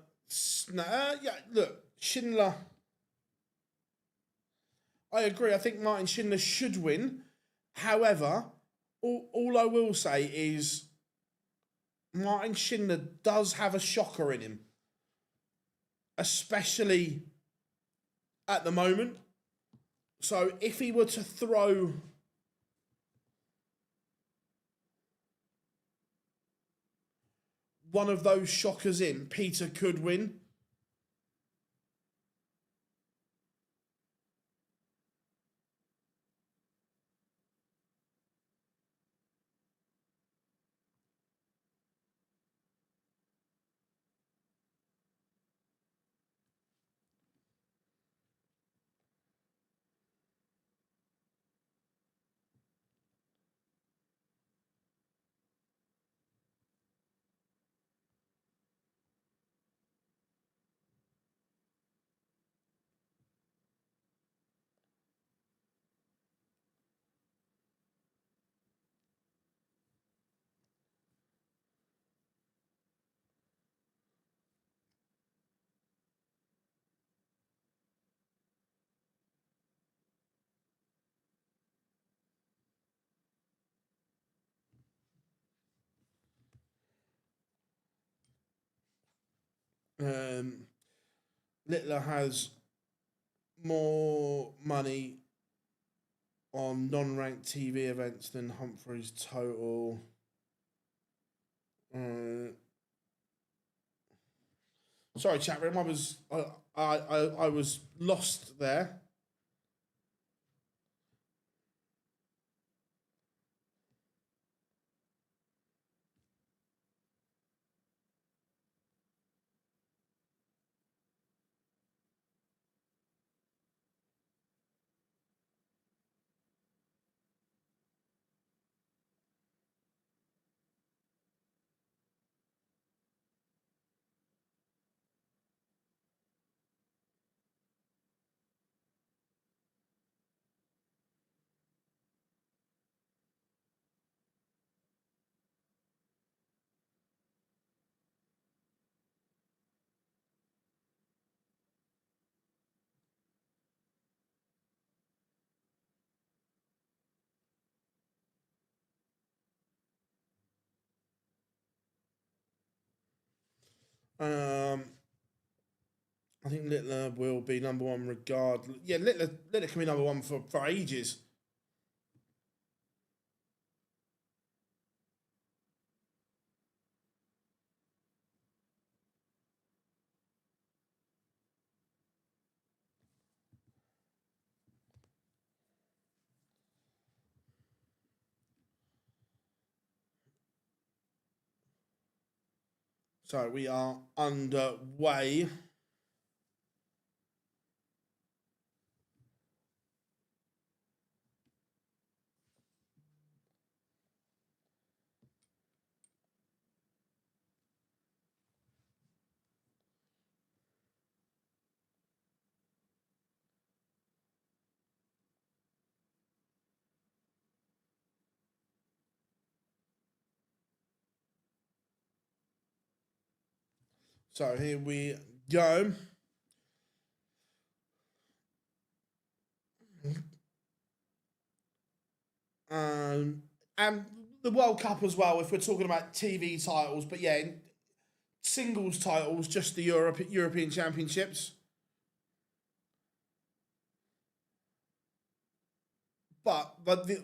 yeah, look, Schindler... I agree. I think Martin Schindler should win. However, all I will say is Martin Schindler does have a shocker in him. Especially at the moment. So, if he were to throw... one of those shockers in, Peter could win. Littler has more money on non-ranked TV events than Humphreys total. Sorry, chat room. I was lost there. I think Littler will be number one regardless. Yeah, Littler can be number one for ages. So we are underway. So here we go. And the World Cup as well, if we're talking about TV titles. But yeah, singles titles, just the European Championships. But the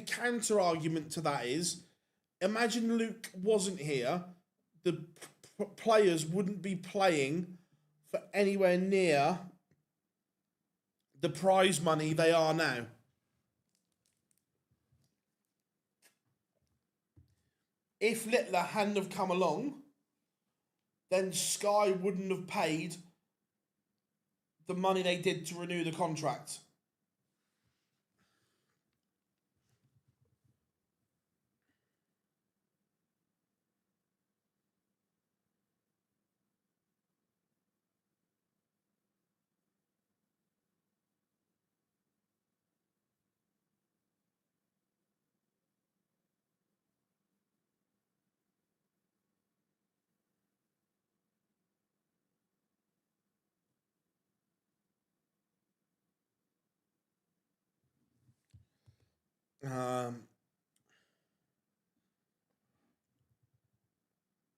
counter argument to that is, imagine Luke wasn't here, the players wouldn't be playing for anywhere near the prize money they are now. If Littler hadn't have come along, then Sky wouldn't have paid the money they did to renew the contract.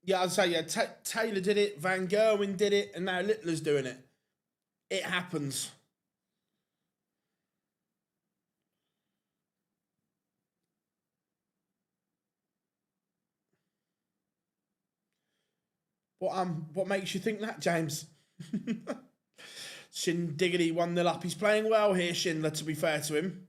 Yeah, I'd say, yeah, Taylor did it, Van Gerwen did it, and now Littler's doing it. It happens. What makes you think that, James? Diggity 1-0 up. He's playing well here, Schindler, to be fair to him.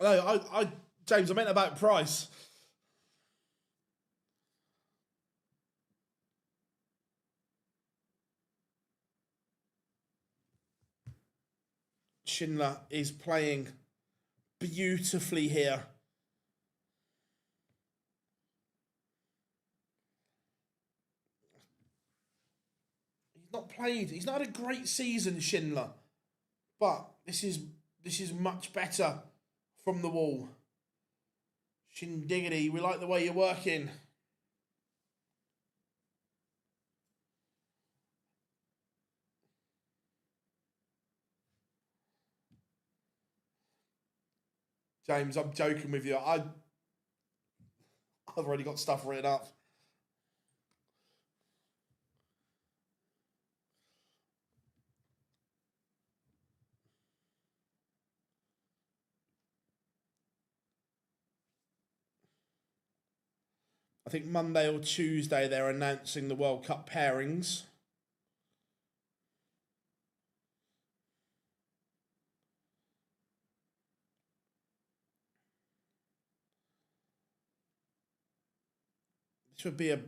I James, I meant about price. Schindler is playing beautifully here. He's not had a great season, Schindler. But this is much better from the wall. Shindiggity, we like the way you're working. James, I'm joking with you. I've already got stuff written up. I think Monday or Tuesday they're announcing the World Cup pairings. This would be a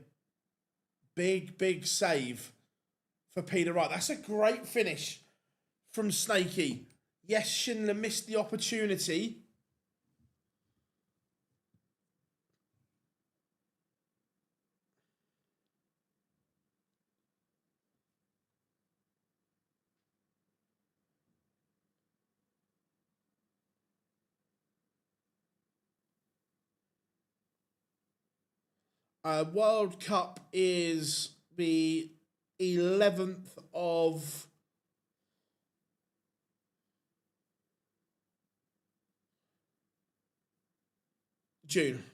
big save for Peter Wright. That's a great finish from Snakey. Yes, Schindler missed the opportunity. World Cup is the 11th of June.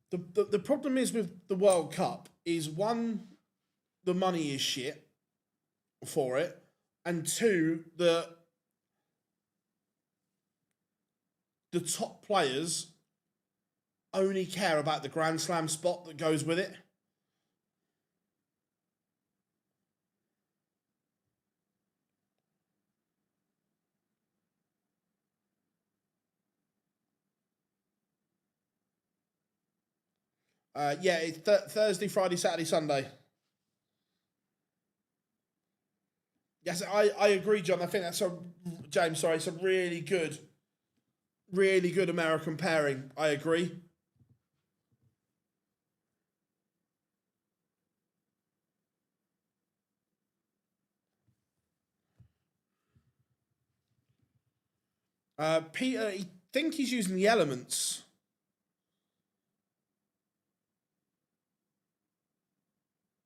The problem is with the World Cup is, one, the money is shit for it, and two, the top players only care about the Grand Slam spot that goes with it. Yeah, it's Thursday, Friday, Saturday, Sunday. Yes, I agree, John. I think that's James, sorry, it's a really good American pairing. I agree. Peter, I think he's using the elements.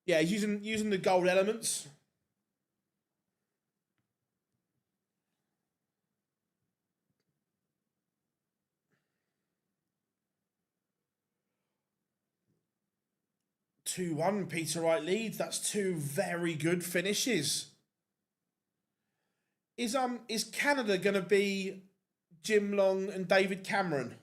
Yeah, he's using the gold elements. Two one, Peter Wright leads. That's two very good finishes. Is Canada gonna be Jim Long and David Cameron?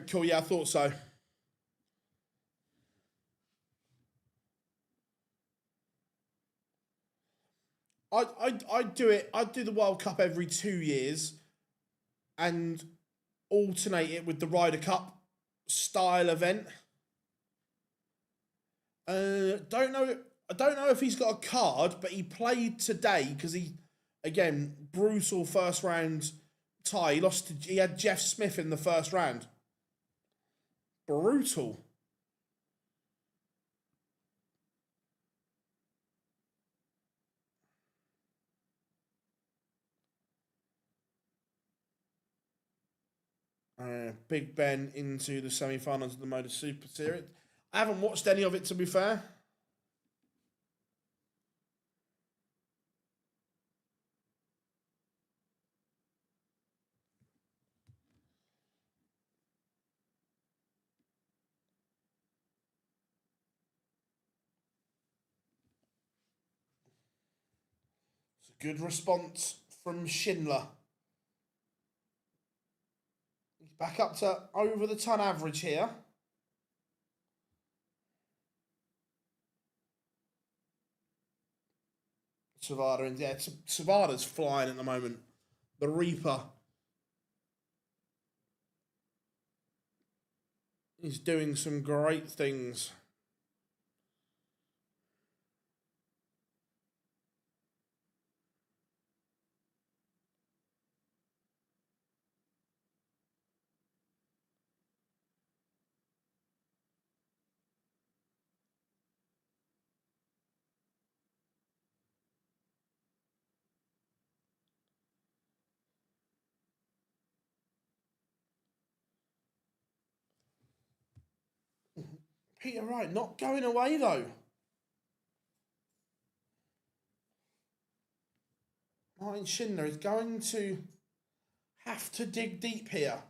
Cool, yeah, I thought so. I'd do it. I'd do the World Cup every 2 years and alternate it with the Ryder Cup style event. Don't know. I don't know if he's got a card, but he played today because again, brutal first round tie. He had Jeff Smith in the first round. Brutal. Big Ben into the semi-finals of the MODUS Super Series. I haven't watched any of it, to be fair. It's a good response from Schindler. He's back up to over the ton average here. Savada, and yeah, Savada's flying at the moment. The Reaper. He's doing some great things. Peter Wright not going away though. Martin Schindler is going to have to dig deep here.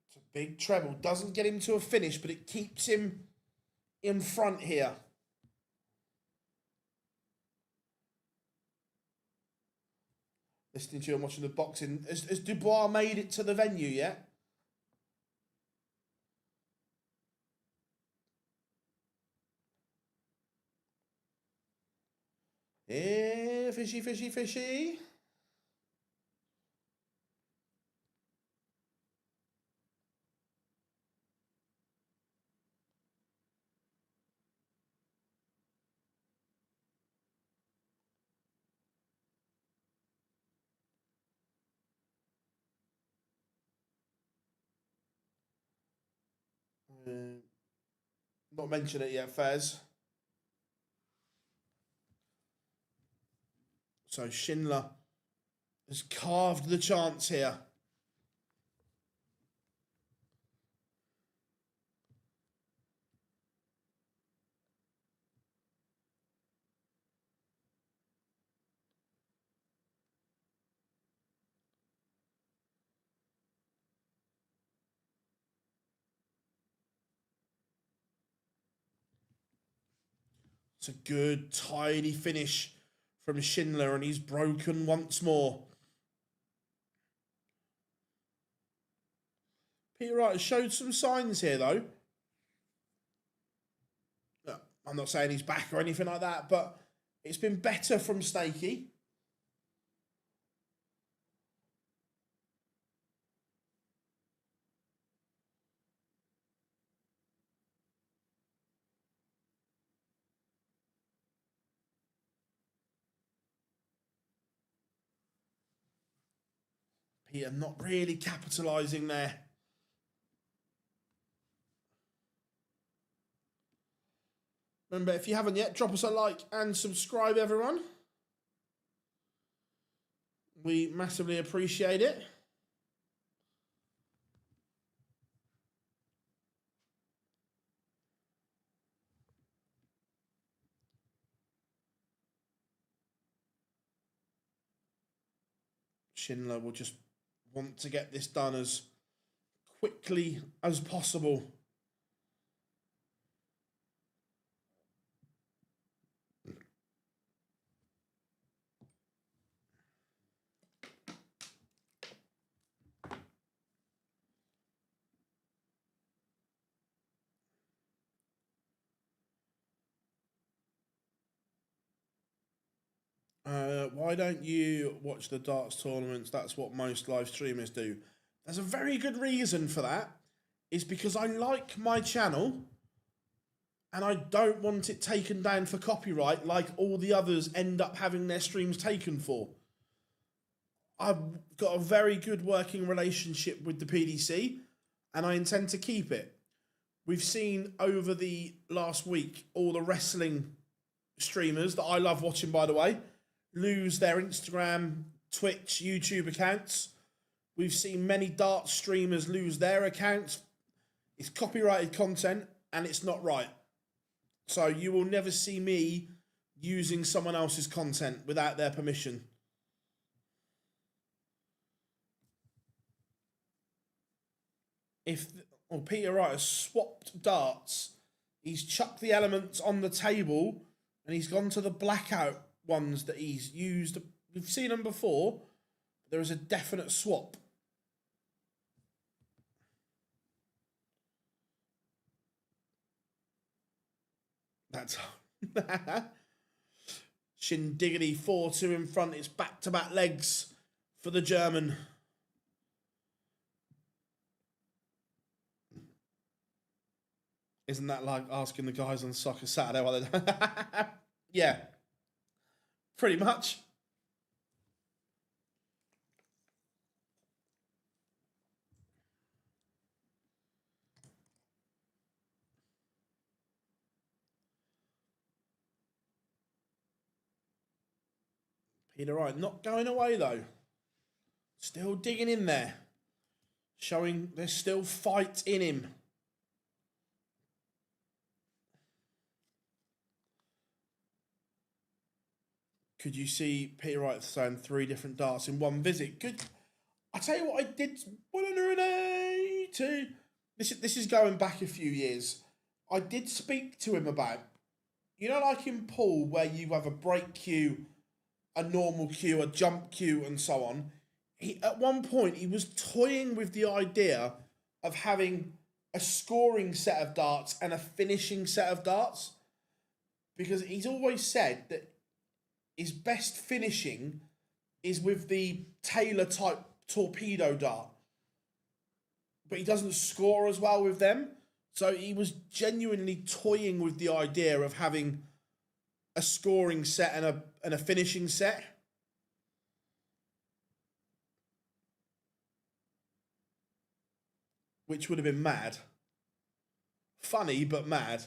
It's a big treble. Doesn't get him to a finish, but it keeps him in front here. Listening to you and watching the boxing. Has Dubois made it to the venue yet? Eh, fishy, fishy, fishy. Not mentioned it yet, Fez. So Schindler has carved the chance here. It's a good, tidy finish from Schindler, and he's broken once more. Peter Wright has showed some signs here, though. I'm not saying he's back or anything like that, but it's been better from Stakey. Peter not really capitalising there. Remember, if you haven't yet, drop us a like and subscribe, everyone. We massively appreciate it. Schindler will just want to get this done as quickly as possible. Why don't you watch the darts tournaments? That's what most live streamers do. There's a very good reason for that. It's because I like my channel and I don't want it taken down for copyright like all the others end up having their streams taken for. I've got a very good working relationship with the PDC. and I intend to keep it. We've seen over the last week all the wrestling streamers that I love watching, by the way, lose their Instagram, Twitch, YouTube accounts. We've seen many dart streamers lose their accounts. It's copyrighted content and it's not right. So you will never see me using someone else's content without their permission. Peter Wright has swapped darts. He's chucked the elements on the table and he's gone to the blackout ones that he's used. We've seen them before. There is a definite swap. That's Shindiggity 4-2 in front. It's back-to-back legs for the German. Isn't that like asking the guys on Soccer Saturday what they Yeah, pretty much. Peter Wright not going away though. Still digging in there. Showing there's still fight in him. Could you see Peter Wright throwing 3 different darts in one visit? Good. I tell you what, I did 182. This is going back a few years. I did speak to him about, you know, like in pool where you have a break cue, a normal cue, a jump cue, and so on. At one point, he was toying with the idea of having a scoring set of darts and a finishing set of darts, because he's always said that his best finishing is with the Taylor type torpedo dart, but he doesn't score as well with them. So he was genuinely toying with the idea of having a scoring set and a finishing set. Which would have been mad. Funny, but mad.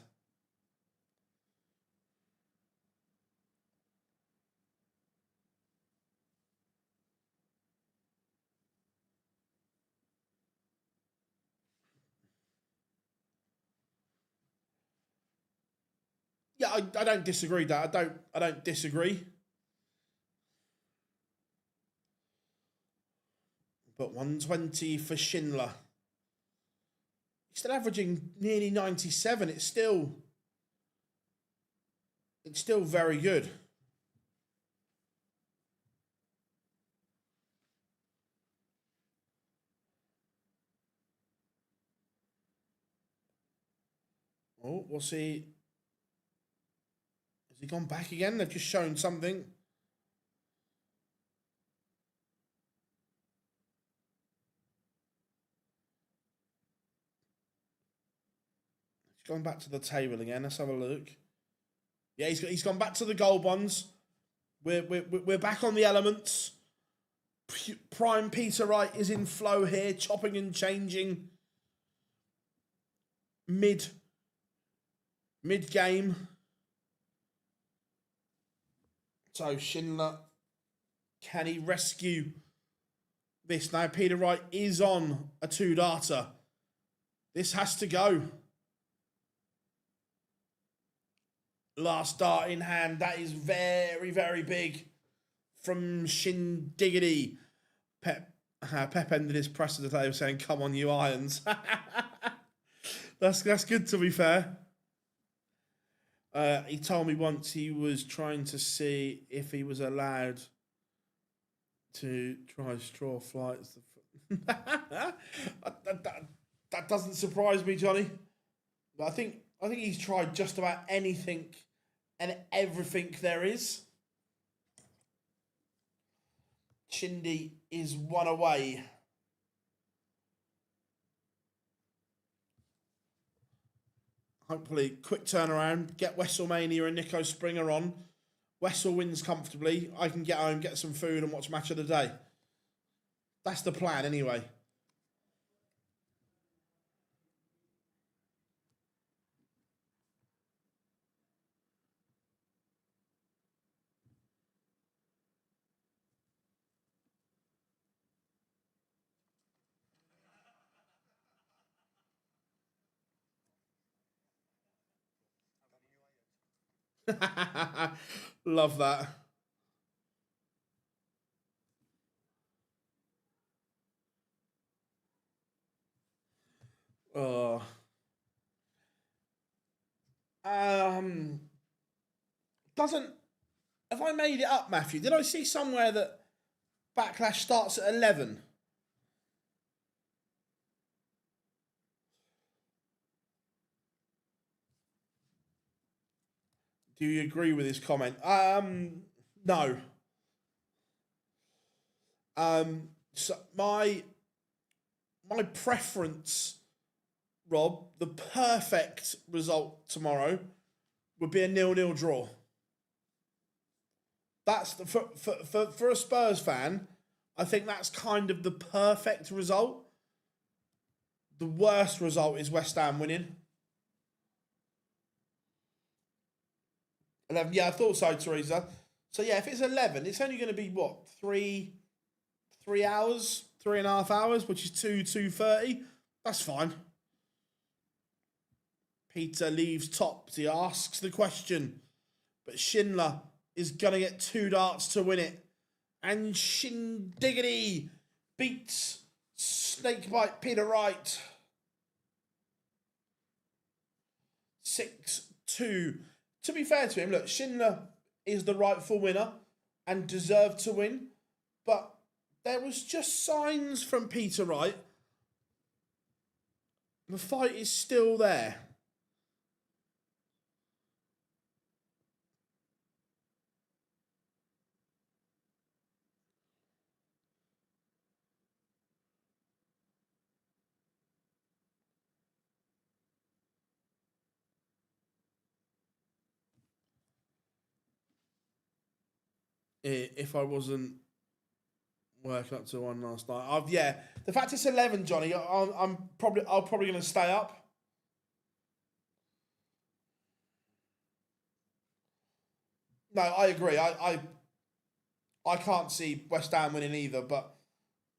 Yeah, I don't disagree, Dad. I don't disagree. But 120 for Schindler. He's still averaging nearly 97. It's still very good. Oh, we'll see. Has he gone back again? They've just shown something. He's gone back to the table again. Let's have a look. Yeah, he's gone back to the gold ones. We're back on the elements. Prime Peter Wright is in flow here, chopping and changing. Mid game. So Schindler, can he rescue this? Now Peter Wright is on a 2-darter. This has to go. Last dart in hand. That is very, very big from Shindiggity. Pep ended his presser today saying, "Come on, you irons." That's good, to be fair. He told me once he was trying to see if he was allowed to try straw flights. That doesn't surprise me, Johnny. But I think he's tried just about anything and everything there is. Shindy is one away. Hopefully, quick turnaround. Get WrestleMania and Nico Springer on. Wessel wins comfortably. I can get home, get some food and watch Match of the Day. That's the plan anyway. Love that. Oh. Doesn't... Have I made it up, Matthew? Did I see somewhere that Backlash starts at 11? Do you agree with his comment? No. So my preference, Rob, the perfect result tomorrow would be a 0-0 draw. That's for a Spurs fan, I think that's kind of the perfect result. The worst result is West Ham winning. 11. Yeah, I thought so, Teresa. So yeah, if it's 11, it's only going to be what, 3 hours, 3.5 hours, which is 2:30. That's fine. Peter leaves tops. He asks the question, but Schindler is going to get 2 darts to win it. And Shindiggity beats Snakebite Peter Wright. 6-2. To be fair to him, look, Schindler is the rightful winner and deserved to win. But there was just signs from Peter Wright. The fight is still there. If I wasn't working up to one last night, yeah. The fact it's 11, Johnny, I'm probably going to stay up. No, I agree. I can't see West Ham winning either. But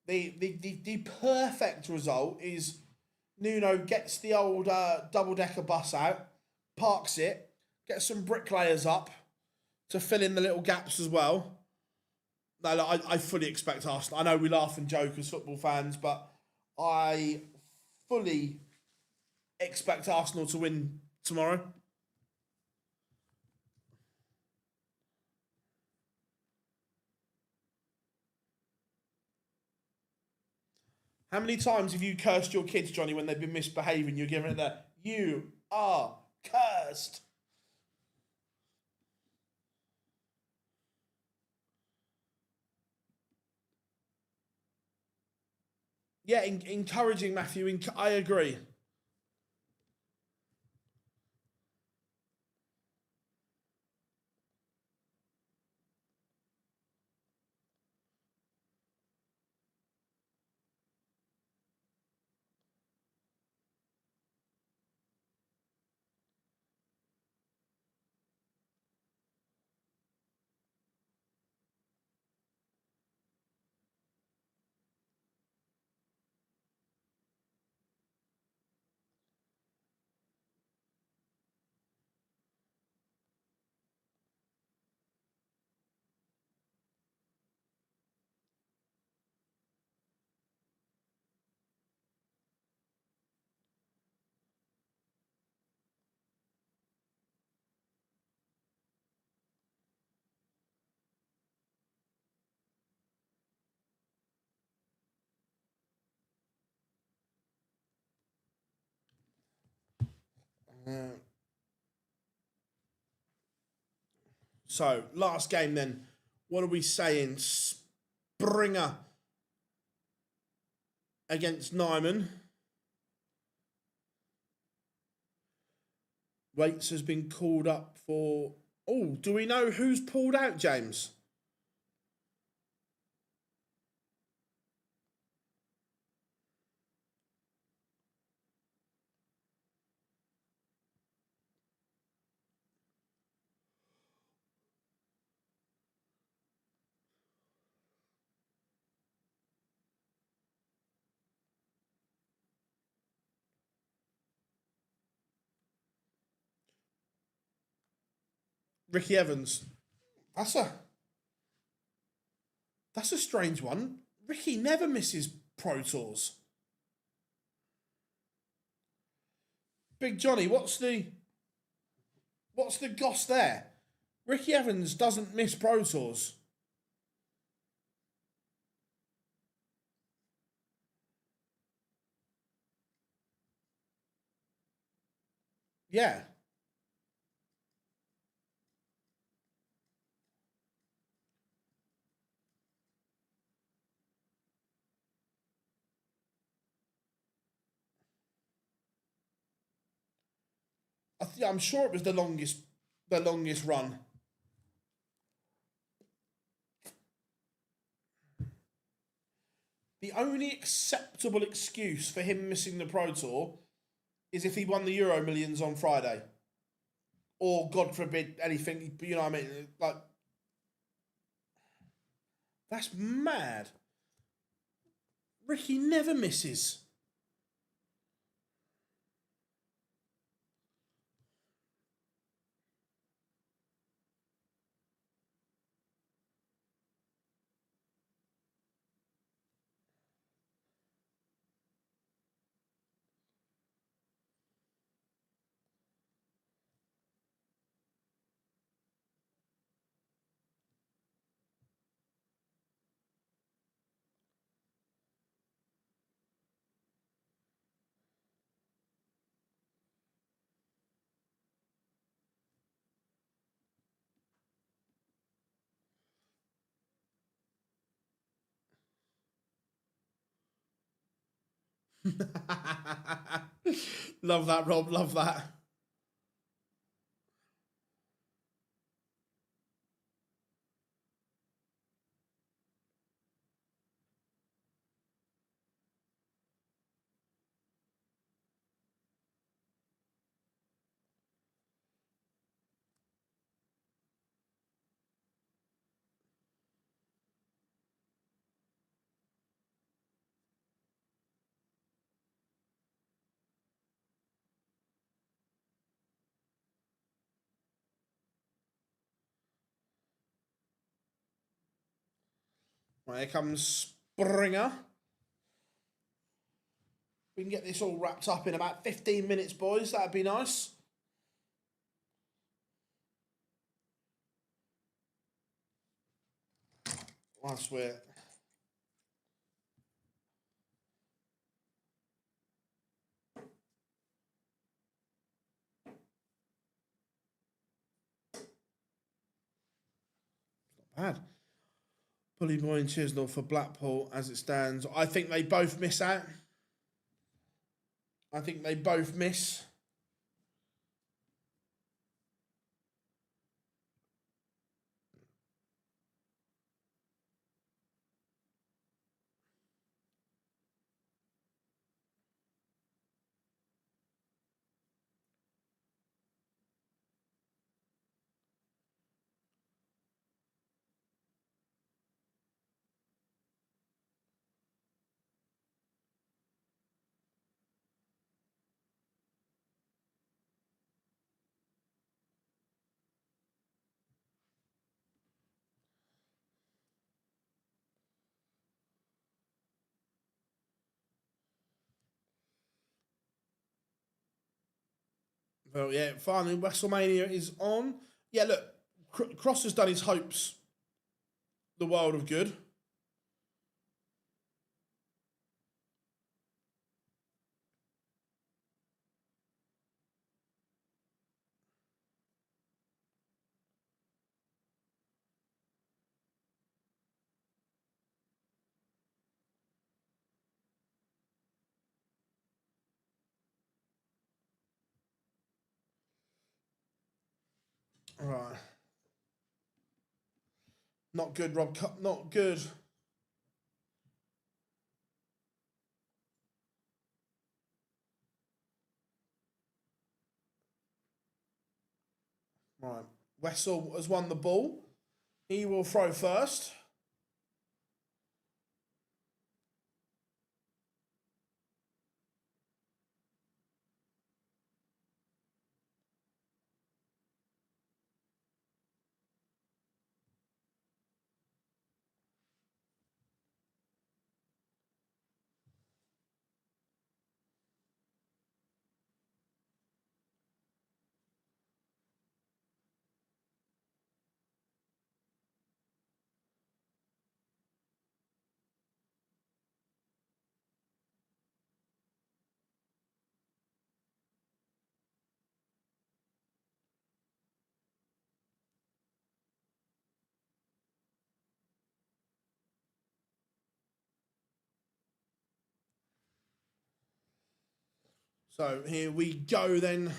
the perfect result is Nuno gets the old double-decker bus out, parks it, gets some bricklayers up to fill in the little gaps as well. No, look, I fully expect Arsenal. I know we laugh and joke as football fans, but I fully expect Arsenal to win tomorrow. How many times have you cursed your kids, Johnny, when they've been misbehaving? You're giving it that, you are cursed. Yeah, encouraging, Matthew. I agree. So, last game then. What are we saying? Springer against Nijman. Waits has been called up for... Oh, do we know who's pulled out, James? Ricky Evans. That's a strange one. Ricky never misses Pro Tours. Big Johnny, what's the goss there? Ricky Evans doesn't miss Pro Tours. Yeah. I'm sure it was the longest run. The only acceptable excuse for him missing the Pro Tour is if he won the Euro Millions on Friday. Or, God forbid, anything, you know what I mean? Like, that's mad. Ricky never misses. Love that, Rob. Love that. Right, here comes Springer. We can get this all wrapped up in about 15 minutes, boys. That'd be nice. Once we're... Not bad. Bully Boy and Chisnell for Blackpool as it stands. I think they both miss out. I think they both miss. Well, yeah, finally, WrestleMania is on. Yeah, look, Cross has done his hopes the world of good. All right. Not good, Rob. Not good. Right. Wessel has won the ball. He will throw first. So here we go then.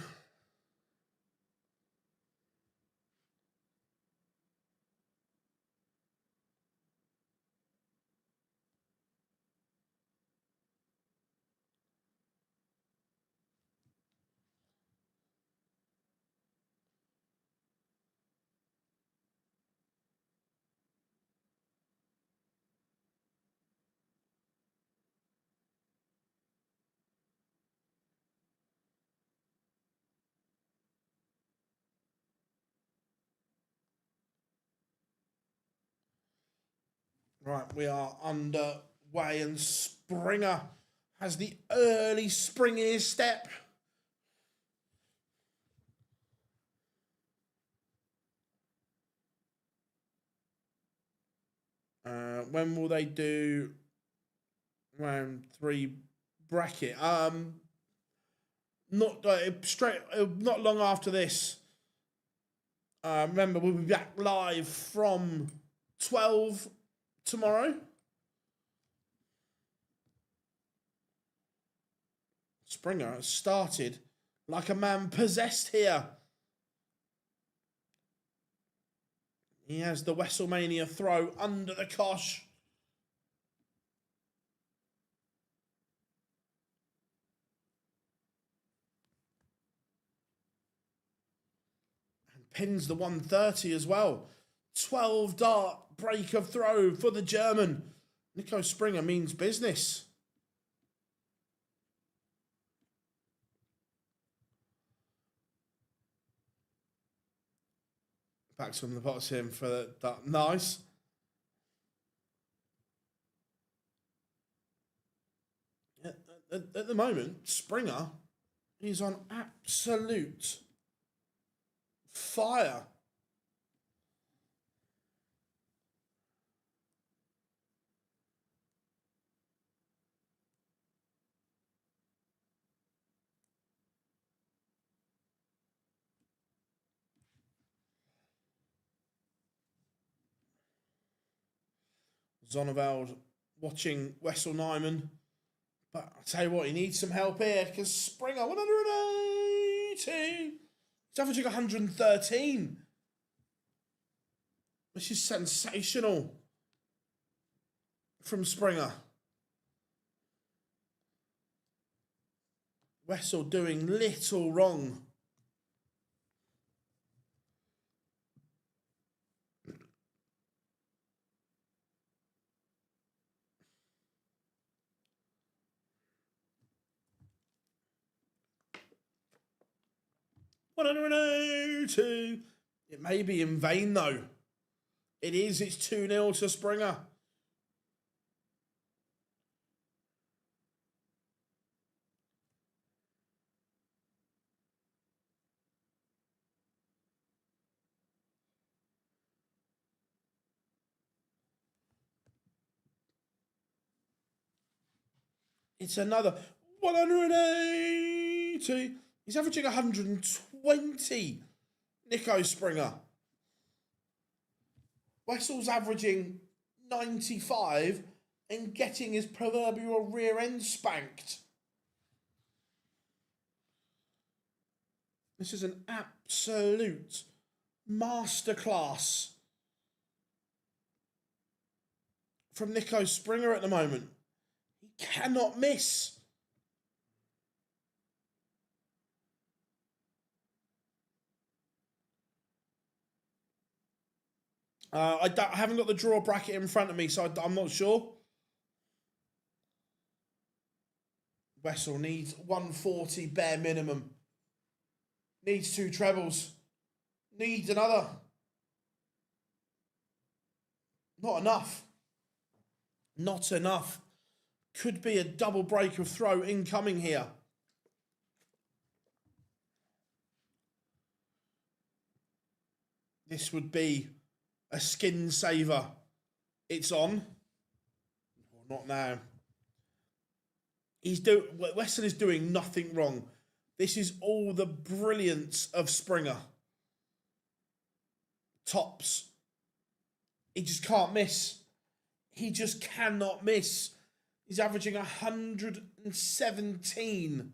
Right, we are underway, and Springer has the early spring in his step. When will they do round 3 bracket? Not not long after this. Remember, we'll be back live from 12 tomorrow. Springer has started like a man possessed here. He has the WrestleMania throw under the cosh. And pins the 130 as well. 12 dart break of throw for the German. Nico Springer means business. Back from the pots in for that. Nice. At the moment, Springer is on absolute fire. Zonneveld watching Wessel Nijman. But I'll tell you what, he needs some help here because Springer 180. He's averaging 113. This is sensational from Springer. Wessel doing little wrong. $182. It may be in vain though. It is. It's 2-0 to Springer. It's another 180. He's averaging 120. Nico Springer. Wessel's averaging 95 and getting his proverbial rear end spanked. This is an absolute masterclass from Nico Springer at the moment. He cannot miss. I haven't got the draw bracket in front of me, so I'm not sure. Wessel needs 140 bare minimum. Needs 2 trebles. Needs another. Not enough. Not enough. Could be a double break of throw incoming here. This would be a skin saver. It's on. Oh, not now. Wessel is doing nothing wrong. This is all the brilliance of Springer. Tops. He just can't miss. He just cannot miss. He's averaging 117.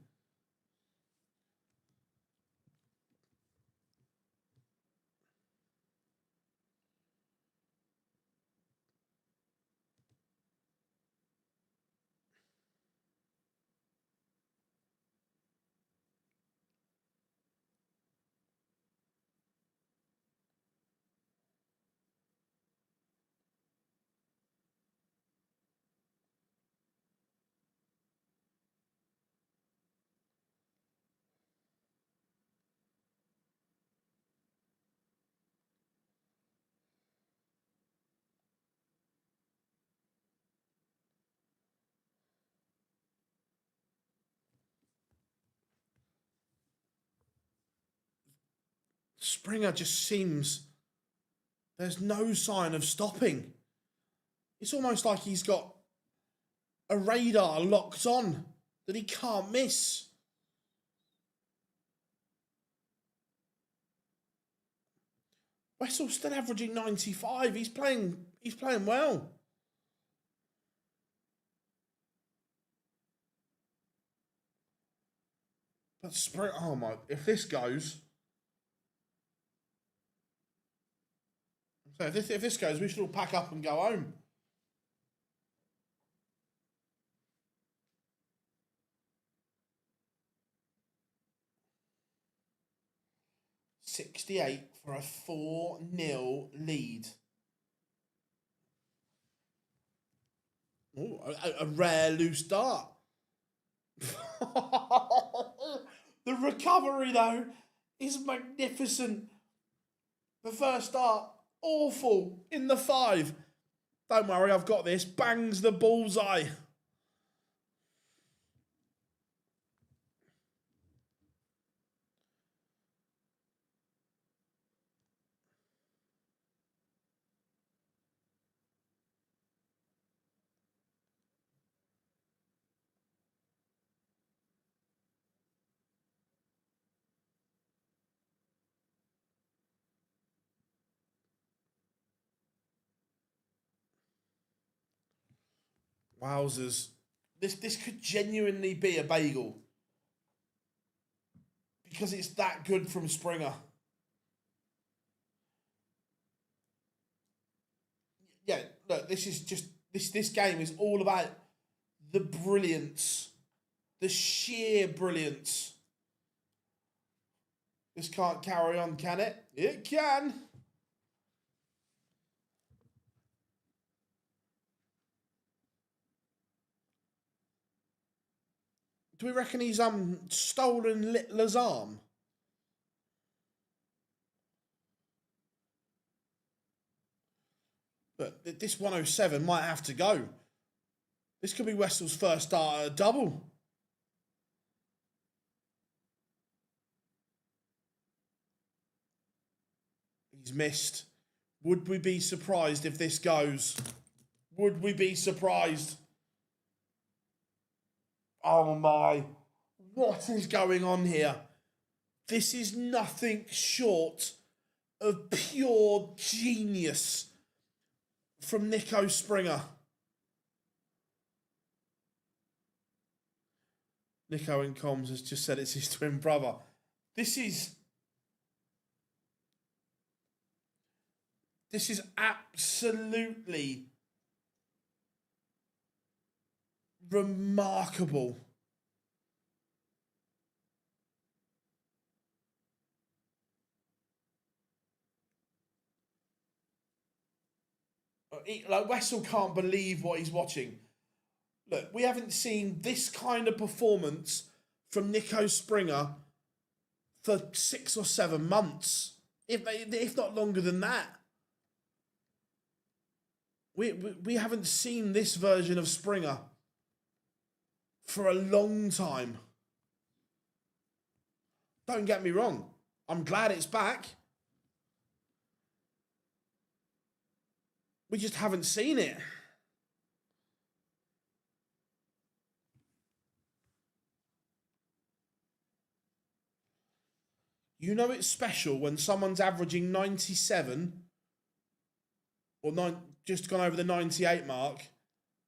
Springer just seems... There's no sign of stopping. It's almost like he's got a radar locked on that he can't miss. Wessel's still averaging 95. He's playing well. But Springer, oh my, if this goes... So if this goes, we should all pack up and go home. $68 for a 4-0 lead. Ooh, a rare loose dart. The recovery, though, is magnificent. The first dart, awful, in the 5. Don't worry, I've got this. Bangs the bullseye. Wowzers. This could genuinely be a bagel. Because it's that good from Springer. Yeah, look, this is just... This game is all about the brilliance. The sheer brilliance. This can't carry on, can it? It can. Do we reckon he's stolen Littler's arm? But this 107 might have to go. This could be Wessel's first start at a double. He's missed. Would we be surprised if this goes? Would we be surprised? Oh my. What is going on here? This is nothing short of pure genius from Nico Springer. Nico in comms has just said it's his twin brother. This is absolutely remarkable. Like Wessel can't believe what he's watching. Look, we haven't seen this kind of performance from Nico Springer for 6 or 7 months, if not longer than that. We haven't seen this version of Springer for a long time. Don't get me wrong. I'm glad it's back. We just haven't seen it. You know it's special when someone's averaging 97 or just gone over the 98 mark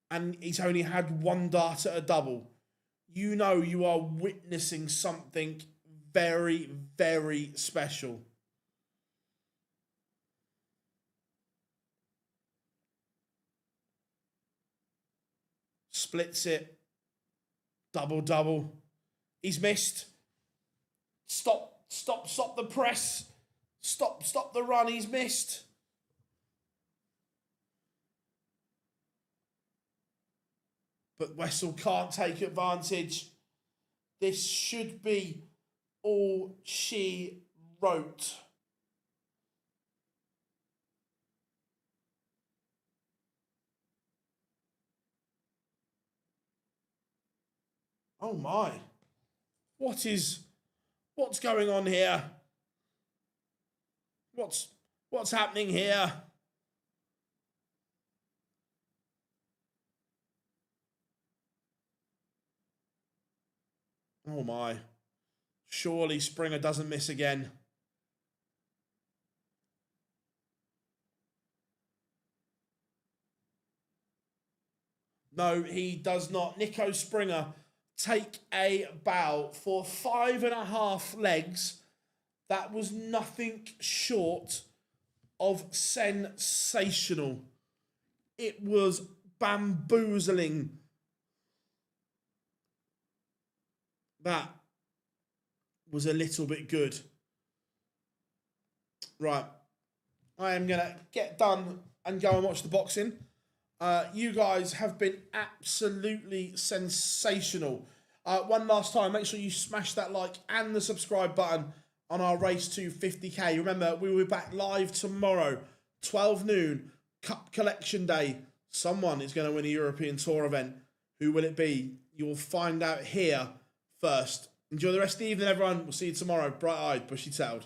and he's only had 1 dart at a double. You know you are witnessing something very, very special. Splits it. Double. He's missed. Stop the press. Stop the run. He's missed. But Wessel can't take advantage. This should be all she wrote. Oh my. What's going on here? What's happening here? Oh my. Surely Springer doesn't miss again. No, he does not. Nico Springer take a bow for 5.5 legs. That was nothing short of sensational. It was bamboozling. That was a little bit good. Right. I am going to get done and go and watch the boxing. You guys have been absolutely sensational. One last time, make sure you smash that like and the subscribe button on our race to 50k. Remember, we will be back live tomorrow, 12 noon, Cup Collection Day. Someone is going to win a European Tour event. Who will it be? You will find out here first. Enjoy the rest of the evening, everyone. We'll see you tomorrow. Bright-eyed, bushy-tailed.